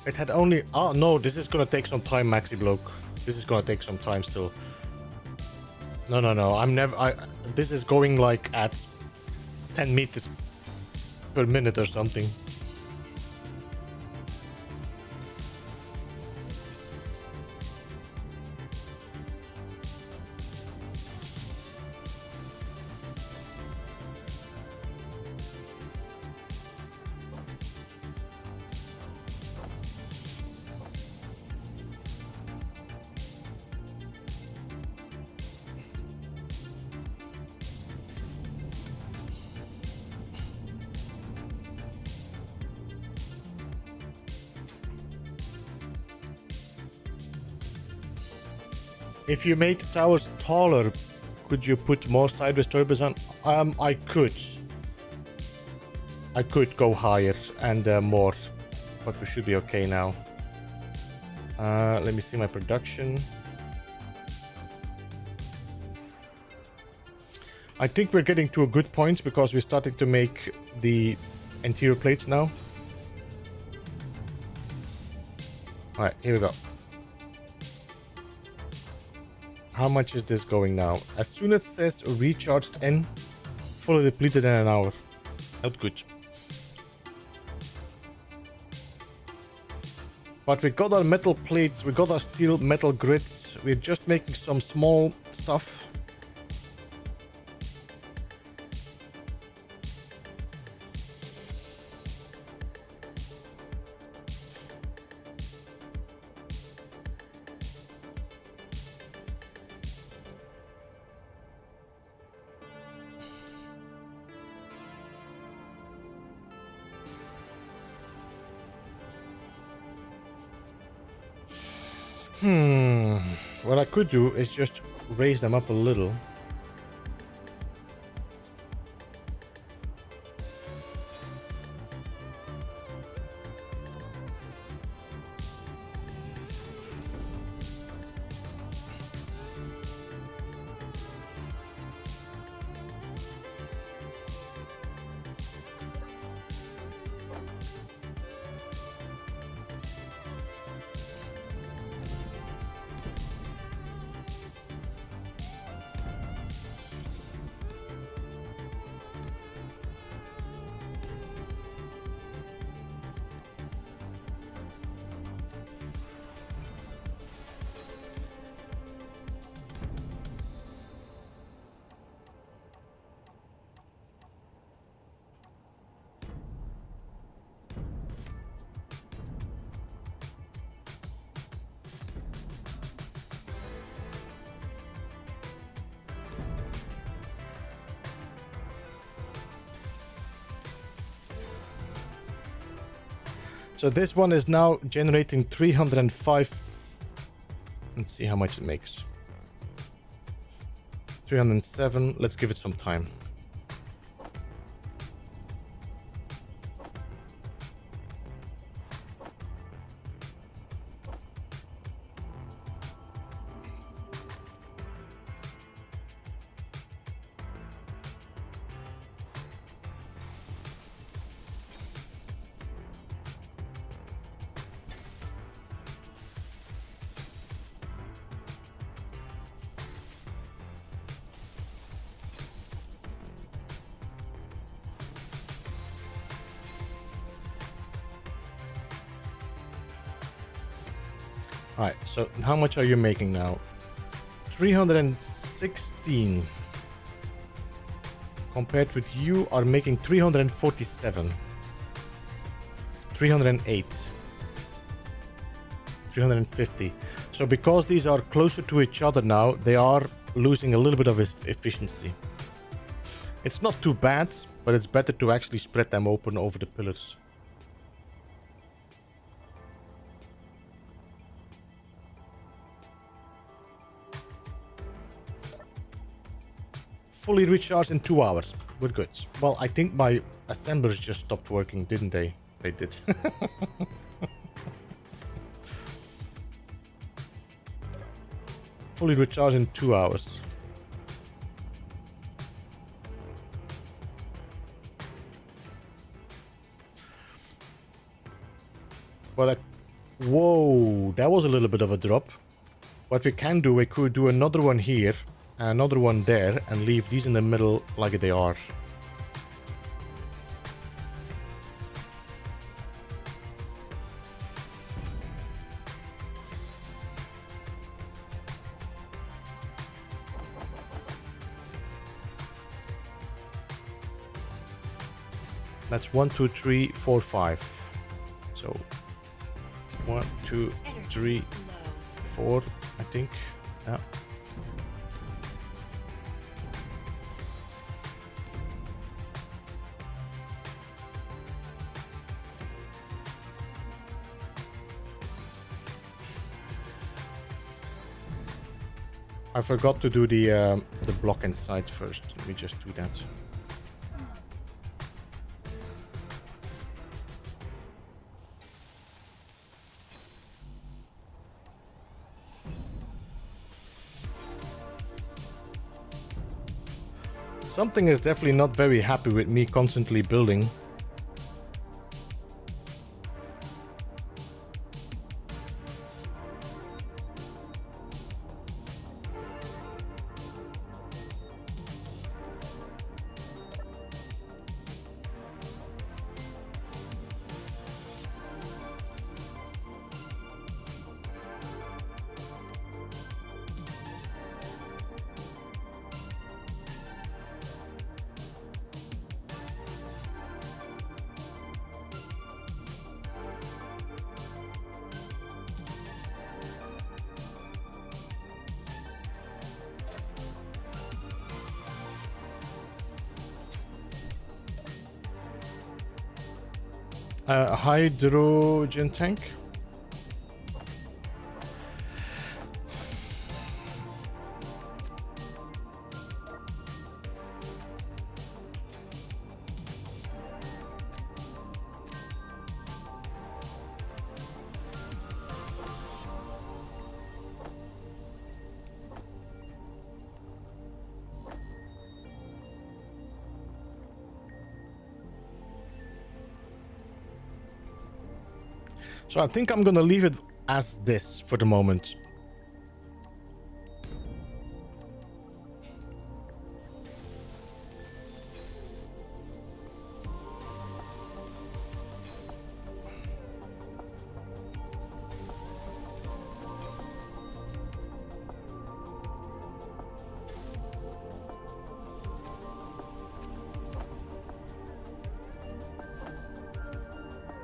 Speaker 1: It had only... Oh no, this is gonna take some time, Maxi Bloke. This is gonna take some time still. No. I'm never... This is going like at 10 meters per minute or something. If you made the towers taller, could you put more sideways turbines on? I could. I could go higher and more, but we should be okay now. Let me see my production. I think we're getting to a good point because we're starting to make the interior plates now. Alright, here we go. How much is this going now? As soon as it says recharged in, fully depleted in an hour. Not good. But we got our metal plates, we got our steel metal grids. We're just making some small stuff. What I could do is just raise them up a little. So this one is now generating 305. Let's see how much it makes. 307. Let's give it some time. Alright, so how much are you making now? 316. Compared with you are making 347. 308. 350. So because these are closer to each other now, they are losing a little bit of efficiency. It's not too bad, but it's better to actually spread them open over the pillars. Fully recharged in 2 hours. We're good. Well, I think my assemblers just stopped working, didn't they? They did. Fully recharged in 2 hours. Well, whoa, that was a little bit of a drop. What we can do, we could do another one here another one there, and leave these in the middle like they are. That's 1, 2, 3, 4, 5. So 1, 2, 3, 4, I think. Yeah. I forgot to do the block inside first. Let me just do that. Something is definitely not very happy with me constantly building. A hydrogen tank. So I think I'm gonna leave it as this for the moment.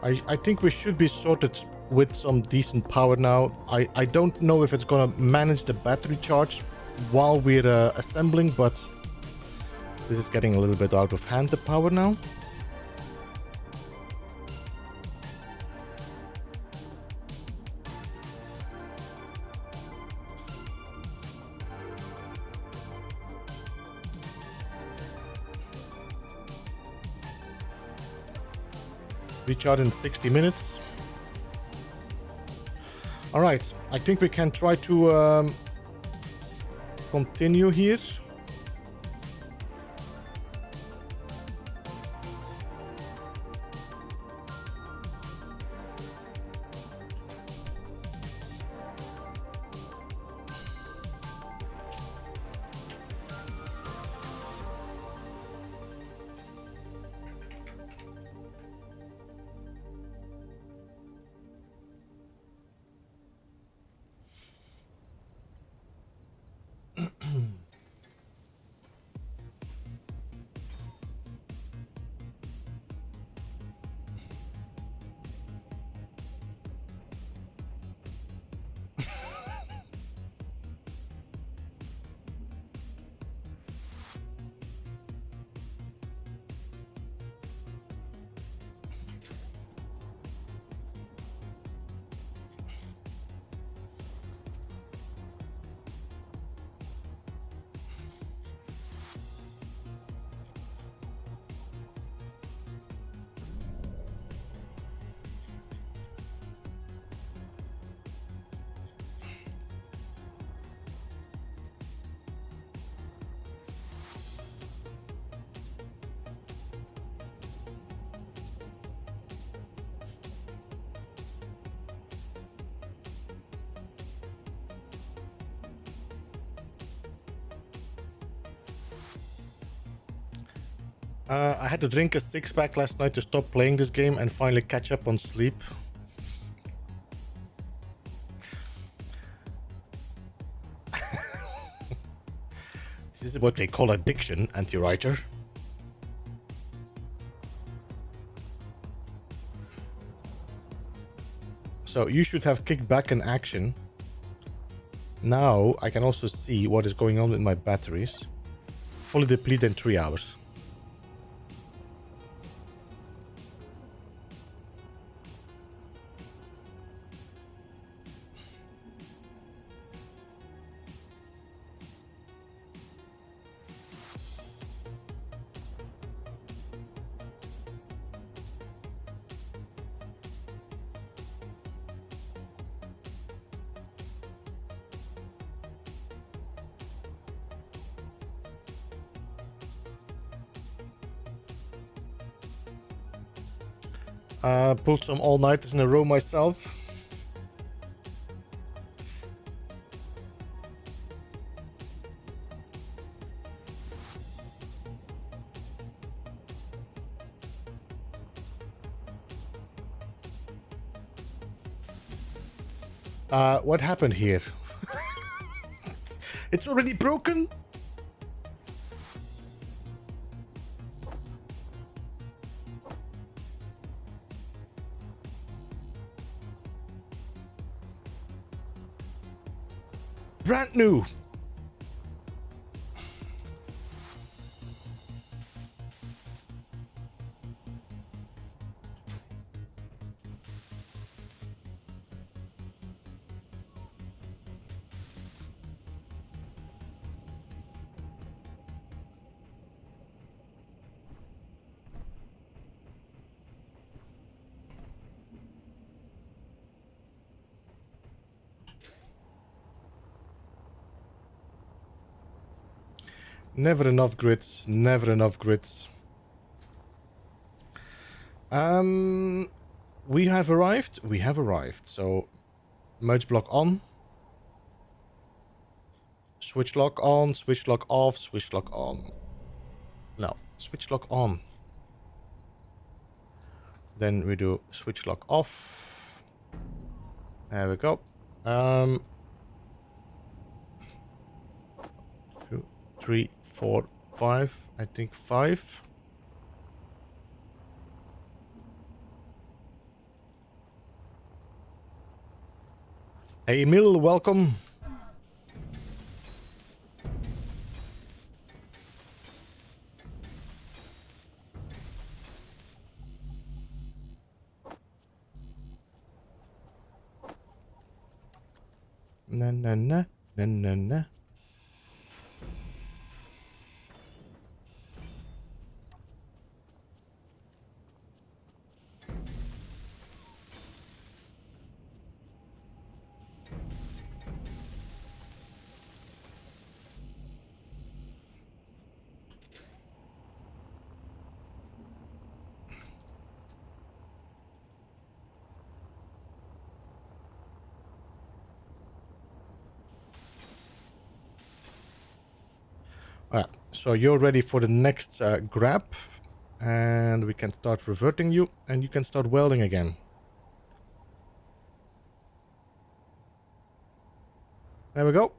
Speaker 1: I think we should be sorted with some decent power now. I don't know if it's gonna manage the battery charge while we're assembling, but this is getting a little bit out of hand, the power now. Recharge in 60 minutes. All right, I think we can try to continue here. I had to drink a 6-pack last night to stop playing this game and finally catch up on sleep. This is what they call addiction, anti-writer. So you should have kicked back in action. Now I can also see what is going on with my batteries. Fully deplete in 3 hours. Pulled some all-nighters in a row myself. What happened here? It's already broken? Brand new. Never enough grids, never enough grids. We have arrived. We have arrived. So, merge block on. Switch lock on, switch lock off, switch lock on. No, switch lock on. Then we do switch lock off. There we go. 2, 3, 4, 5. I think 5. Hey Emil, welcome. Na na na na na na. So you're ready for the next grab, and we can start reverting you, and you can start welding again. There we go.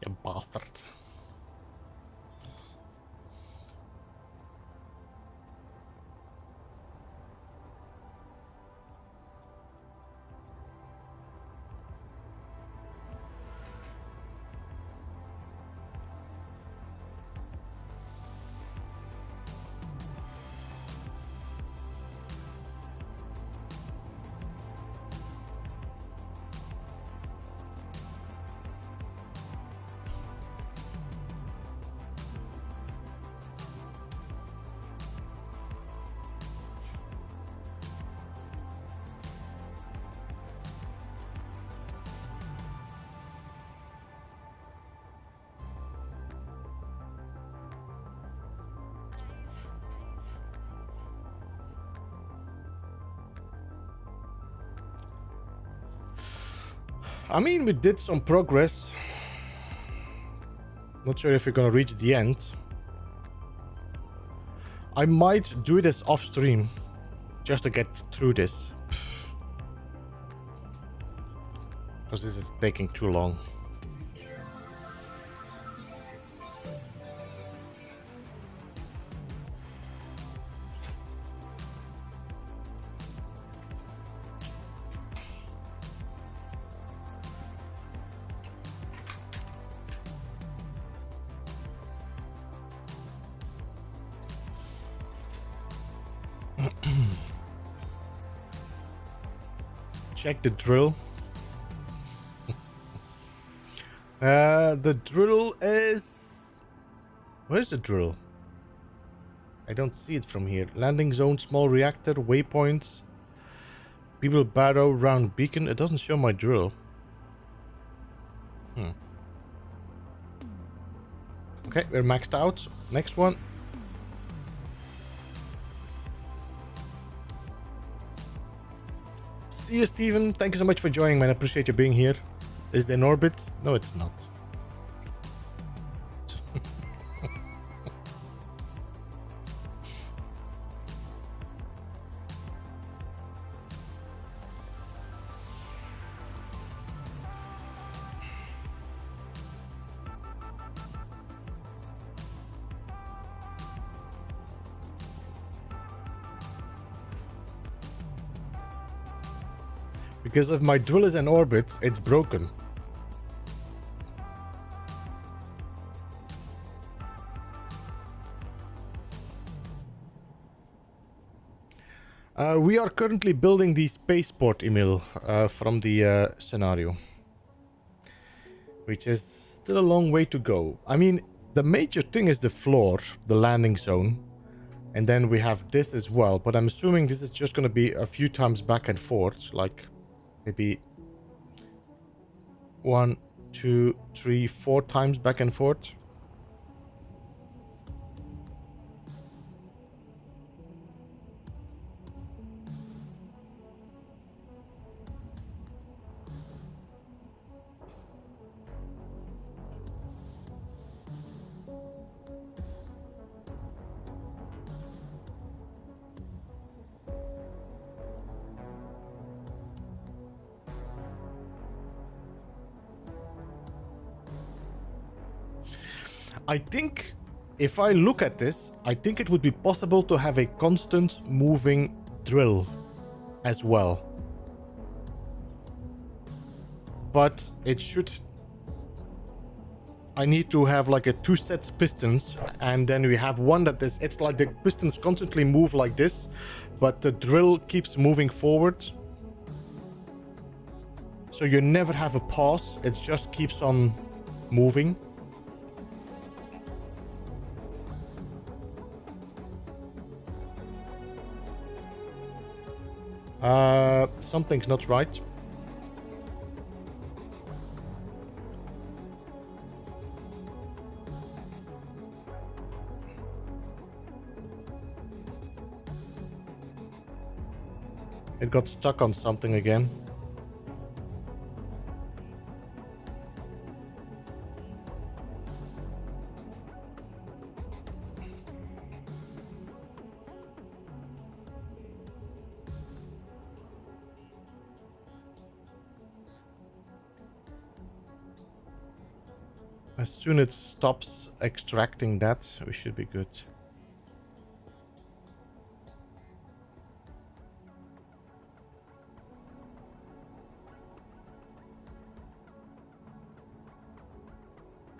Speaker 1: You bastard. I mean, we did some progress. Not sure if we're gonna reach the end. I might do this off stream just to get through this. Because this is taking too long. Check the drill. The drill is... Where's the drill? I don't see it from here. Landing zone, small reactor, waypoints. People barrow, round beacon. It doesn't show my drill. Okay, we're maxed out. Next one. See you, Steven. Thank you so much for joining, man. I appreciate you being here. Is it in orbit? No, it's not. Because if my drill is in orbit, it's broken. We are currently building the spaceport, Emil, from the scenario. Which is still a long way to go. I mean, the major thing is the floor, the landing zone. And then we have this as well. But I'm assuming this is just going to be a few times back and forth. Like, maybe 1, 2, 3, 4 times back and forth. I think, if I look at this, I think it would be possible to have a constant moving drill as well. But it should... I need to have like a 2 sets pistons, and then we have one that is... It's like the pistons constantly move like this, but the drill keeps moving forward. So you never have a pause, it just keeps on moving. Something's not right. It got stuck on something again. As soon as it stops extracting that, we should be good.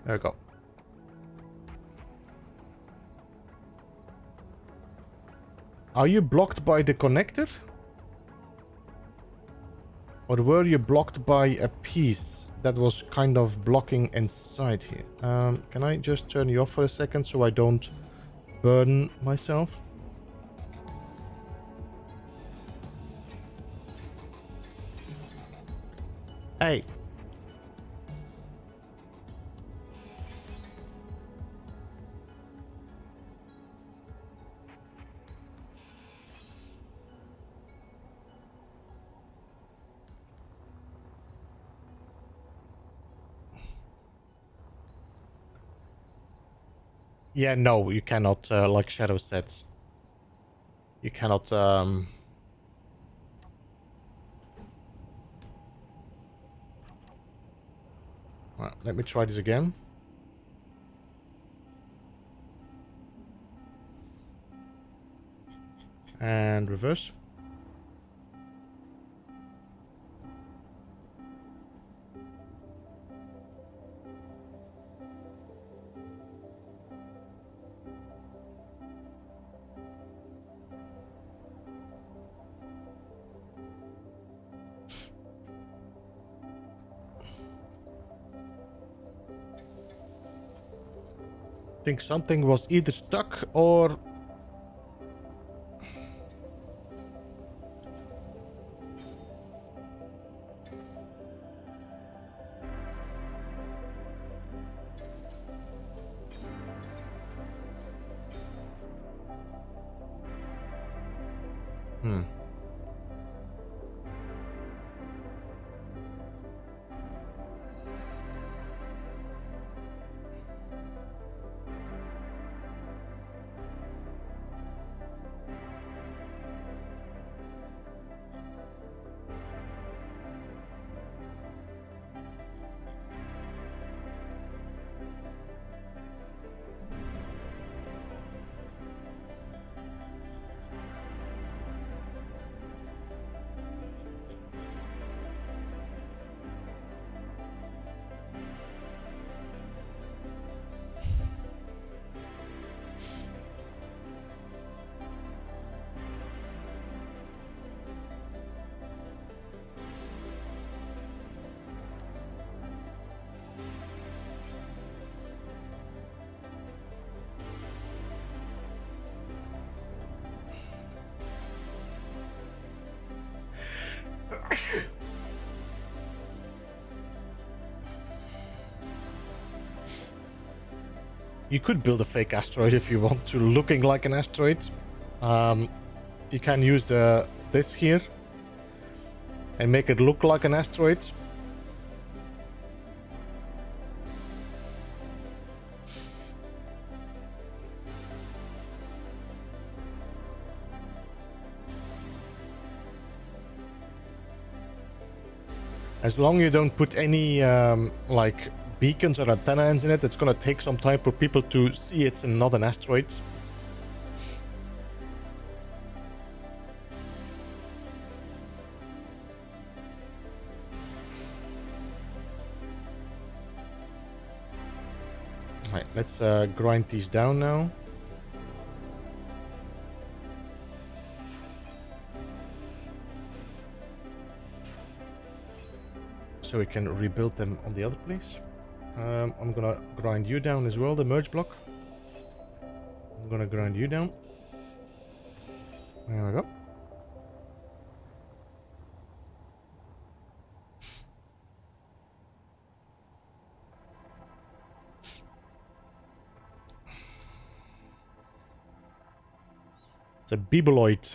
Speaker 1: There we go. Are you blocked by the connector? Or were you blocked by a piece that was kind of blocking inside here? Can I just turn you off for a second so I don't burn myself? Hey! Yeah, no, you cannot, like Shadow said. You cannot, Well, let me try this again. And reverse. I think something was either stuck or... Hmm. You could build a fake asteroid if you want to, looking like an asteroid. You can use this here and make it look like an asteroid. As long as you don't put any like beacons or antennas in it, it's gonna take some time for people to see it's not an asteroid. Alright, let's grind these down now. So we can rebuild them on the other place. I'm gonna grind you down as well, the merge block. I'm gonna grind you down. There we go. It's a Beebleoid.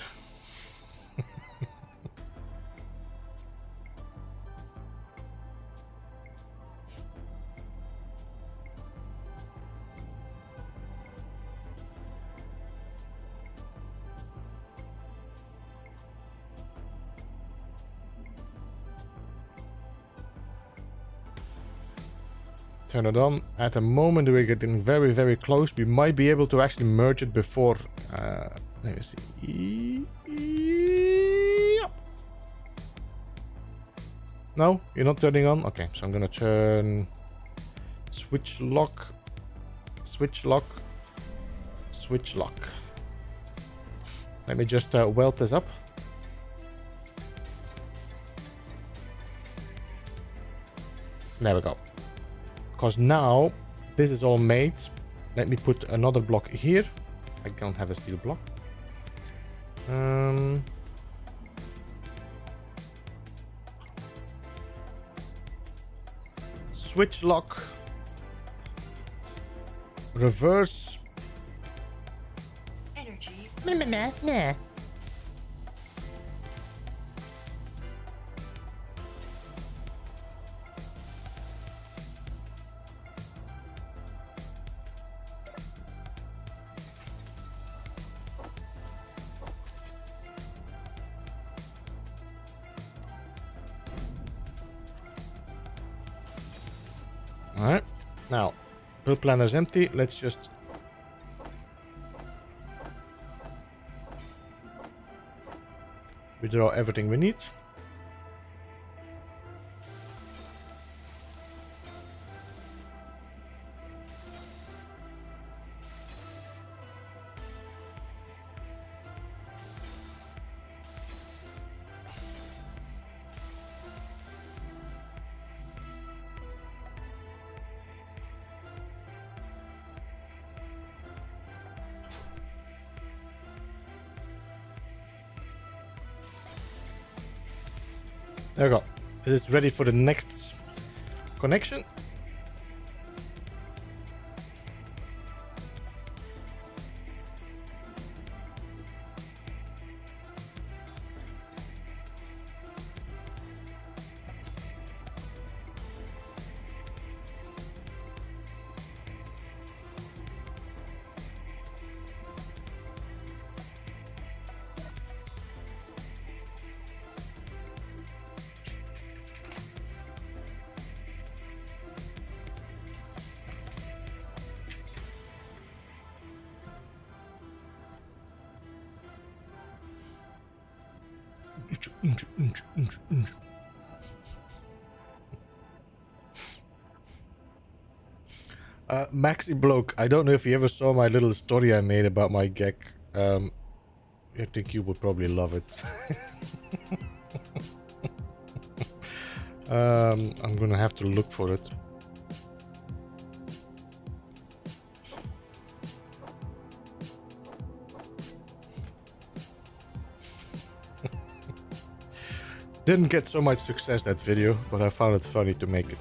Speaker 1: Turn it on. At the moment we're getting very, very close. We might be able to actually merge it before... let me see. No? You're not turning on? Okay, so I'm gonna turn... Switch lock. Switch lock. Switch lock. Let me just weld this up. There we go. Because now this is all made. Let me put another block here. I don't have a steel block. Switch lock. Reverse.
Speaker 2: Energy.
Speaker 3: Meh.
Speaker 1: Now, build planner is empty. Let's just withdraw everything we need. There we go. It's ready for the next connection. Maxi Bloke, I don't know if you ever saw my little story I made about my gag. I think you would probably love it. I'm gonna have to look for it. Didn't get so much success, that video, but I found it funny to make it.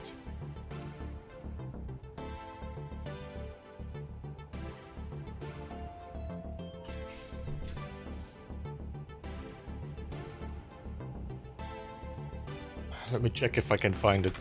Speaker 1: Let me check if I can find it.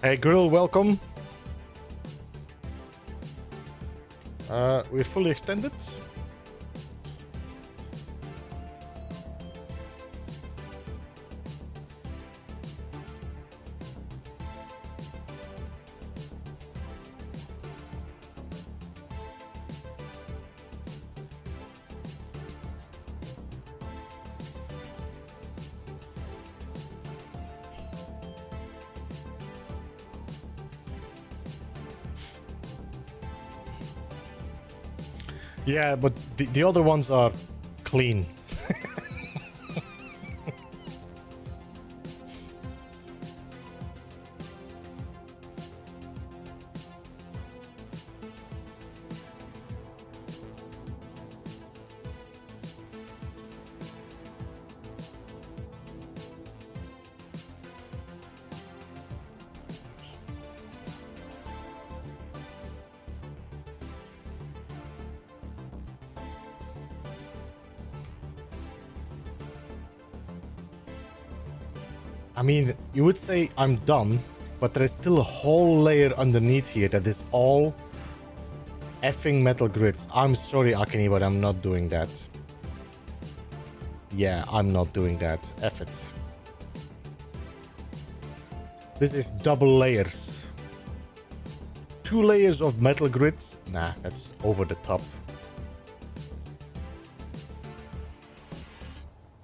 Speaker 1: Hey Grill, welcome. We're fully extended. Yeah, but the other ones are clean. I mean, you would say I'm done, but there is still a whole layer underneath here that is all effing metal grids. I'm sorry, Akini, but I'm not doing that. Yeah, I'm not doing that. F it. This is double layers. 2 layers of metal grids? Nah, that's over the top.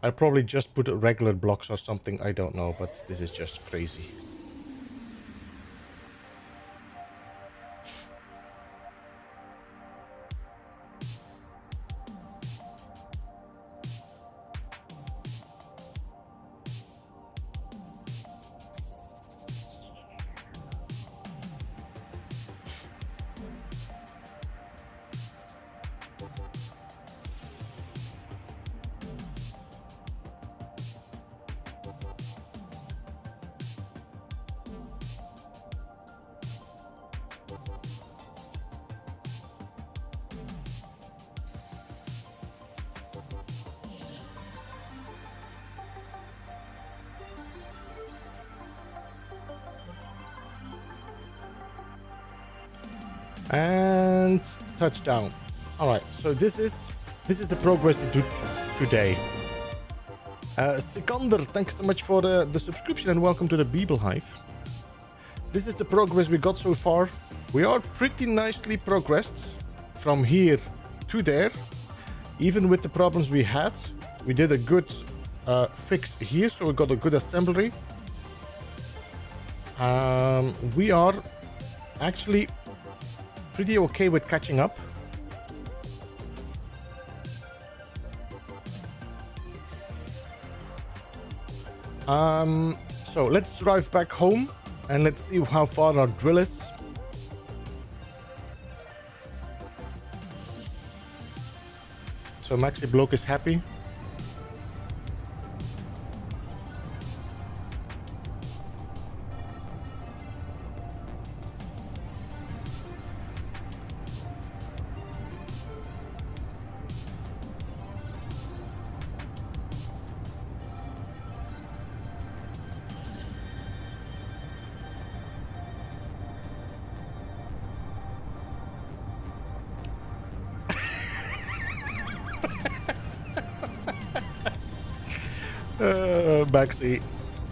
Speaker 1: I'll probably just put regular blocks or something, I don't know, but this is just crazy. And touchdown. All right, so this is the progress we do today. Sikander, thank you so much for the subscription and welcome to the Beeble Hive. This is the progress we got so far. We are pretty nicely progressed from here to there. Even with the problems we had, we did a good fix here, so we got a good assembly. We are actually pretty okay with catching up. So let's drive back home and let's see how far our drill is. So Maxi Bloke is happy. Maxi,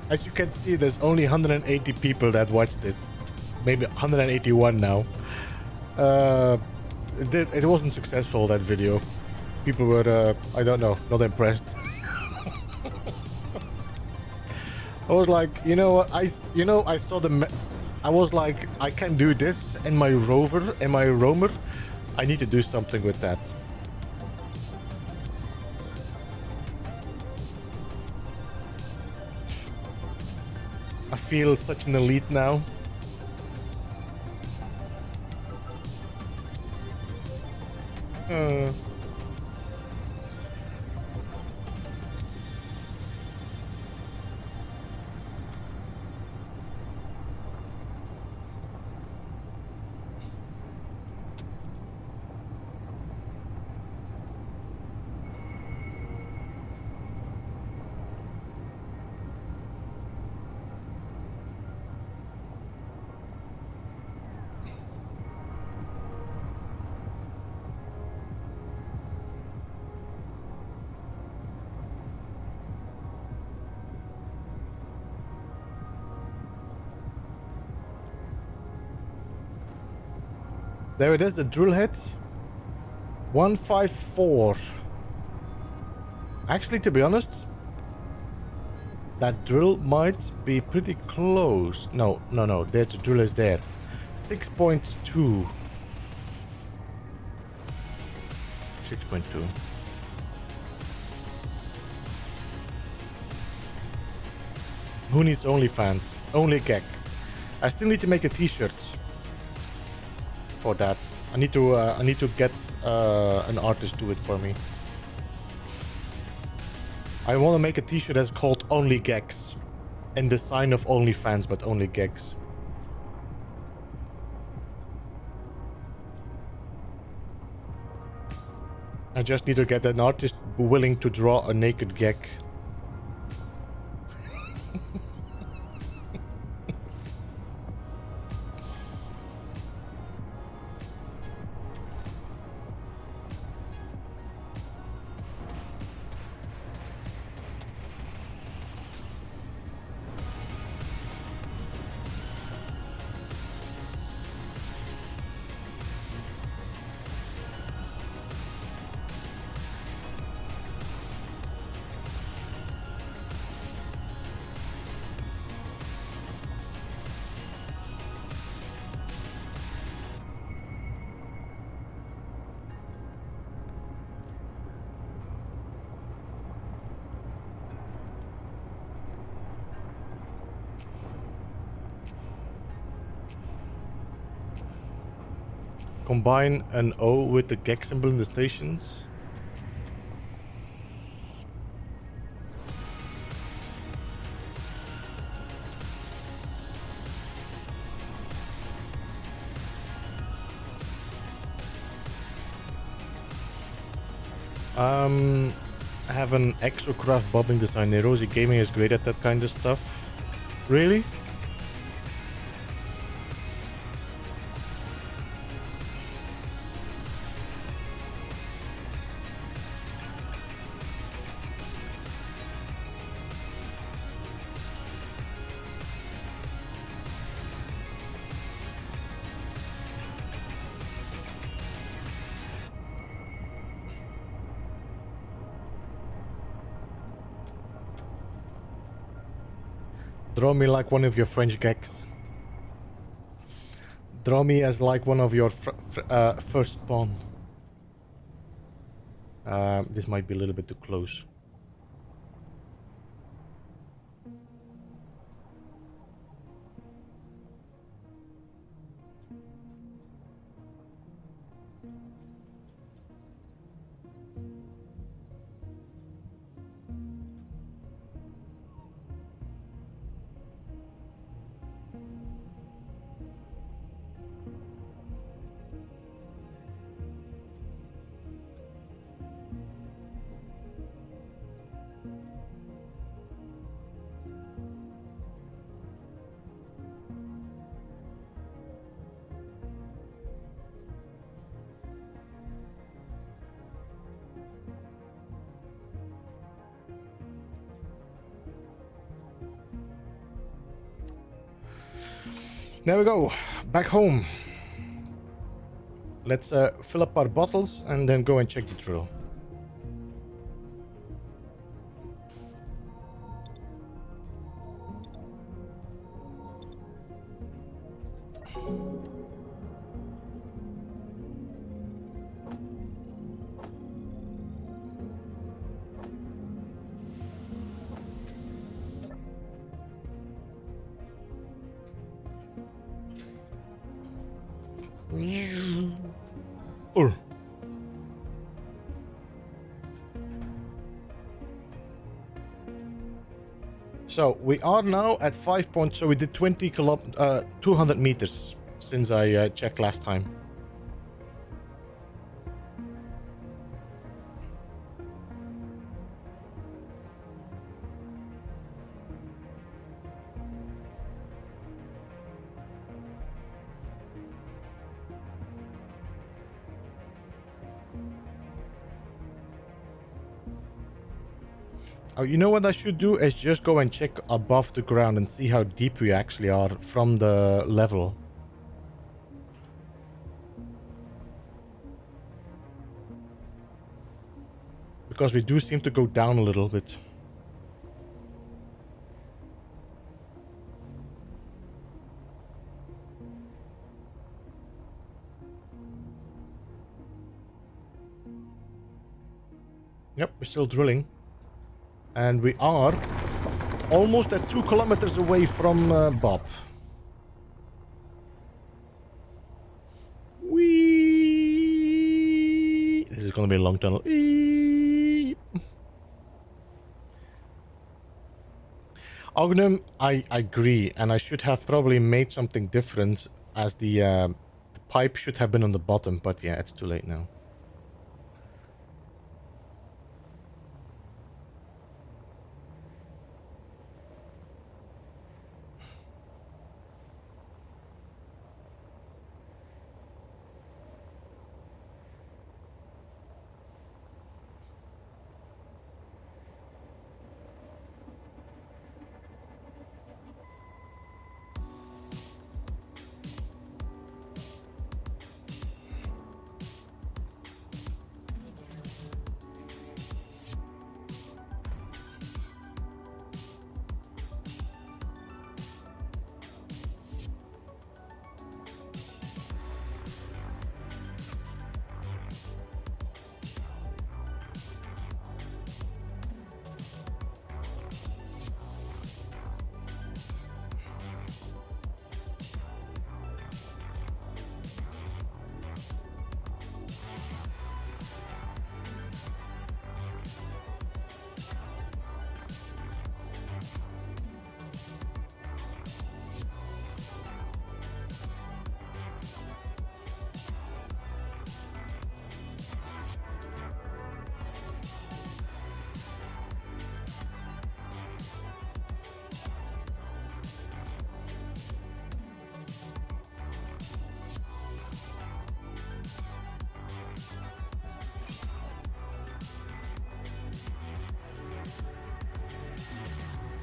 Speaker 1: as you can see, there's only 180 people that watch this. Maybe 181 now. It wasn't successful, that video. People were, I don't know, not impressed. I was like, I saw I was like, I can do this and my rover and my roamer. I need to do something with that. I feel such an elite now. There it is, the drill head. 154. Actually, to be honest, that drill might be pretty close. No, the drill is there. 6.2. 6.2. Who needs OnlyFans? Only Gek. I still need to make a t-shirt. For that, I need to get an artist to do it for me. I want to make a t-shirt that's called Only Gex, and the sign of OnlyFans, but Only Gex. I just need to get an artist willing to draw a naked Gek. Combine an O with the Gek symbol in the stations. I have an exocraft bobbing design. Nerosi Gaming is great at that kind of stuff. Really? Draw me like one of your French gags. Draw me as like one of your first pawn. This might be a little bit too close. There we go, back home. Let's fill up our bottles and then go and check the drill. So we are now at 5 point. So we did 200 meters since I checked last time. Oh, you know what I should do is just go and check above the ground and see how deep we actually are from the level. Because we do seem to go down a little bit. Yep, we're still drilling. And we are almost at 2 kilometers away from Bob. Whee! This is going to be a long tunnel. Whee! Ognum, I agree, and I should have probably made something different, as the pipe should have been on the bottom, but yeah, it's too late now.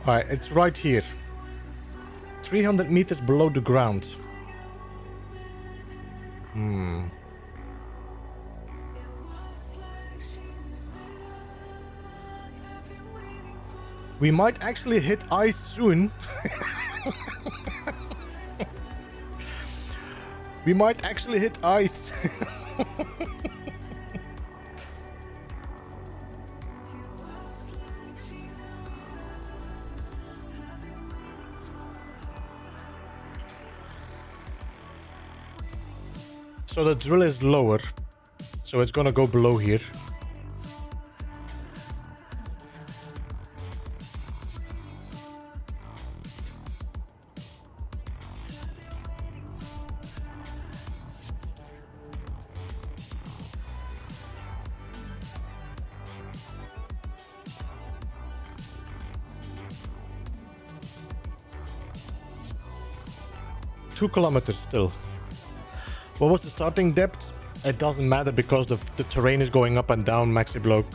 Speaker 1: Alright, it's right here. 300 meters below the ground. We might actually hit ice soon. We might actually hit ice. So the drill is lower. So it's gonna go below here. Two kilometers still. What was the starting depth? It doesn't matter because the terrain is going up and down, Maxi Bloke.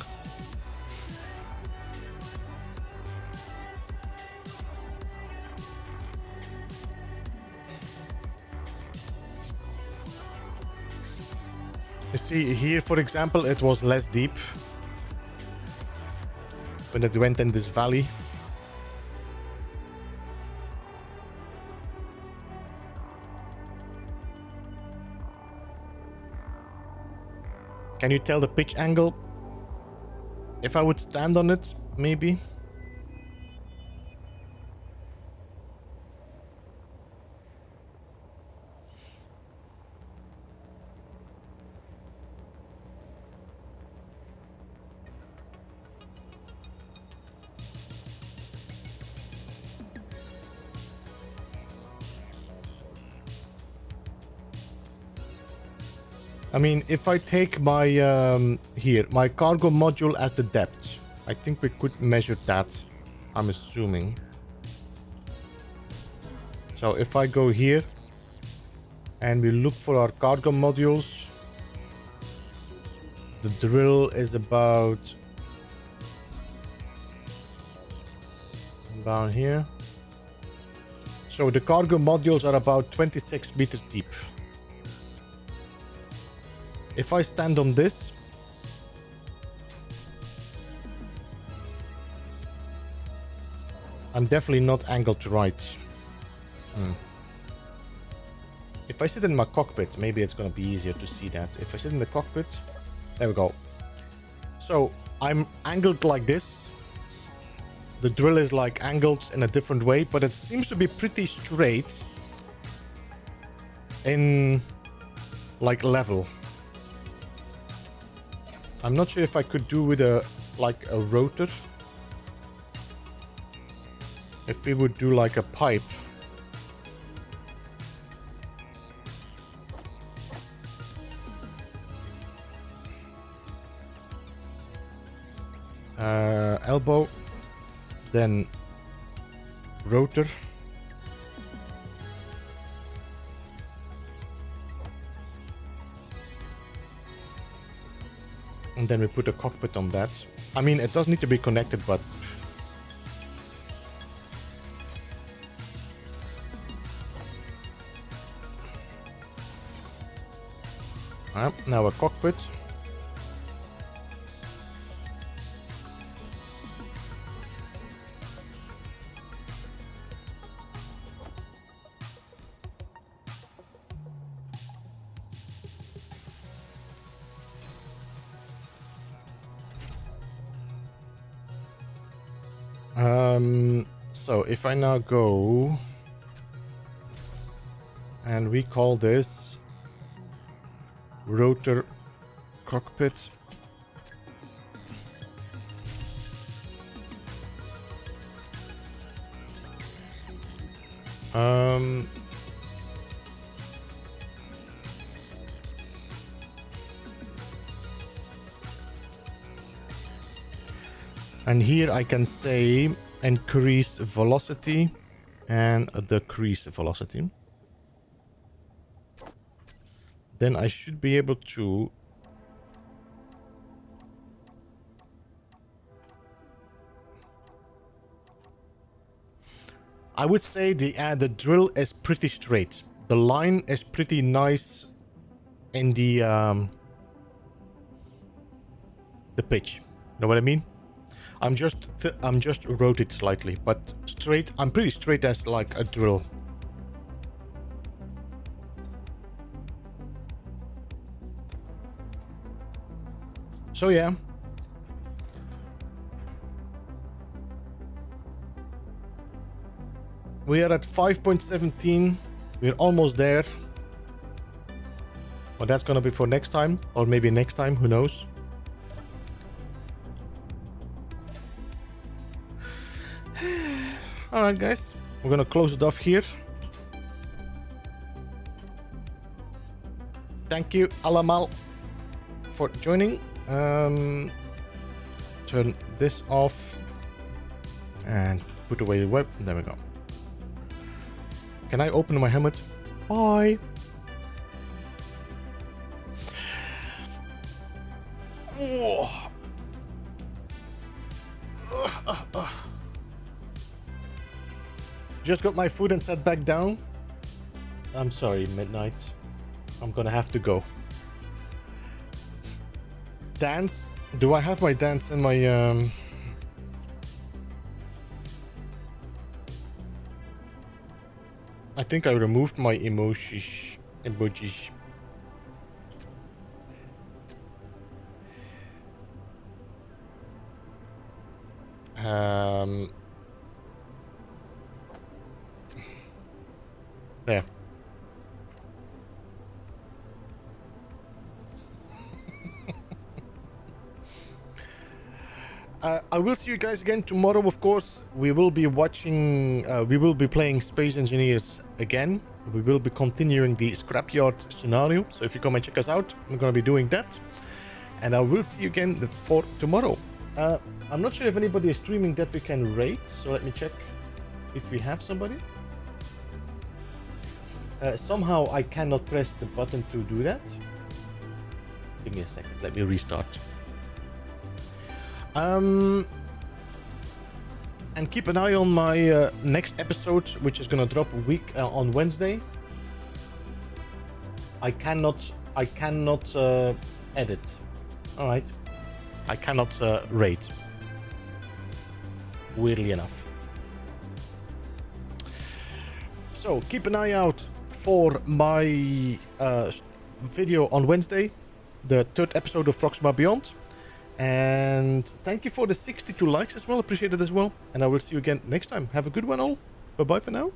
Speaker 1: You see, here, for example, it was less deep when it went in this valley. Can you tell the pitch angle? If I would stand on it, maybe. I mean, if I take my, here, my cargo module as the depth, I think we could measure that, I'm assuming. So if I go here, and we look for our cargo modules, the drill is about down here. So the cargo modules are about 26 meters deep. If I stand on this, I'm definitely not angled to right. If I sit in my cockpit, maybe it's going to be easier to see that. If I sit in the cockpit, there we go. So I'm angled like this. The drill is like angled in a different way, but it seems to be pretty straight in like level. I'm not sure if I could do with a like a rotor. If we would do like a pipe. Elbow, then rotor. And then we put a cockpit on that. I mean, it does need to be connected, but... now a cockpit. So if I now go and we call this rotor cockpit, and here I can say increase velocity and decrease velocity. Then I should be able to I would say the drill is pretty straight. The line is pretty nice in the pitch. Know what I mean? I'm just rotate slightly, but straight. I'm pretty straight as like a drill. So yeah. We are at 5.17. We're almost there. But that's gonna be for next time, or maybe next time, who knows. Alright guys, we're gonna close it off here. Thank you Alamal for joining. Turn this off and put away the web. There we go. Can I open my helmet? Bye. Just got my food and sat back down. I'm sorry, Midnight. I'm gonna have to go. Dance? Do I have my dance in my I think I removed my emojis. There. I will see you guys again tomorrow, of course. We will be watching, we will be playing Space Engineers again. We will be continuing the Scrapyard scenario. So if you come and check us out, I'm going to be doing that. And I will see you again for tomorrow. I'm not sure if anybody is streaming that we can rate. So let me check if we have somebody. Somehow I cannot press the button to do that. Give me a second. Let me restart. And keep an eye on my next episode, which is gonna drop a week on Wednesday. I cannot edit. All right, I cannot rate. Weirdly enough. So keep an eye out for my video on Wednesday, the 3rd episode of Proxima Beyond. And thank you for the 62 likes as well. Appreciate it as well. And I will see you again next time. Have a good one all. Bye bye for now.